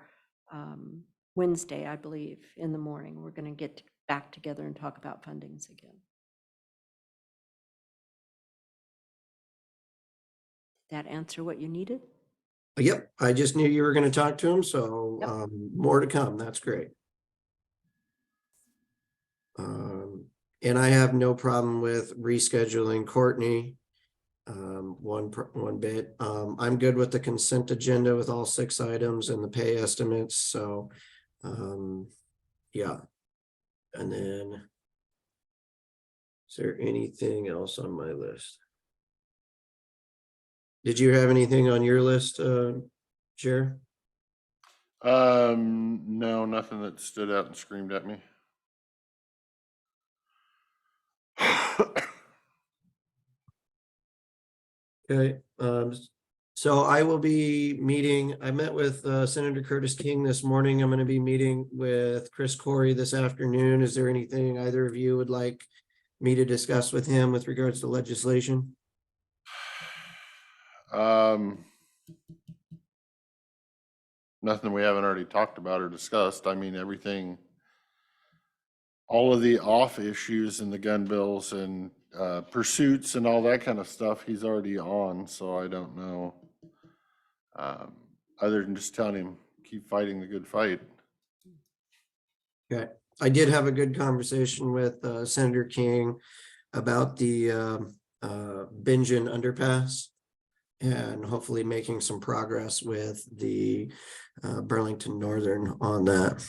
Wednesday, I believe, in the morning. We're going to get back together and talk about fundings again. Did that answer what you needed? Yep, I just knew you were gonna talk to him, so, Yep. more to come. That's great. And I have no problem with rescheduling Courtney. One bit. I'm good with the consent agenda with all 6 items and the pay estimates, so, yeah. And then, is there anything else on my list? Did you have anything on your list, Chair? No, nothing that stood out and screamed at me. Okay, so I will be meeting, I met with Senator Curtis King this morning. I'm gonna be meeting with Chris Corey this afternoon. Is there anything either of you would like me to discuss with him with regards to legislation? Nothing we haven't already talked about or discussed. I mean, everything, all of the off issues and the gun bills and pursuits and all that kind of stuff, he's already on, so I don't know. Other than just telling him, keep fighting the good fight. Okay, I did have a good conversation with Senator King about the Bingen underpass. And hopefully making some progress with the Burlington Northern on that.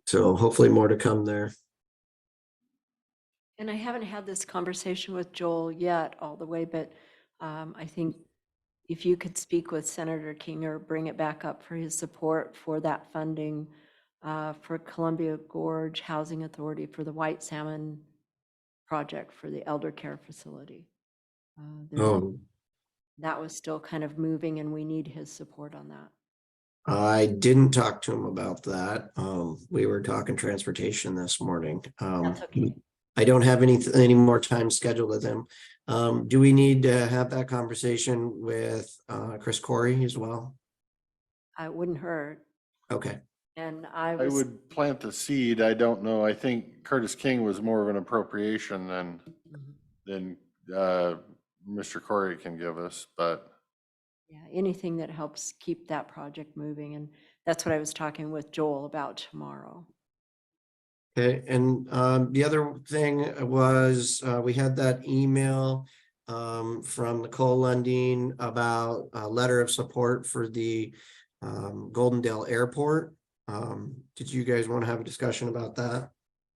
So hopefully more to come there. And I haven't had this conversation with Joel yet all the way, but I think if you could speak with Senator King or bring it back up for his support for that funding for Columbia Gorge Housing Authority for the White Salmon project for the elder care facility. Oh, That was still kind of moving and we need his support on that. I didn't talk to him about that. We were talking transportation this morning. That's okay. I don't have any more time scheduled with him. Do we need to have that conversation with Chris Corey as well? It wouldn't hurt. Okay. And I I was, would plant the seed. I don't know. I think Curtis King was more of an appropriation than Mr. Corey can give us, but yeah, anything that helps keep that project moving. And that's what I was talking with Joel about tomorrow. Okay, and the other thing was we had that email from Nicole Lundin about a letter of support for the Goldendale Airport. Did you guys want to have a discussion about that?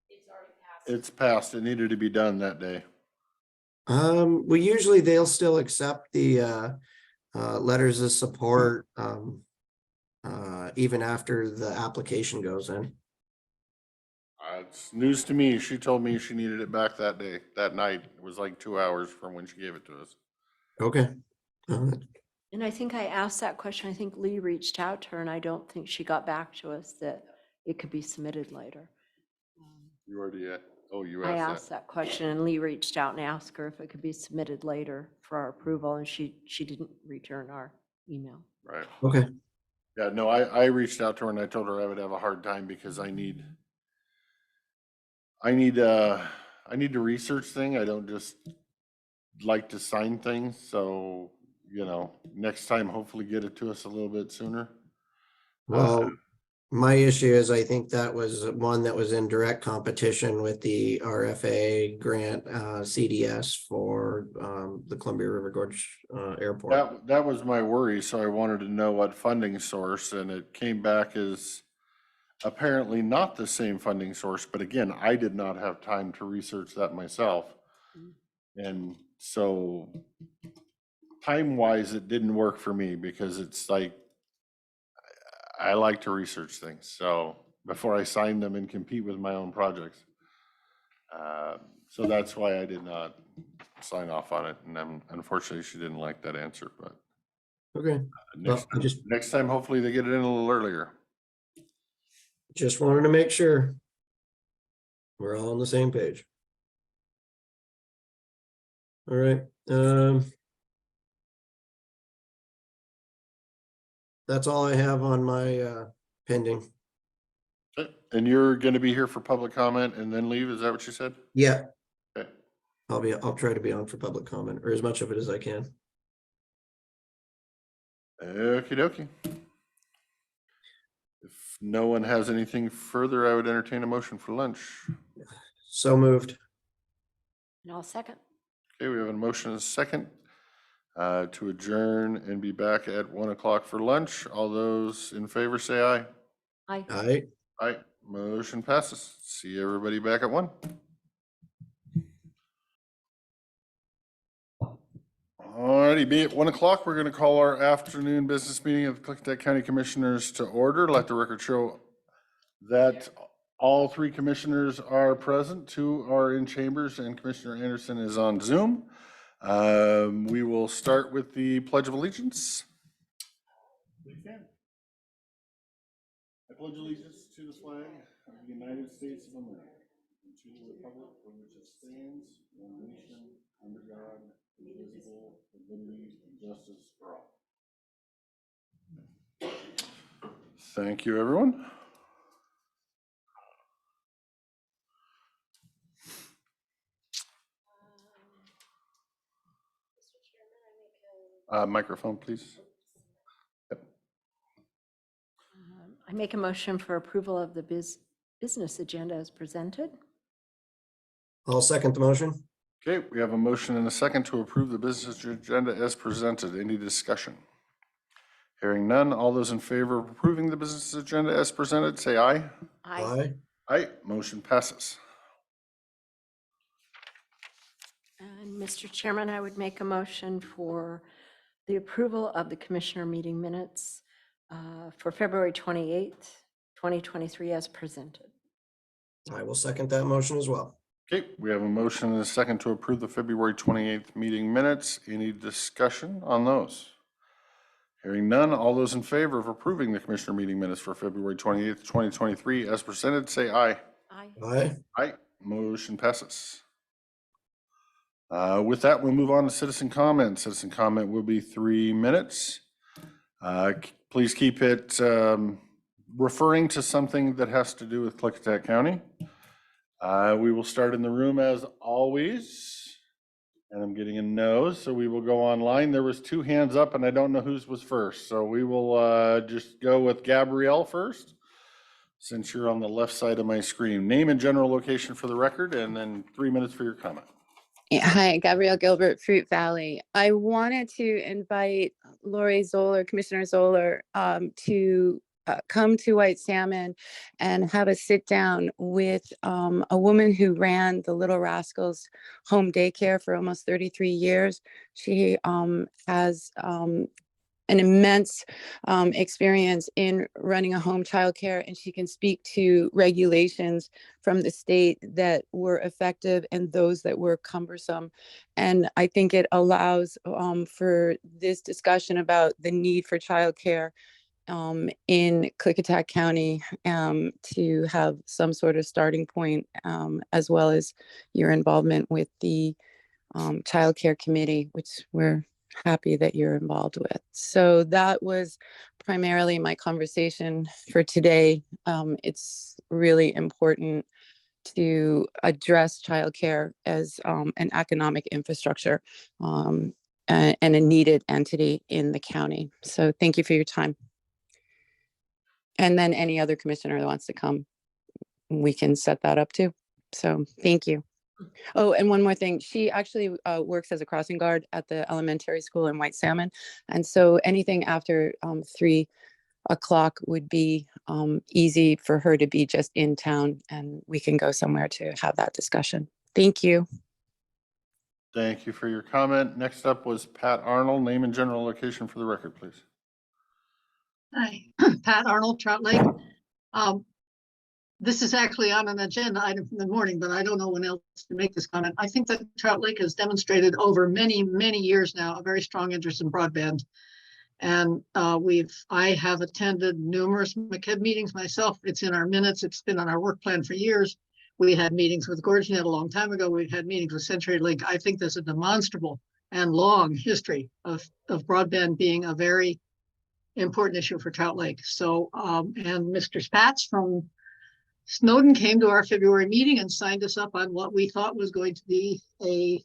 It's already passed. it's passed. It needed to be done that day. Well, usually they'll still accept the letters of support even after the application goes in. It's news to me. She told me she needed it back that day, that night. It was like 2 hours from when she gave it to us. Okay. And I think I asked that question. I think Lee reached out to her and I don't think she got back to us that it could be submitted later. You already, you I asked asked that. that question and Lee reached out and asked her if it could be submitted later for our approval and she didn't return our email. Right. Okay. Yeah, no, I reached out to her and I told her I would have a hard time because I need to research thing. I don't just like to sign things. So, next time, hopefully get it to us a little bit sooner. Well, my issue is I think that was one that was in direct competition with the RFA grant CDS for the Columbia River Gorge Airport. That was my worry. So I wanted to know what funding source, and it came back as apparently not the same funding source. But again, I did not have time to research that myself. And so time-wise, it didn't work for me because it's like, I like to research things. So before I sign them and compete with my own projects. So that's why I did not sign off on it. And then unfortunately, she didn't like that answer, but Okay. Well, I next time, hopefully they get it in a little earlier. just wanted to make sure we're all on the same page. All right. That's all I have on my pending. Okay. And you're going to be here for public comment and then leave? Is that what you said? Yeah, Okay. I'll try to be on for public comment or as much of it as I can. Okie dokie. If no one has anything further, I would entertain a motion for lunch. So moved. And I'll second. Okay, we have a motion and a second to adjourn and be back at 1 o'clock for lunch. All those in favor say aye. Aye. Aye. Aye, motion passes. See everybody back at 1. Alrighty, be at 1 o'clock. We're going to call our afternoon business meeting of the Klickitat County Commissioners to order. Let the record show that all 3 commissioners are present. 2 are in chambers and Commissioner Anderson is on Zoom. We will start with the Pledge of Allegiance. I pledge allegiance to the flag of the United States of America and to the republic for which it stands, one nation, under God, indivisible, with liberty and justice for all. Thank you, everyone. Microphone, please. I make a motion for approval of the business agenda as presented. I'll second the motion. Okay, we have a motion and a second to approve the business agenda as presented. Any discussion? Hearing none, all those in favor of approving the business agenda as presented, say aye. Aye. Aye, motion passes. And Mr. Chairman, I would make a motion for the approval of the commissioner meeting minutes for February 28th, 2023 as presented. I will second that motion as well. Okay, we have a motion and a second to approve the February 28th meeting minutes. Any discussion on those? Hearing none, all those in favor of approving the commissioner meeting minutes for February 28th, 2023 as presented, say aye. Aye. Aye. Aye, motion passes. With that, we'll move on to citizen comment. Citizen comment will be 3 minutes. Please keep it referring to something that has to do with Klickitat County. We will start in the room as always, and I'm getting a no, so we will go online. There was 2 hands up, and I don't know whose was first, so we will just go with Gabrielle first, since you're on the left side of my screen. Name and general location for the record, and then 3 minutes for your comment. Hi, Gabrielle Gilbert, Fruit Valley. I wanted to invite Lori Zoller, Commissioner Zoller, to come to White Salmon and have a sit down with a woman who ran the Little Rascals home daycare for almost 33 years. She has an immense experience in running a home childcare, and she can speak to regulations from the state that were effective and those that were cumbersome. And I think it allows for this discussion about the need for childcare in Klickitat County to have some sort of starting point, as well as your involvement with the Child Care Committee, which we're happy that you're involved with. So that was primarily my conversation for today. It's really important to address childcare as an economic infrastructure and a needed entity in the county. So thank you for your time. And then any other commissioner that wants to come, we can set that up too. So thank you. Oh, and one more thing. She actually works as a crossing guard at the elementary school in White Salmon. And so anything after 3 o'clock would be easy for her to be just in town, and we can go somewhere to have that discussion. Thank you. Thank you for your comment. Next up was Pat Arnold. Name and general location for the record, please. Hi, Pat Arnold, Trout Lake. This is actually on an agenda item from the morning, but I don't know when else to make this comment. I think that Trout Lake has demonstrated over many, many years now a very strong interest in broadband. And I have attended numerous MCED meetings myself. It's in our minutes. It's been on our work plan for years. We had meetings with GorgeNet a long time ago. We've had meetings with CenturyLink. I think there's a demonstrable and long history of broadband being a very important issue for Trout Lake. So, and Mr. Spatz from Snowden came to our February meeting and signed us up on what we thought was going to be a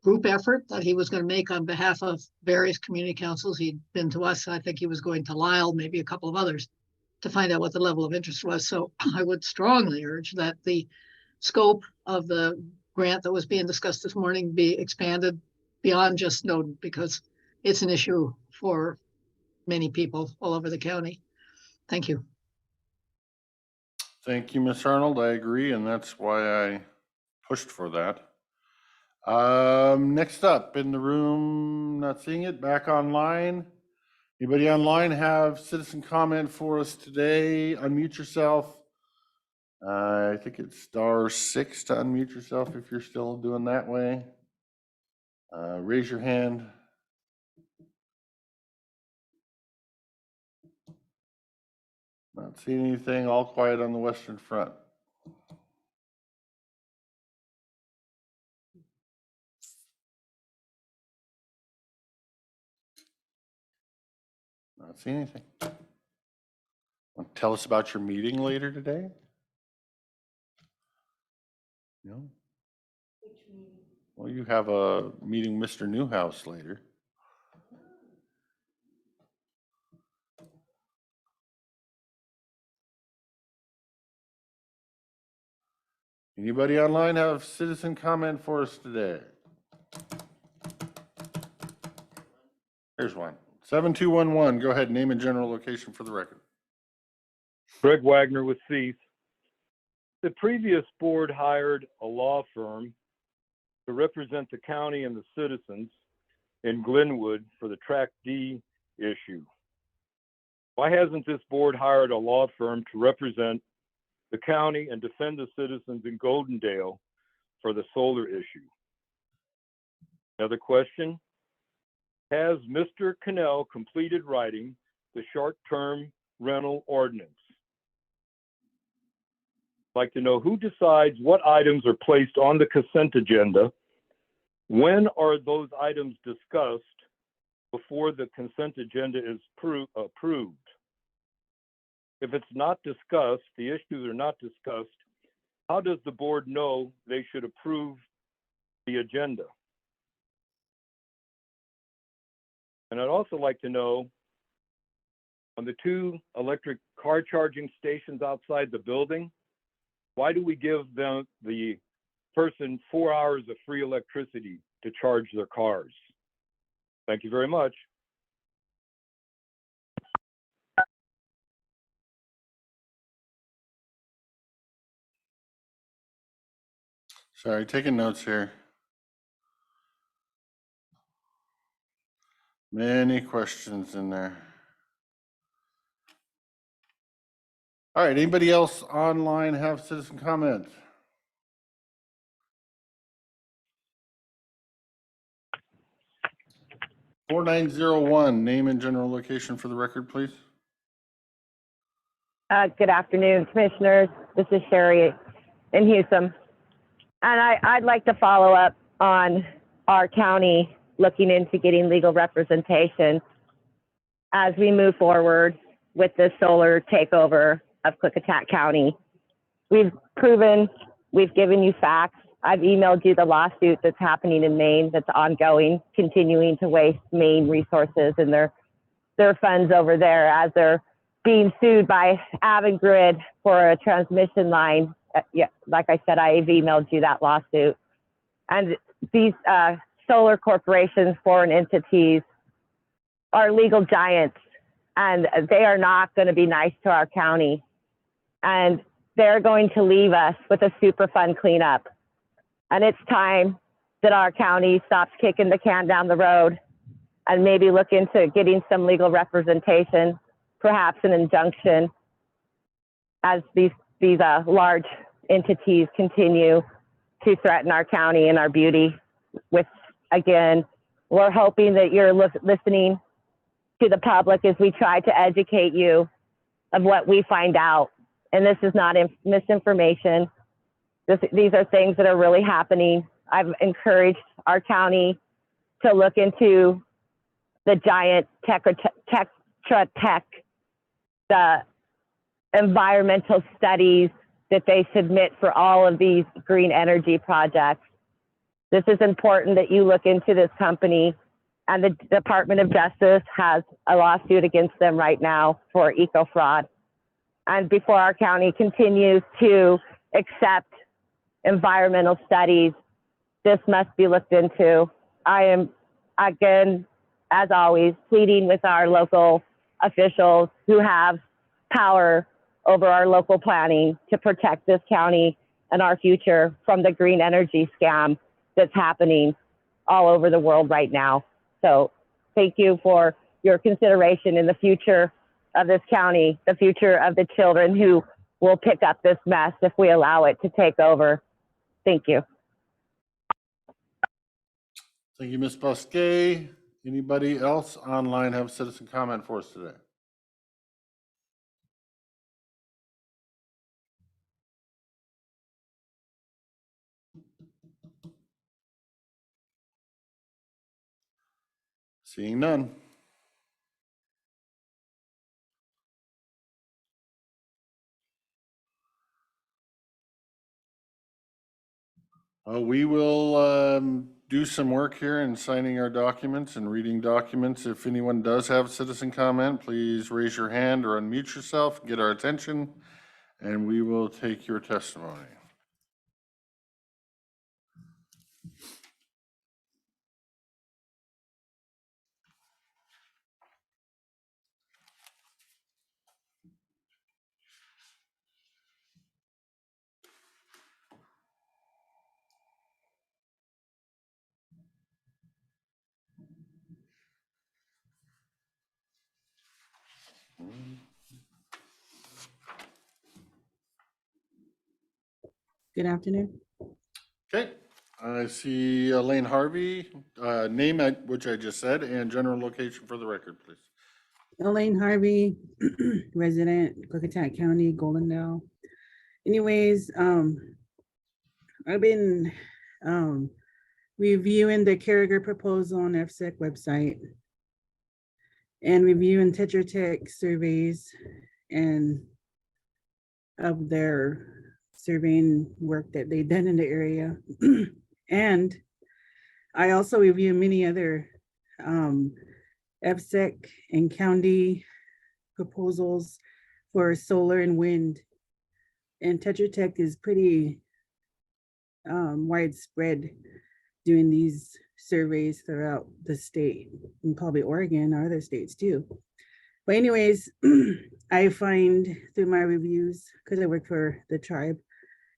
group effort that he was going to make on behalf of various community councils. He'd been to us. I think he was going to Lyle, maybe a couple of others, to find out what the level of interest was. So I would strongly urge that the scope of the grant that was being discussed this morning be expanded beyond just Snowden, because it's an issue for many people all over the county. Thank you. Thank you, Ms. Arnold. I agree, and that's why I pushed for that. Next up in the room, not seeing it, back online. Anybody online have citizen comment for us today? Unmute yourself. I think it's *6 to unmute yourself if you're still doing that way. Raise your hand. Not seeing anything. All quiet on the Western Front. Not seeing anything. Want to tell us about your meeting later today? No? Well, you have a meeting Mr. Newhouse later. Anybody online have citizen comment for us today? Here's one. 7211, go ahead, name and general location for the record. Greg Wagner with Cease. The previous board hired a law firm to represent the county and the citizens in Glenwood for the Track D issue. Why hasn't this board hired a law firm to represent the county and defend the citizens in Goldendale for the solar issue? Another question, has Mr. Cannell completed writing the short-term rental ordinance? I'd like to know who decides what items are placed on the consent agenda. When are those items discussed before the consent agenda is approved? If it's not discussed, the issues are not discussed, how does the board know they should approve the agenda? And I'd also like to know, on the 2 electric car charging stations outside the building, why do we give them, the person, 4 hours of free electricity to charge their cars? Thank you very much. Sorry, taking notes here. Many questions in there. All right, anybody else online have citizen comments? (4901), name and general location for the record, please. Good afternoon, commissioners. This is Sherry in Houston. And I'd like to follow up on our county looking into getting legal representation as we move forward with the solar takeover of Klickitat County. We've proven, we've given you facts. I've emailed you the lawsuit that's happening in Maine that's ongoing, continuing to waste Maine resources and their funds over there as they're being sued by Avangrid for a transmission line. Yeah, like I said, I've emailed you that lawsuit. And these solar corporations, foreign entities, are legal giants, and they are not going to be nice to our county. And they're going to leave us with a Superfund cleanup. And it's time that our county stops kicking the can down the road and maybe look into getting some legal representation, perhaps an injunction, as these large entities continue to threaten our county and our beauty. With, again, we're hoping that you're listening to the public as we try to educate you of what we find out. And this is not misinformation. These are things that are really happening. I've encouraged our county to look into the giant Tetra Tech, the environmental studies that they submit for all of these green energy projects. This is important that you look into this company, and the Department of Justice has a lawsuit against them right now for eco fraud. And before our county continues to accept environmental studies, this must be looked into. I am, again, as always, pleading with our local officials who have power over our local planning to protect this county and our future from the green energy scam that's happening all over the world right now. So thank you for your consideration in the future of this county, the future of the children who will pick up this mess if we allow it to take over. Thank you. Thank you, Ms. Bosquet. Anybody else online have citizen comment for us today? Seeing none. We will do some work here in signing our documents and reading documents. If anyone does have citizen comment, please raise your hand or unmute yourself, get our attention, and we will take your testimony. Good afternoon. Okay, I see Elaine Harvey, name which I just said, and general location for the record, please. Elaine Harvey, resident, Klickitat County, Goldendale. Anyways, I've been reviewing the Carriger proposal on FSEC website and reviewing Tetra Tech surveys and of their surveying work that they've done in the area. And I also review many other FSEC and county proposals for solar and wind. And Tetra Tech is pretty widespread doing these surveys throughout the state and probably Oregon or other states too. But anyways, I find through my reviews, because I work for the tribe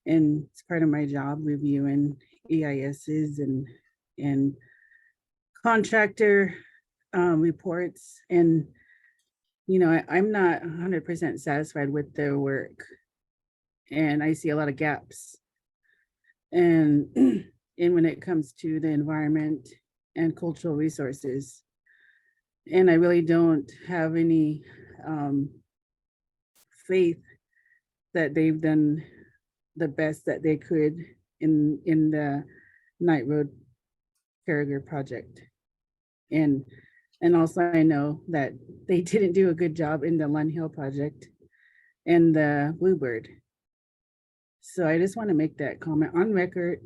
and it's part of my job reviewing EISs and contractor reports. And, you know, I'm not 100% satisfied with their work. And I see a lot of gaps. And, and when it comes to the environment and cultural resources. And I really don't have any faith that they've done the best that they could in the Night Road Carriger project. And also I know that they didn't do a good job in the Lund Hill project and the Bluebird. So I just want to make that comment on record.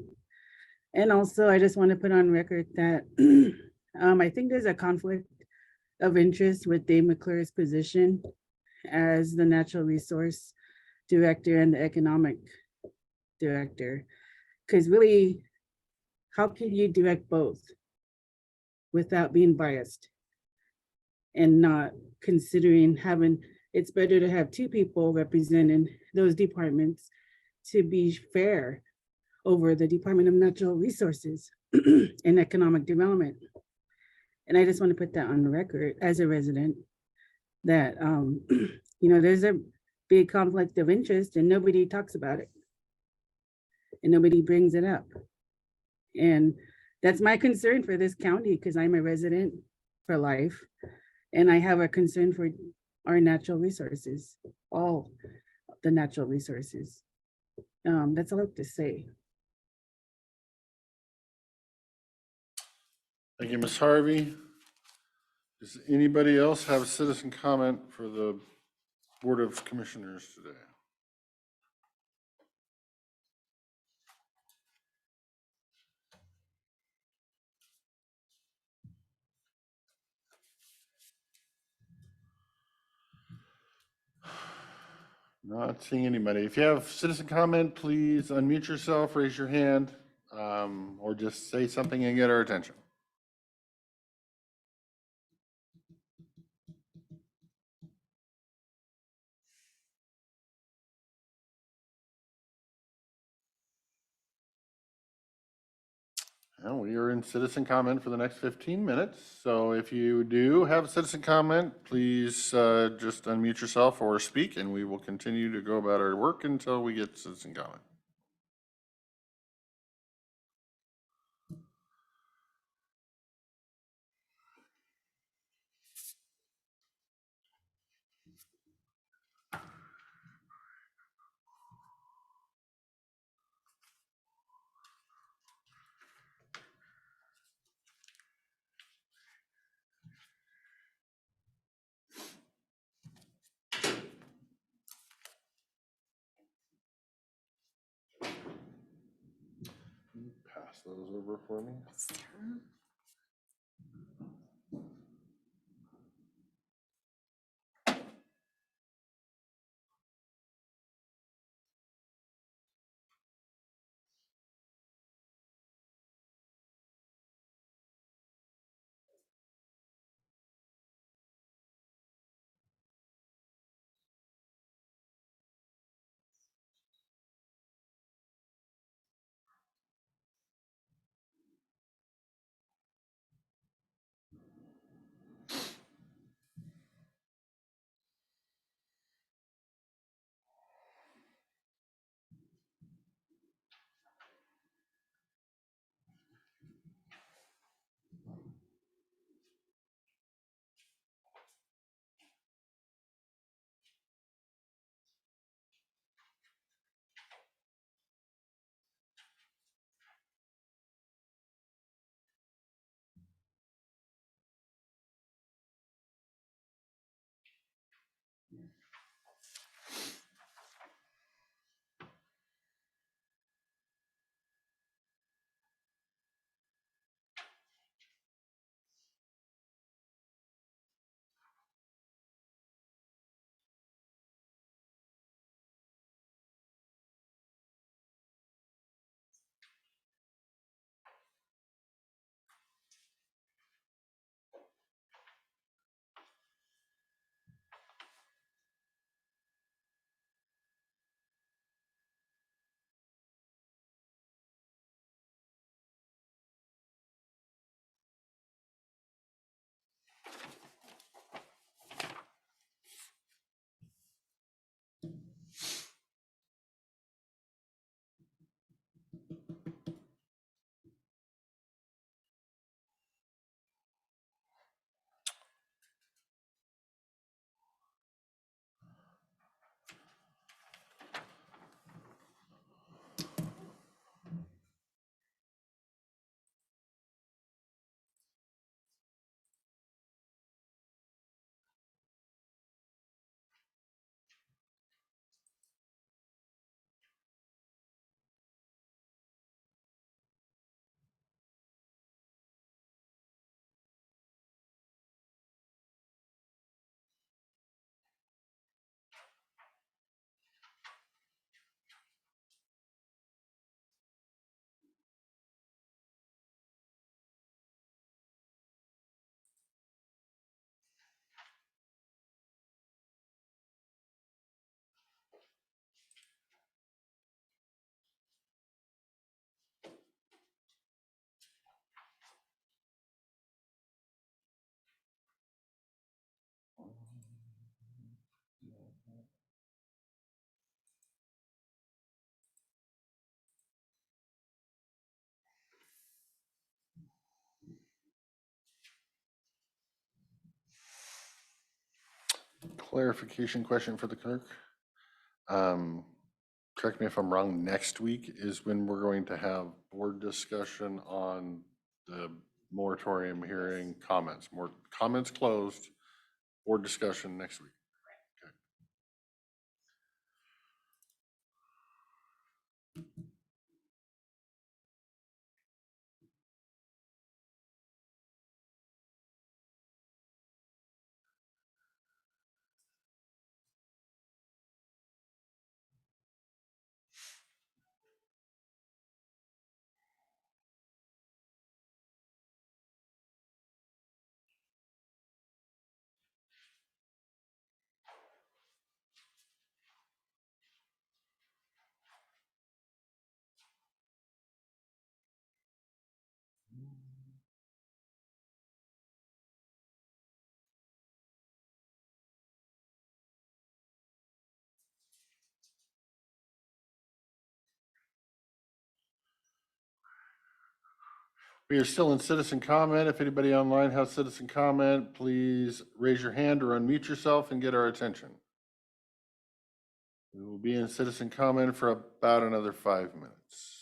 And also I just want to put on record that I think there's a conflict of interest with Dave McClure's position as the natural resource director and the economic director. Because really, how can you direct both without being biased and not considering having, it's better to have two people representing those departments to be fair over the Department of Natural Resources and Economic Development. And I just want to put that on the record as a resident that, you know, there's a big conflict of interest and nobody talks about it. And nobody brings it up. And that's my concern for this county because I'm a resident for life. And I have a concern for our natural resources, all the natural resources. That's all I have to say. Thank you, Ms. Harvey. Does anybody else have citizen comment for the Board of Commissioners today? Not seeing anybody. If you have citizen comment, please unmute yourself, raise your hand, or just say something and get our attention. And we are in citizen comment for the next 15 minutes. So if you do have a citizen comment, please just unmute yourself or speak, and we will continue to go about our work until we get citizen comment. Pass those over for me. clarification question for the clerk. Correct me if I'm wrong, next week is when we're going to have board discussion on the moratorium hearing comments. More comments closed, board discussion next week. Okay. We are still in citizen comment. If anybody online has citizen comment, please raise your hand or unmute yourself and get our attention. We will be in citizen comment for about another 5 minutes.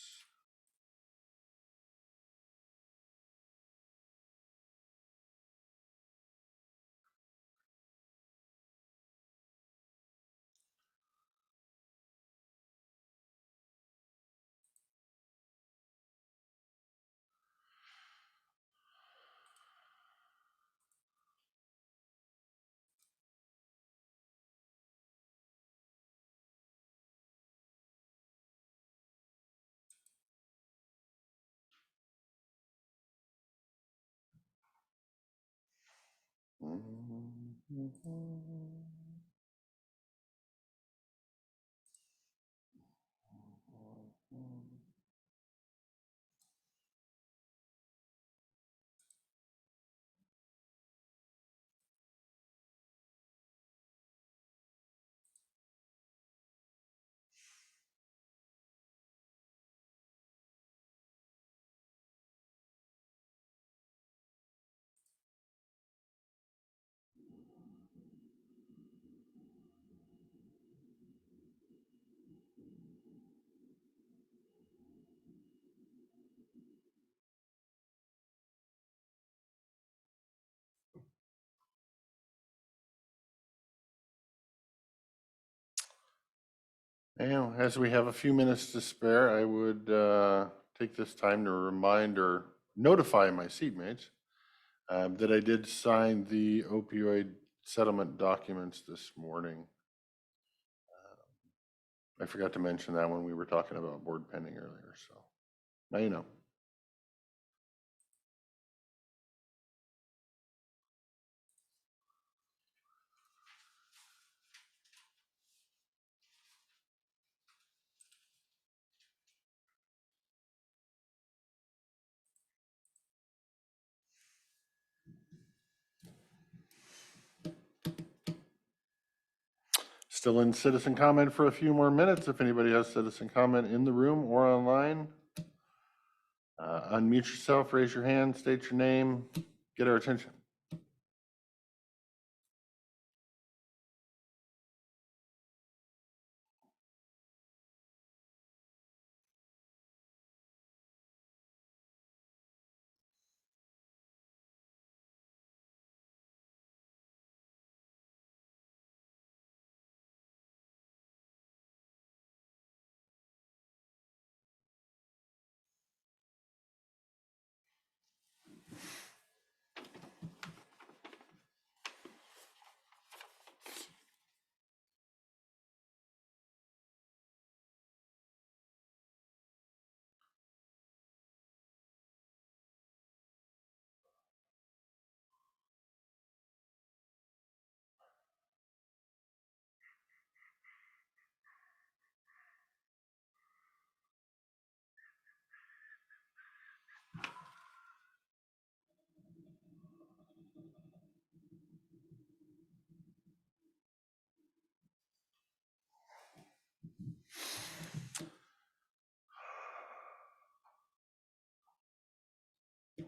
And as we have a few minutes to spare, I would take this time to remind or notify my seatmates that I did sign the opioid settlement documents this morning. I forgot to mention that when we were talking about board pending earlier, so now you know. Still in citizen comment for a few more minutes. If anybody has citizen comment in the room or online, unmute yourself, raise your hand, state your name, get our attention.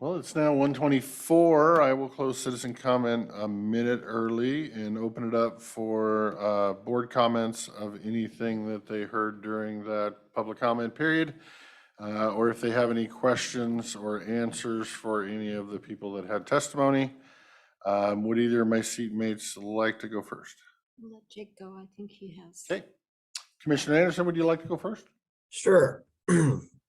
Well, it's now 1:24. I will close citizen comment a minute early and open it up for board comments of anything that they heard during that public comment period. Or if they have any questions or answers for any of the people that had testimony. Would either of my seatmates like to go first? We'll let Jake go. I think he has. Okay. Commissioner Anderson, would you like to go first? Sure.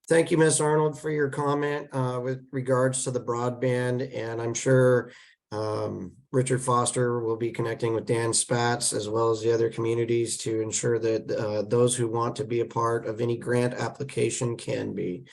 Thank you, Ms. Arnold, for your comment with regards to the broadband. And I'm sure Richard Foster will be connecting with Dan Spatz as well as the other communities to ensure that those who want to be a part of any grant application can be.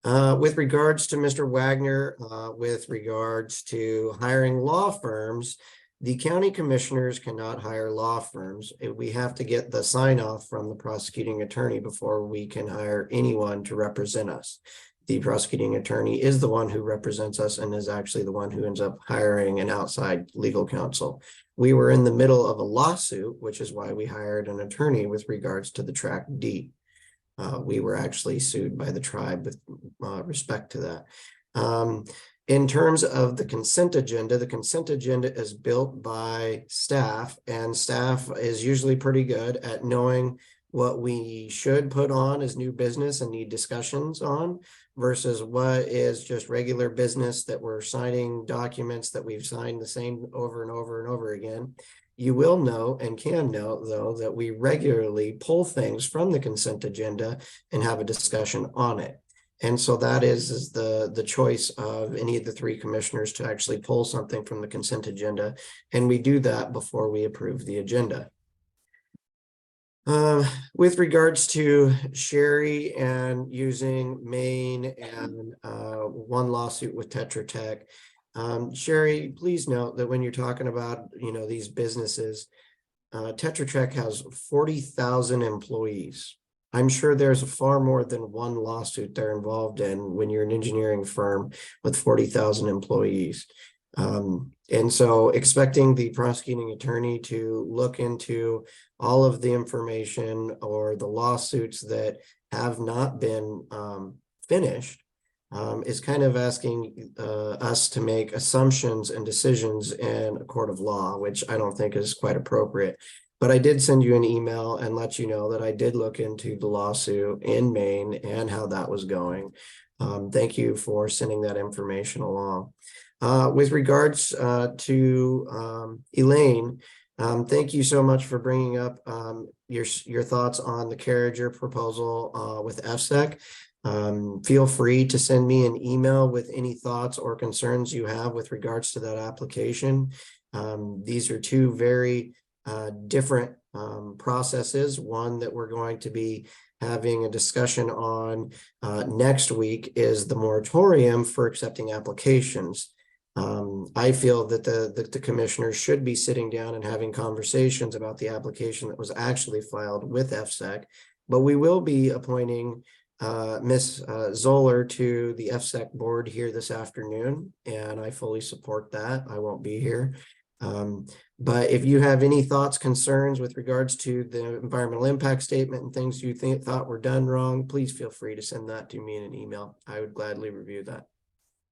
With regards to Mr. Wagner, with regards to hiring law firms, the county commissioners cannot hire law firms. We have to get the sign off from the prosecuting attorney before we can hire anyone to represent us. The prosecuting attorney is the one who represents us and is actually the one who ends up hiring an outside legal counsel. We were in the middle of a lawsuit, which is why we hired an attorney with regards to the tract deed. We were actually sued by the tribe with respect to that. In terms of the consent agenda is built by staff, and staff is usually pretty good at knowing what we should put on as new business and need discussions on versus what is just regular business that we're signing documents that we've signed the same over and over and over again. You will know and can know, though, that we regularly pull things from the consent agenda and have a discussion on it. And so that is the choice of any of the three commissioners to actually pull something from the consent agenda. And we do that before we approve the agenda. With regards to Sherry and using Maine and one lawsuit with Tetra Tech, Sherry, please note that when you're talking about, these businesses, Tetra Tech has 40,000 employees. I'm sure there's far more than one lawsuit they're involved in when you're an engineering firm with 40,000 employees. And so expecting the prosecuting attorney to look into all of the information or the lawsuits that have not been finished is kind of asking us to make assumptions and decisions in a court of law, which I don't think is quite appropriate. But I did send you an email and let you know that I did look into the lawsuit in Maine and how that was going. Thank you for sending that information along. With regards to Elaine, thank you so much for bringing up your thoughts on the Carriager proposal with FSEC. Feel free to send me an email with any thoughts or concerns you have with regards to that application. These are two very different processes. One that we're going to be having a discussion on next week is the moratorium for accepting applications. I feel that the commissioners should be sitting down and having conversations about the application that was actually filed with FSEC, but we will be appointing Ms. Zoller to the FSEC board here this afternoon, and I fully support that. I won't be here. But if you have any thoughts, concerns with regards to the environmental impact statement and things you thought were done wrong, please feel free to send that to me in an email. I would gladly review that.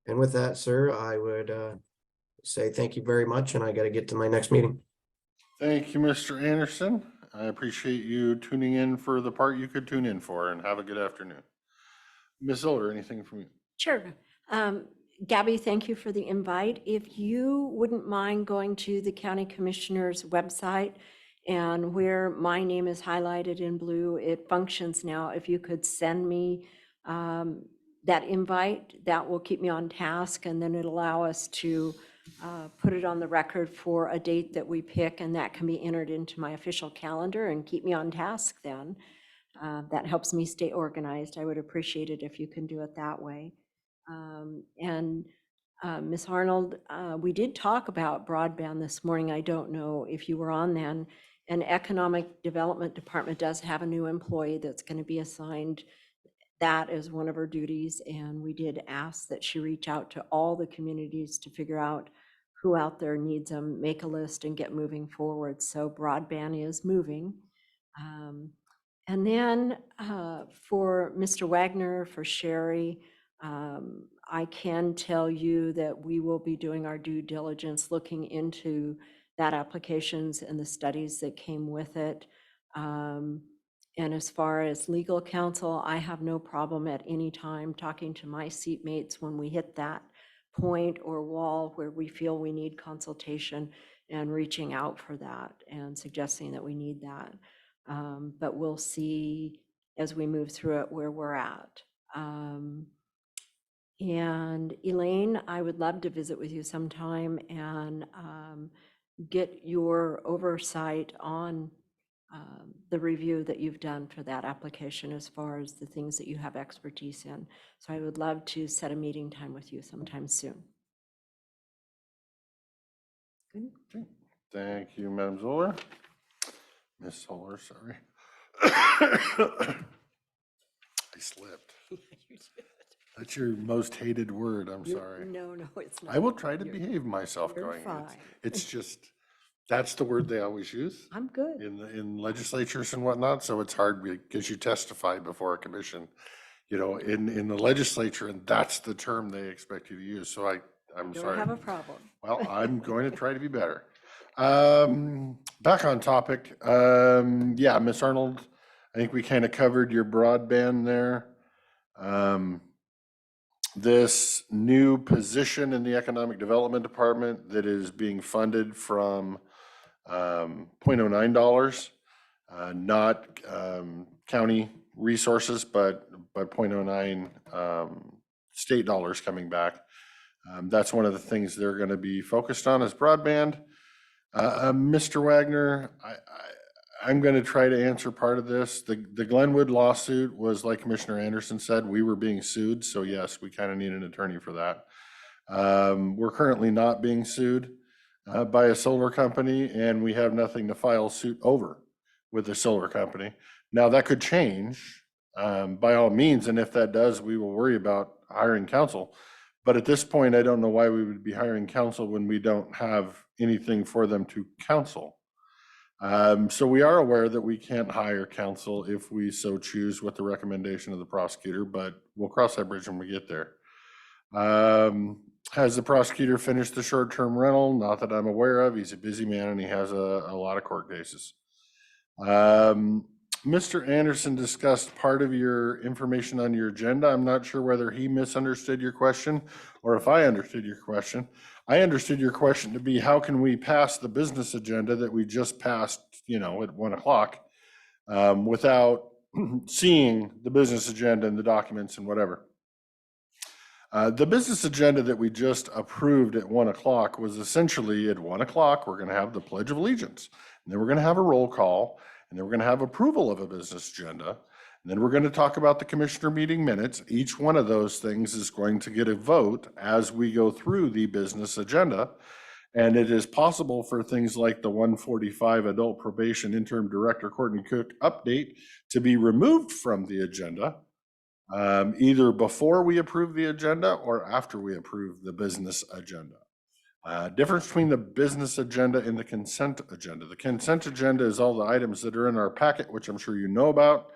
And with that, sir, I would say thank you very much, and I got to get to my next meeting. Thank you, Mr. Anderson. I appreciate you tuning in for the part you could tune in for, and have a good afternoon. Ms. Zoller, anything from you? Sure. Gabby, thank you for the invite. If you wouldn't mind going to the county commissioner's website and where my name is highlighted in blue, it functions now. If you could send me that invite, that will keep me on task, and then it'll allow us to put it on the record for a date that we pick, and that can be entered into my official calendar and keep me on task then. That helps me stay organized. I would appreciate it if you can do it that way. Ms. Arnold, we did talk about broadband this morning. I don't know if you were on then. And Economic Development Department does have a new employee that's going to be assigned that as one of her duties. And we did ask that she reach out to all the communities to figure out who out there needs them, make a list and get moving forward. So broadband is moving. And then for Mr. Wagner, for Sherry, I can tell you that we will be doing our due diligence, looking into that applications and the studies that came with it. And as far as legal counsel, I have no problem at any time talking to my seatmates when we hit that point or wall where we feel we need consultation and reaching out for that and suggesting that we need that. But we'll see as we move through it where we're at. And Elaine, I would love to visit with you sometime and get your oversight on the review that you've done for that application as far as the things that you have expertise in. So I would love to set a meeting time with you sometime soon. Good. Thank you, Madam Zoller. Ms. Zoller, sorry. I slipped. That's your most hated word. I'm sorry. No, it's not. I will try to You're- behave myself you're going. fine. It's just, that's the word they always use I'm good. in legislatures and whatnot. So it's hard because you testify before a commission, you know, in the legislature, and that's the term they expect you to use. So I'm Don't sorry. have a problem. Well, I'm going to try to be better. Back on topic. Yeah, Miss Arnold, I think we kind of covered your broadband there. This new position in the Economic Development Department that is being funded from $0.09, not county resources, but 0.09 state dollars coming back. That's one of the things they're going to be focused on is broadband. Mr. Wagner, I'm going to try to answer part of this. The Glenwood lawsuit was, like Commissioner Anderson said, we were being sued. So yes, we kind of need an attorney for that. We're currently not being sued by a solar company, and we have nothing to file suit over with the solar company. Now that could change by all means. And if that does, we will worry about hiring counsel. But at this point, I don't know why we would be hiring counsel when we don't have anything for them to counsel. So we are aware that we can't hire counsel if we so choose with the recommendation of the prosecutor, but we'll cross that bridge when we get there. Has the prosecutor finished the short-term rental? Not that I'm aware of. He's a busy man and he has a lot of court cases. Mr. Anderson discussed part of your information on your agenda. I'm not sure whether he misunderstood your question or if I understood your question. I understood your question to be, how can we pass the business agenda that we just passed, you know, at 1 o'clock without seeing the business agenda and the documents and whatever. The business agenda that we just approved at 1 o'clock was essentially at 1 o'clock, we're going to have the Pledge of Allegiance, and then we're going to have a roll call, and then we're going to have approval of a business agenda. And then we're going to talk about the commissioner meeting minutes. Each one of those things is going to get a vote as we go through the business agenda. And it is possible for things like the 145 adult probation interim director Courtney Cook update to be removed from the agenda, either before we approve the agenda or after we approve the business agenda. Difference between the business agenda and the consent agenda. The consent agenda is all the items that are in our packet, which I'm sure you know about.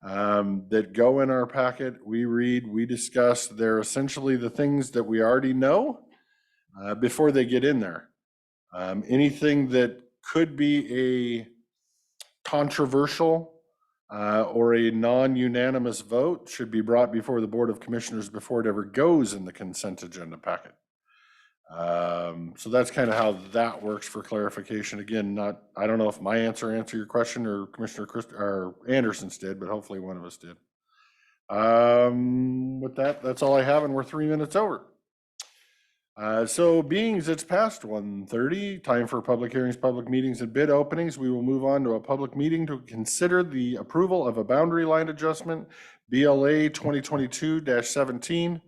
That go in our packet, we read, we discuss. They're essentially the things that we already know before they get in there. Anything that could be a controversial or a non-unanimous vote should be brought before the Board of Commissioners before it ever goes in the consent agenda packet. So that's kind of how that works for clarification. Again, I don't know if my answered your question or Commissioner or Anderson's did, but hopefully one of us did. With that, that's all I have, and we're 3 minutes over. So being it's past 1:30, time for public hearings, public meetings, and bid openings, we will move on to a public meeting to consider the approval of a boundary line adjustment, BLA 2022-17.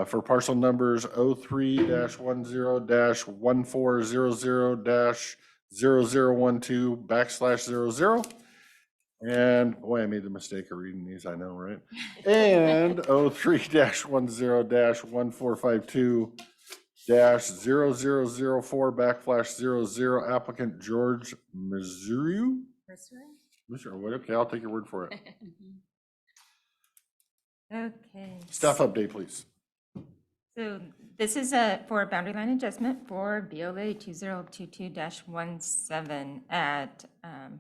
For parcel numbers 03-10-1400-0012/00. And boy, I made the mistake of reading these, I know, right? And 03-10-1452-0004/00 applicant George Missouri. Okay, I'll take your word for it. Okay. Staff update, please. So this is for a boundary line adjustment for BOA 2022-17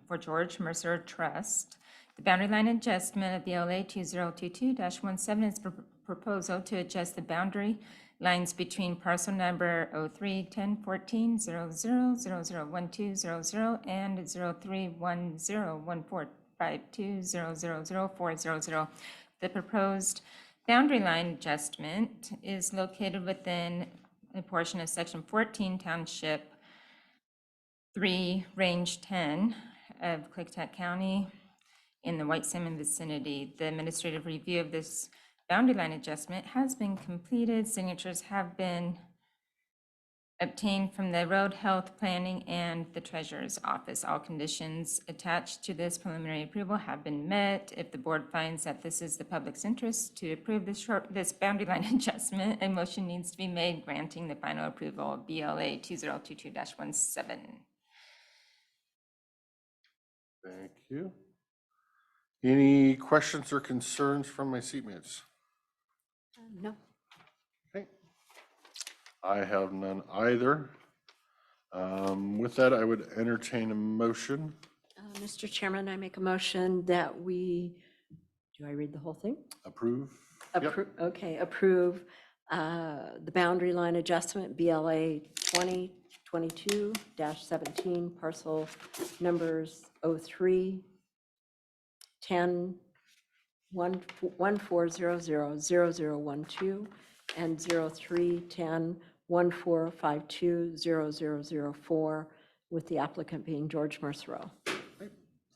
for George Mercer Trust. The boundary line adjustment of BOA 2022-17 is proposal to adjust the boundary lines between parcel number 03-1014-00-001200 and 03-101452-0004000. The proposed boundary line adjustment is located within a portion of Section 14, Township 3, Range 10 of Klickitat County in the White Salmon vicinity. The administrative review of this boundary line adjustment has been completed. Signatures have been obtained from the Road Health Planning and the Treasurer's Office. All conditions attached to this preliminary approval have been met. If the board finds that this is the public's interest to approve this boundary line adjustment, a motion needs to be made granting the final approval of BLA 2022-17. Thank you. Any questions or concerns from my seatmates? No. Okay. I have none either. With that, I would entertain a motion. Mr. Chairman, I make a motion that we, do I read the whole thing? Approve. Approve, okay, approve the boundary line adjustment, BLA 2022-17, parcel numbers 03 10 14000012 and 03 10 14520004, with the applicant being George Mercer.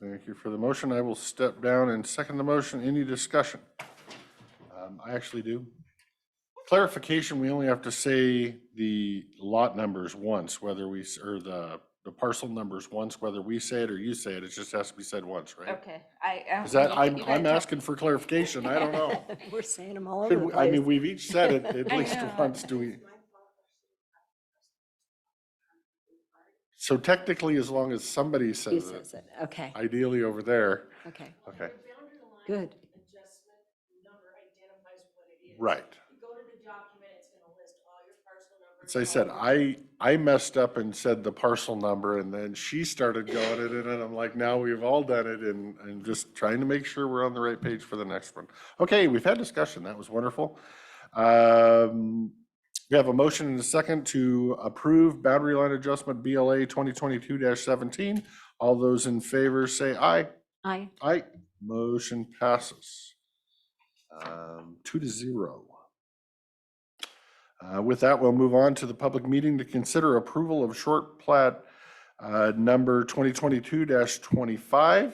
Thank you for the motion. I will step down and second the motion. Any discussion? I actually do. Clarification, we only have to say the lot numbers once, whether we, or the parcel numbers once, whether we say it or you say it. It just has to be said once, right? Okay. Is that, I'm asking for clarification. I don't know. We're saying them all over the I place. mean, we've each said it at I least know. once, do we? So technically, as long as somebody He says says it, it, okay, ideally over there. okay, Okay, good. Adjustment number identifies what it is. right. You go to the document, it's gonna list all your parcel numbers. As I said, I messed up and said the parcel number, and then she started going at it, and I'm like, now we've all done it, and I'm just trying to make sure we're on the right page for the next one. Okay, we've had discussion. That was wonderful. We have a motion and a second to approve boundary line adjustment BLA 2022-17. All those in favor say aye. Aye. Aye. Motion passes 2-0. With that, we'll move on to the public meeting to consider approval of short plat number 2022-25.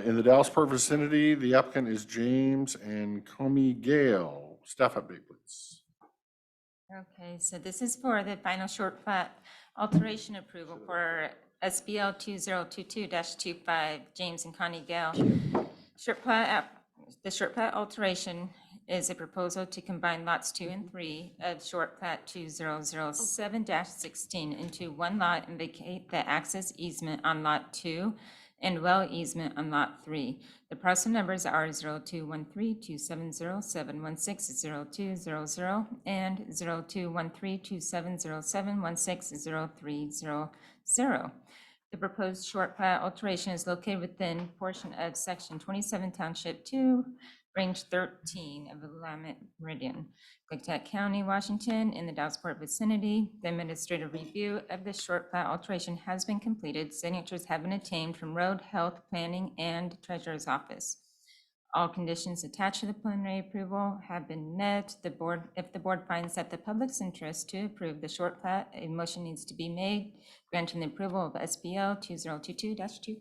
In the Dallasport vicinity, the applicant is James and Comey Gale. Staff update, please. Okay, so this is for the final short plat alteration approval for SBL 2022-25, James and Connie Gale. The short plat alteration is a proposal to combine lots 2 and 3 of short plat 2007-16 into one lot and vacate the access easement on lot 2 and well easement on lot 3. The parcel numbers are 02132707160200 and 02132707160300. The proposed short plat alteration is located within a portion of Section 27, Township 2, Range 13 of the Willamette Meridian, Klickitat County, Washington, in the Dallasport vicinity. The administrative review of this short plat alteration has been completed. Signatures have been obtained from Road Health Planning and Treasurer's Office. All conditions attached to the preliminary approval have been met. If the board finds that the public's interest to approve the short plat, a motion needs to be made granting the approval of SBL 2022-25.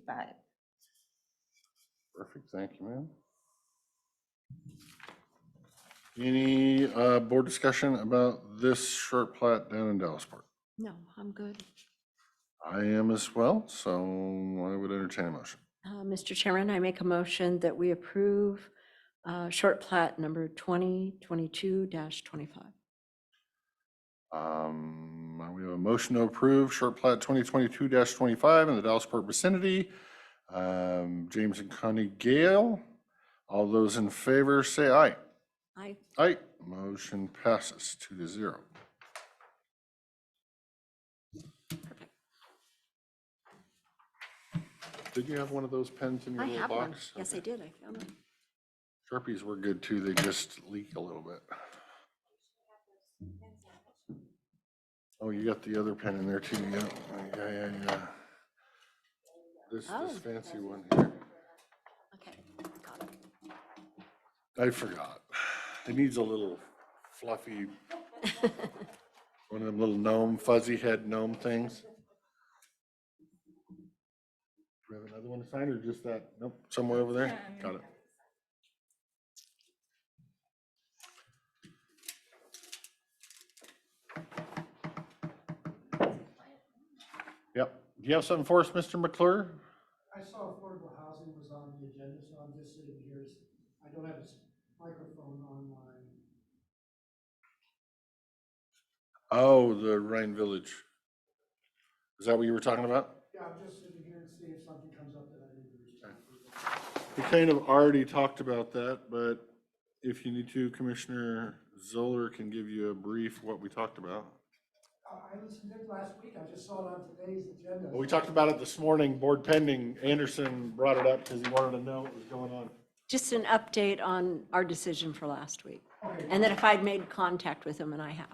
Perfect, thank you, ma'am. Any board discussion about this short plat down in Dallasport? No, I'm good. I am as well, so I would entertain a motion. Mr. Chairman, I make a motion that we approve short plat number 2022-25. We have a motion to approve short plat 2022-25 in the Dallasport vicinity. James and Connie Gale. All those in favor say aye. Aye. Aye, motion passes 2-0. Perfect. Did you have one of those pens in your I little have one. box? Yes, I did. I found it. Sharpies were good too. They just leak a little bit. Oh, you got the other pen in there too. Yeah. This Oh. fancy one here. Okay, got it. I forgot. It needs a little fluffy, one of them little fuzzy head gnome things. Do we have another one to sign or just that? Nope, somewhere over there? Got it. Yep. Do you have something for us, Mr. McClure? I saw affordable housing was on the agenda, so I'm just sitting here. I don't have a microphone on my. Oh, the Rhine Village. Is that what you were talking about? Yeah, I'm just sitting here and see if something comes up that I need to respond to. We kind of already talked about that, but if you need to, Commissioner Zoller can give you a brief what we talked about. I listened to it last week. I just saw it on today's agenda. Well, we talked about it this morning, board pending. Anderson brought it up because he wanted to know what was going on. Just an update on our decision for last week. Okay. And that if I'd made contact with him, and I have.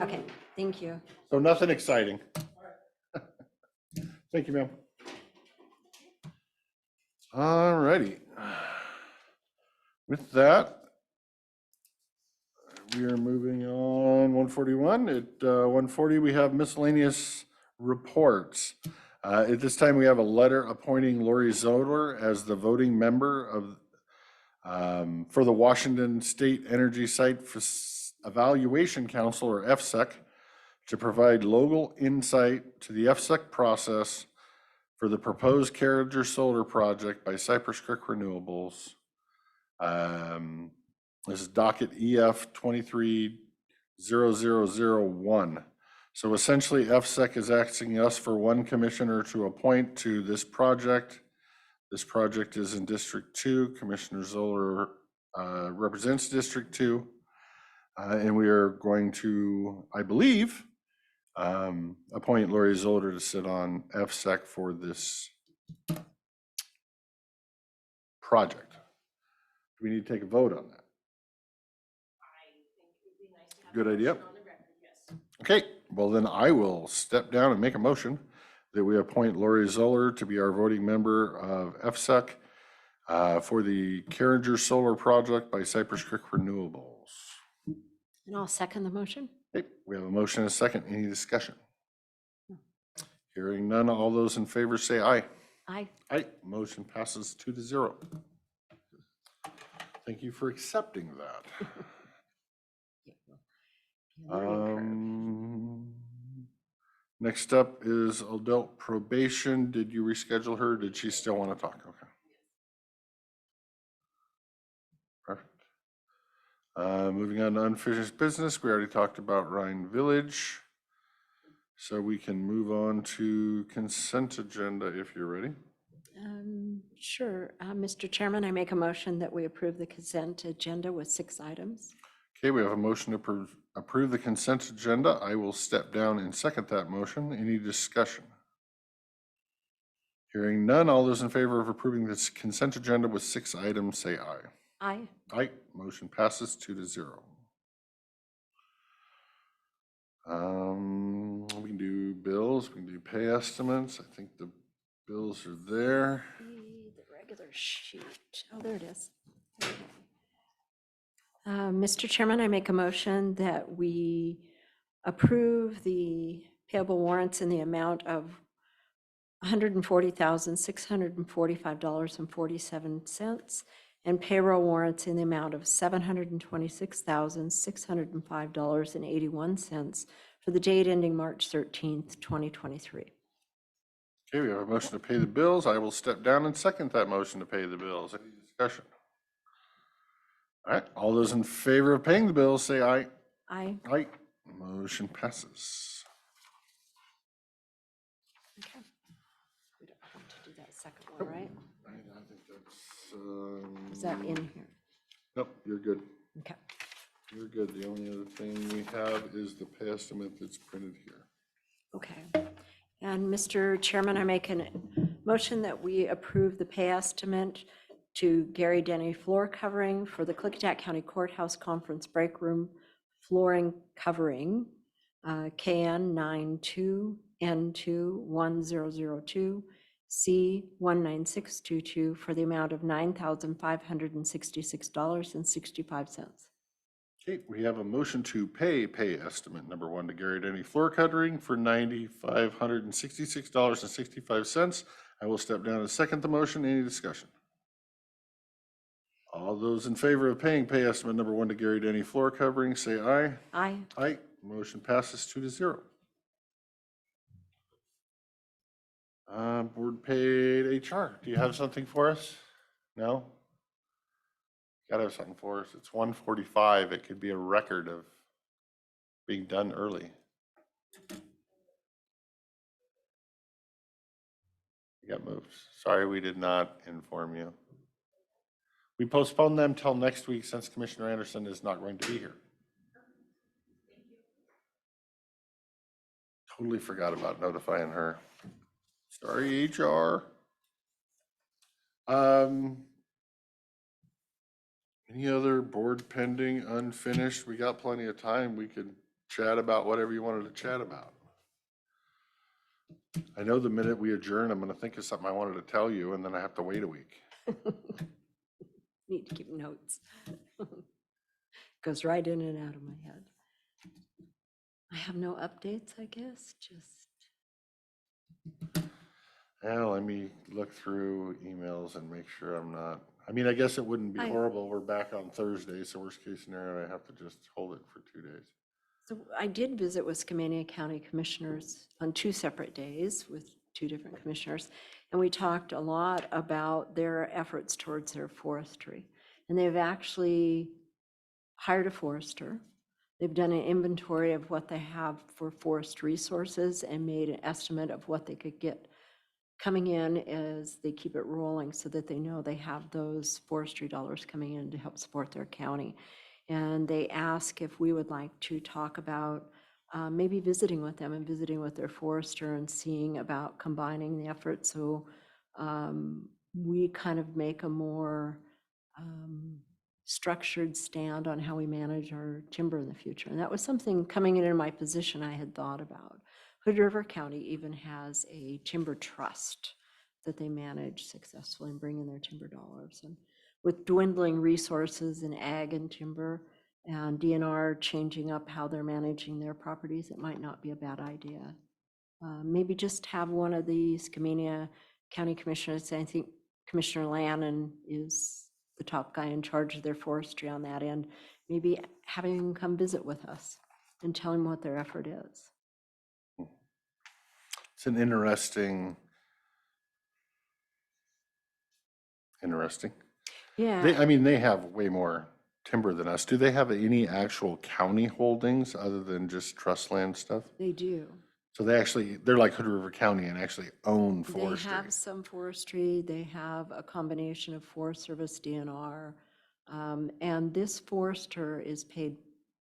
Okay, Okay, thank you. So nothing exciting. Thank you, ma'am. All righty. With that, we are moving on 141. At 140, we have miscellaneous reports. At this time, we have a letter appointing Lori Zoller as the voting member of for the Washington State Energy Site Evaluation Council, or FSEC, to provide local insight to the FSEC process for the proposed Carriger Solar Project by Cypress Creek Renewables. This is docket EF 230001. So essentially, FSEC is asking us for one commissioner to appoint to this project. This project is in District 2. Commissioner Zoller represents District 2. And we are going to, I believe, appoint Lori Zoller to sit on FSEC for this project. Do we need to take a vote on that? Good idea. Okay, well then I will step down and make a motion that we appoint Lori Zoller to be our voting member of FSEC for the Carriger Solar Project by Cypress Creek Renewables. And I'll second the motion. Okay, we have a motion and a second. Any discussion? Hearing none, all those in favor say aye. Aye. Aye, motion passes 2-0. Thank you for accepting that. Next up is adult probation. Did you reschedule her? Did she still want to talk? Okay. Perfect. Moving on to unfinished business. We already talked about Rhine Village. So we can move on to consent agenda if you're ready. Sure. Mr. Chairman, I make a motion that we approve the consent agenda with 6 items. Okay, we have a motion to approve the consent agenda. I will step down and second that motion. Any discussion? Hearing none, all those in favor of approving this consent agenda with 6 items say aye. Aye. Aye, motion passes 2-0. We can do bills, we can do pay estimates. I think the bills are there. The regular sheet. Oh, there it is. Okay. Mr. Chairman, I make a motion that we approve the payable warrants in the amount of $140,645.47 and payroll warrants in the amount of $726,605.81 for the date ending March 13th, 2023. Okay, we have a motion to pay the bills. I will step down and second that motion to pay the bills. Any discussion? All right, all those in favor of paying the bills say aye. Aye. Aye, motion passes. Okay. We don't have to do that second one, right? I think that's. Is that in here? Nope, you're good. Okay. You're good. The only other thing we have is the pay estimate that's printed here. Okay. And Mr. Chairman, I make a motion that we approve the pay estimate to Gary Denny floor covering for the Klickitat County Courthouse Conference Break Room flooring covering, KN 92N21002, C19622 for the amount of $9,566.65. Okay, we have a motion to pay estimate number 1 to Gary Denny floor covering for $9,566.65. I will step down and second the motion. Any discussion? All those in favor of paying pay estimate number 1 to Gary Denny floor covering, say aye. Aye. Aye. Motion passes 2-0. Board paid HR. Do you have something for us? No? Gotta have something for us. It's 1:45. It could be a record of being done early. You got moved. Sorry, we did not inform you. We postponed them till next week since Commissioner Anderson is not going to be here. Totally forgot about notifying her. Sorry, HR. Any other board pending, unfinished? We got plenty of time. We could chat about whatever you wanted to chat about. I know the minute we adjourn, I'm gonna think of something I wanted to tell you, and then I have to wait a week. Need to keep notes. Goes right in and out of my head. I have no updates, I guess, just. Well, let me look through emails and make sure I'm not, I mean, I guess it wouldn't be horrible. We're back on Thursday, so worst case scenario, I have to just hold it for 2 days. So I did visit with Skamania County Commissioners on 2 separate days with 2 different commissioners. And we talked a lot about their efforts towards their forestry. And they've actually hired a forester. They've done an inventory of what they have for forest resources and made an estimate of what they could get coming in as they keep it rolling so that they know they have those forestry dollars coming in to help support their county. And they ask if we would like to talk about maybe visiting with them and visiting with their forester and seeing about combining the efforts. So we kind of make a more structured stand on how we manage our timber in the future. And that was something coming into my position I had thought about. Hood River County even has a timber trust that they manage successfully and bring in their timber dollars. And with dwindling resources in ag and timber and DNR changing up how they're managing their properties, it might not be a bad idea. Maybe just have one of the Skamania County Commissioners, I think Commissioner Lannon is the top guy in charge of their forestry on that end, maybe having him come visit with us and tell him what their effort is. It's an interesting. Yeah. I mean, they have way more timber than us. Do they have any actual county holdings other than just trust land stuff? They do. So they're like Hood River County and actually own forestry. They have some forestry. They have a combination of Forest Service, DNR. And this forester is paid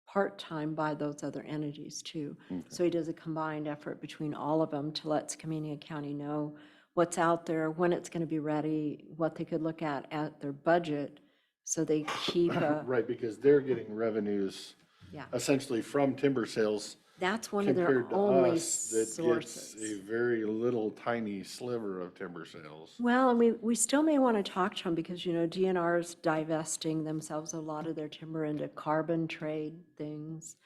part-time by those other entities too. Okay. So he does a combined effort between all of them to let Skamania County know what's out there, when it's going to be ready, what they could look at their budget. So they keep Right, because they're getting revenues yeah. essentially from timber sales. That's one of their compared to only us that sources. gets a very little tiny sliver of timber sales. Well, and we still may want to talk to them because, you know, DNR is divesting themselves a lot of their timber into carbon trade things.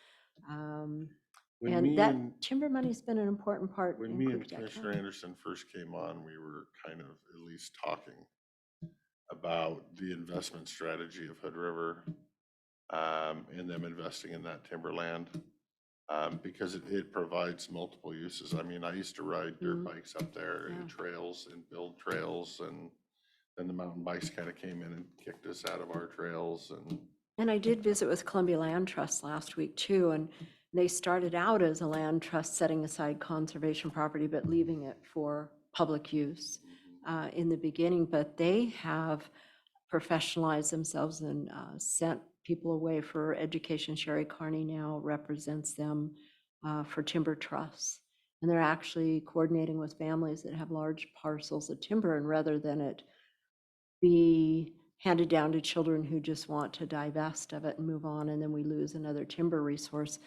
And that timber money's been an important part. When in me and Klickitat Commissioner County. Anderson first came on, we were kind of at least talking about the investment strategy of Hood River and them investing in that timberland. Because it provides multiple uses. I mean, I used to ride dirt bikes up there and trails and build trails, and then the mountain bikes kind of came in and kicked us out of our trails. And I did visit with Columbia Land Trust last week too, and they started out as a land trust setting aside conservation property, but leaving it for public use in the beginning. But they have professionalized themselves and sent people away for education. Sherry Carney now represents them for timber trusts. And they're actually coordinating with families that have large parcels of timber, and rather than it be handed down to children who just want to divest of it and move on, and then we lose another timber resource,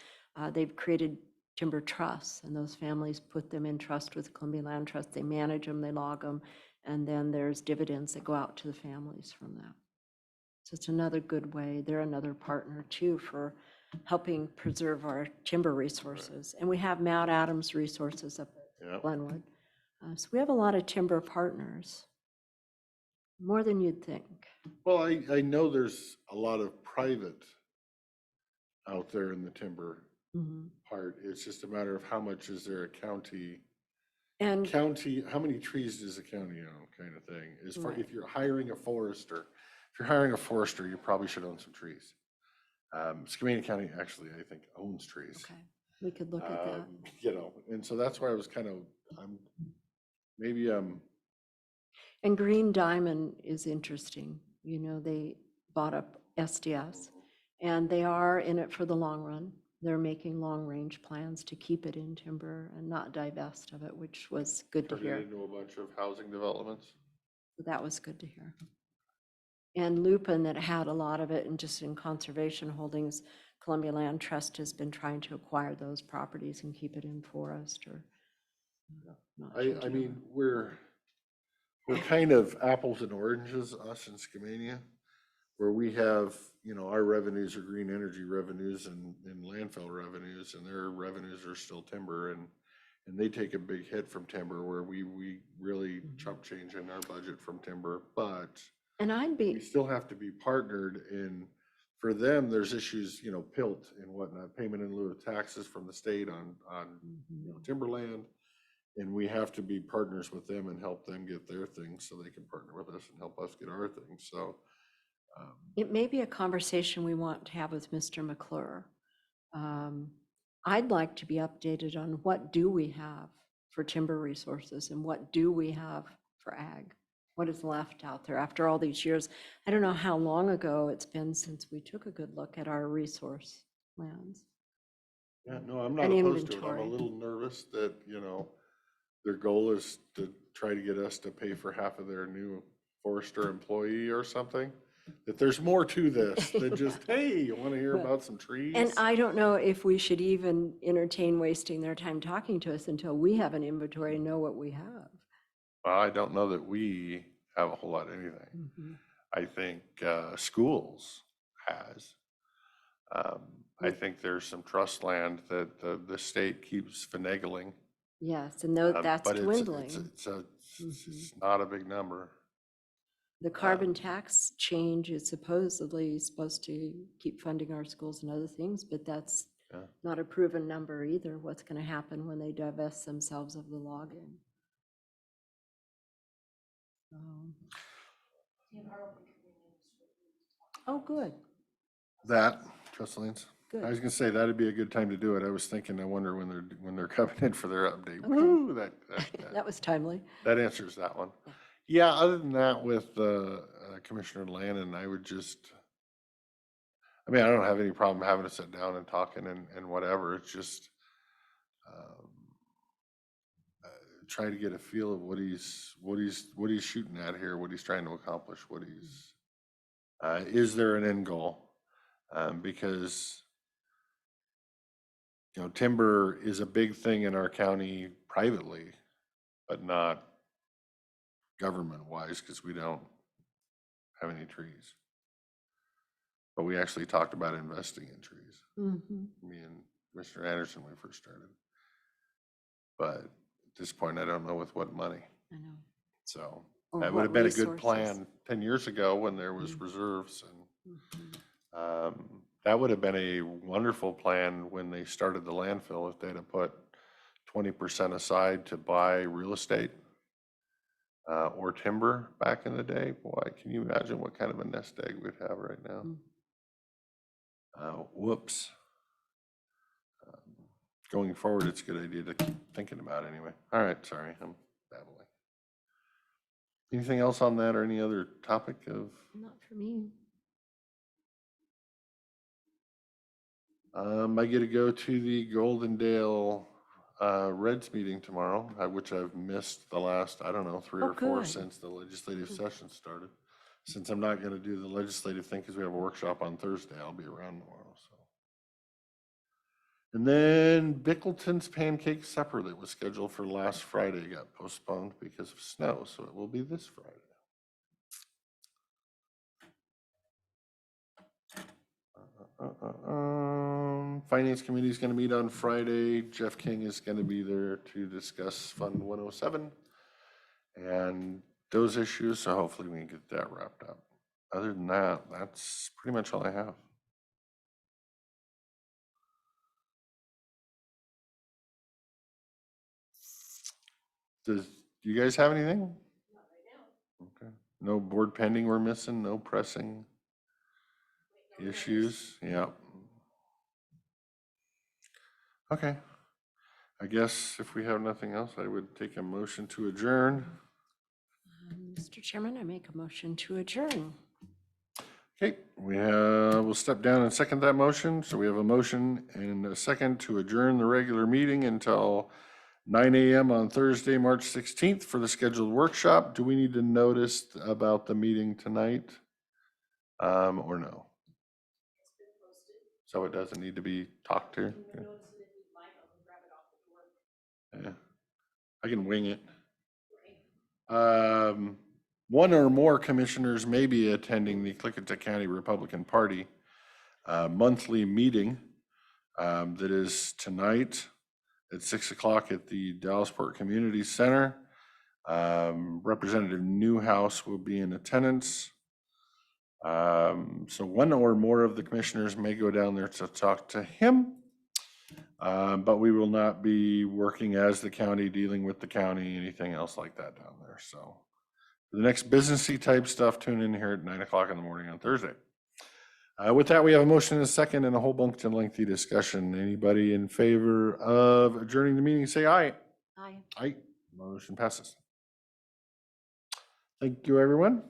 they've created timber trusts, and those families put them in trust with Columbia Land Trust. They manage them, they log them, and then there's dividends that go out to the families from that. So it's another good way. They're another partner too for helping preserve our timber resources. And we have Mount Adams resources up at Glenwood. So we have a lot of timber partners, more than you'd think. Well, I know there's a lot of private out there in the timber part. It's just a matter of how much is there a county, And how many trees does a county own, kind of thing. As far, if you're hiring a forester, you probably should own some trees. Skamania County actually, I think, owns trees. okay, we could look at that. You know, and so that's why I was kind of, maybe, And Green Diamond is interesting. You know, they bought up SDS, and they are in it for the long run. They're making long-range plans to keep it in timber and not divest of it, which was good to turning hear. it into a bunch of housing developments. That was good to hear. And Lupin, that had a lot of it and just in conservation holdings, Columbia Land Trust has been trying to acquire those properties and keep it in forest or not change I it mean, over. we're kind of apples and oranges, us and Skamania, where we have, you know, our revenues are green energy revenues and landfill revenues, and their revenues are still timber, and they take a big hit from timber, where we really chump change in our budget from timber, but And we still have to be partnered in. For them, there's issues, you know, PILT and whatnot, payment in lieu of taxes from the state on you know, timberland. And we have to be partners with them and help them get their things so they can partner with us and help us get our things. So It may be a conversation we want to have with Mr. McClure. I'd like to be updated on what do we have for timber resources and what do we have for ag? What is left out there after all these years? I don't know how long ago it's been since we took a good look at our resource lands. yeah, no, I'm not An opposed to it. I'm inventory. a little nervous that, you know, their goal is to try to get us to pay for half of their new forester employee or something. That there's more to this than just, hey, you want to hear Well, about some trees? And I don't know if we should even entertain wasting their time talking to us until we have an inventory and know what we have. Well, I don't know that we have a whole lot of anything. I think schools has. I think there's some trust land that the state keeps finagling. Yes, and that's But dwindling. it's not a big number. The carbon tax change is supposedly supposed to keep funding our schools and other things, but that's not a proven number either. What's going to happen when they divest themselves of the logging? Oh, good. That, trust lanes. Good. I was gonna say that'd be a good time to do it. I was thinking, I wonder when they're coming in for their update. Okay. Woo, That was timely. that answers that one. Yeah, other than that, with Commissioner Lannon, I would just, I mean, I don't have any problem having to sit down and talking and whatever. It's just try to get a feel of what he's shooting at here, what he's trying to accomplish, what he's is there an end goal? Because you know, timber is a big thing in our county privately, but not government-wise, because we don't have any trees. But we actually talked about investing in trees. Me and Mr. Anderson when we first started. But at this point, I don't know with what money. I know. So Or that would what have been a good resources. plan 10 years ago when there was reserves, and that would have been a wonderful plan when they started the landfill, if they'd have put 20% aside to buy real estate or timber back in the day. Boy, can you imagine what kind of a nest egg we'd have right now? Whoops. Going forward, it's a good idea to keep thinking about anyway. All right, sorry, I'm babbling. Anything else on that or any other topic of? Not for me. I get to go to the Goldendale Reds meeting tomorrow, which I've missed the last, I don't know, 3 Oh, or 4 good. since the legislative session started. Since I'm not gonna do the legislative thing because we have a workshop on Thursday, I'll be around tomorrow, so. And then Bickleton's pancake supper that was scheduled for last Friday got postponed because of snow, so it will be this Friday. Finance Committee is going to meet on Friday. Jeff King is going to be there to discuss Fund 107 and those issues, so hopefully we can get that wrapped up. Other than that, that's pretty much all I have. Do you guys have anything? Okay. No board pending we're missing, no pressing issues? Yeah. Okay. I guess if we have nothing else, I would take a motion to adjourn. Mr. Chairman, I make a motion to adjourn. Okay, we'll step down and second that motion. So we have a motion and a second to adjourn the regular meeting until 9 a.m. on Thursday, March 16th for the scheduled workshop. Do we need to notice about the meeting tonight? Or no? So it doesn't need to be talked to? Yeah, I can wing it. One or more commissioners may be attending the Klickitat County Republican Party monthly meeting that is tonight at 6 o'clock at the Dallasport Community Center. Representative Newhouse will be in attendance. So one or more of the commissioners may go down there to talk to him. But we will not be working as the county, dealing with the county, anything else like that down there. So the next businessy type stuff, tune in here at 9 o'clock in the morning on Thursday. With that, we have a motion and a second and a whole bunch of lengthy discussion. Anybody in favor of adjourning the meeting, say aye. Aye. Aye. Motion passes. Thank you, everyone.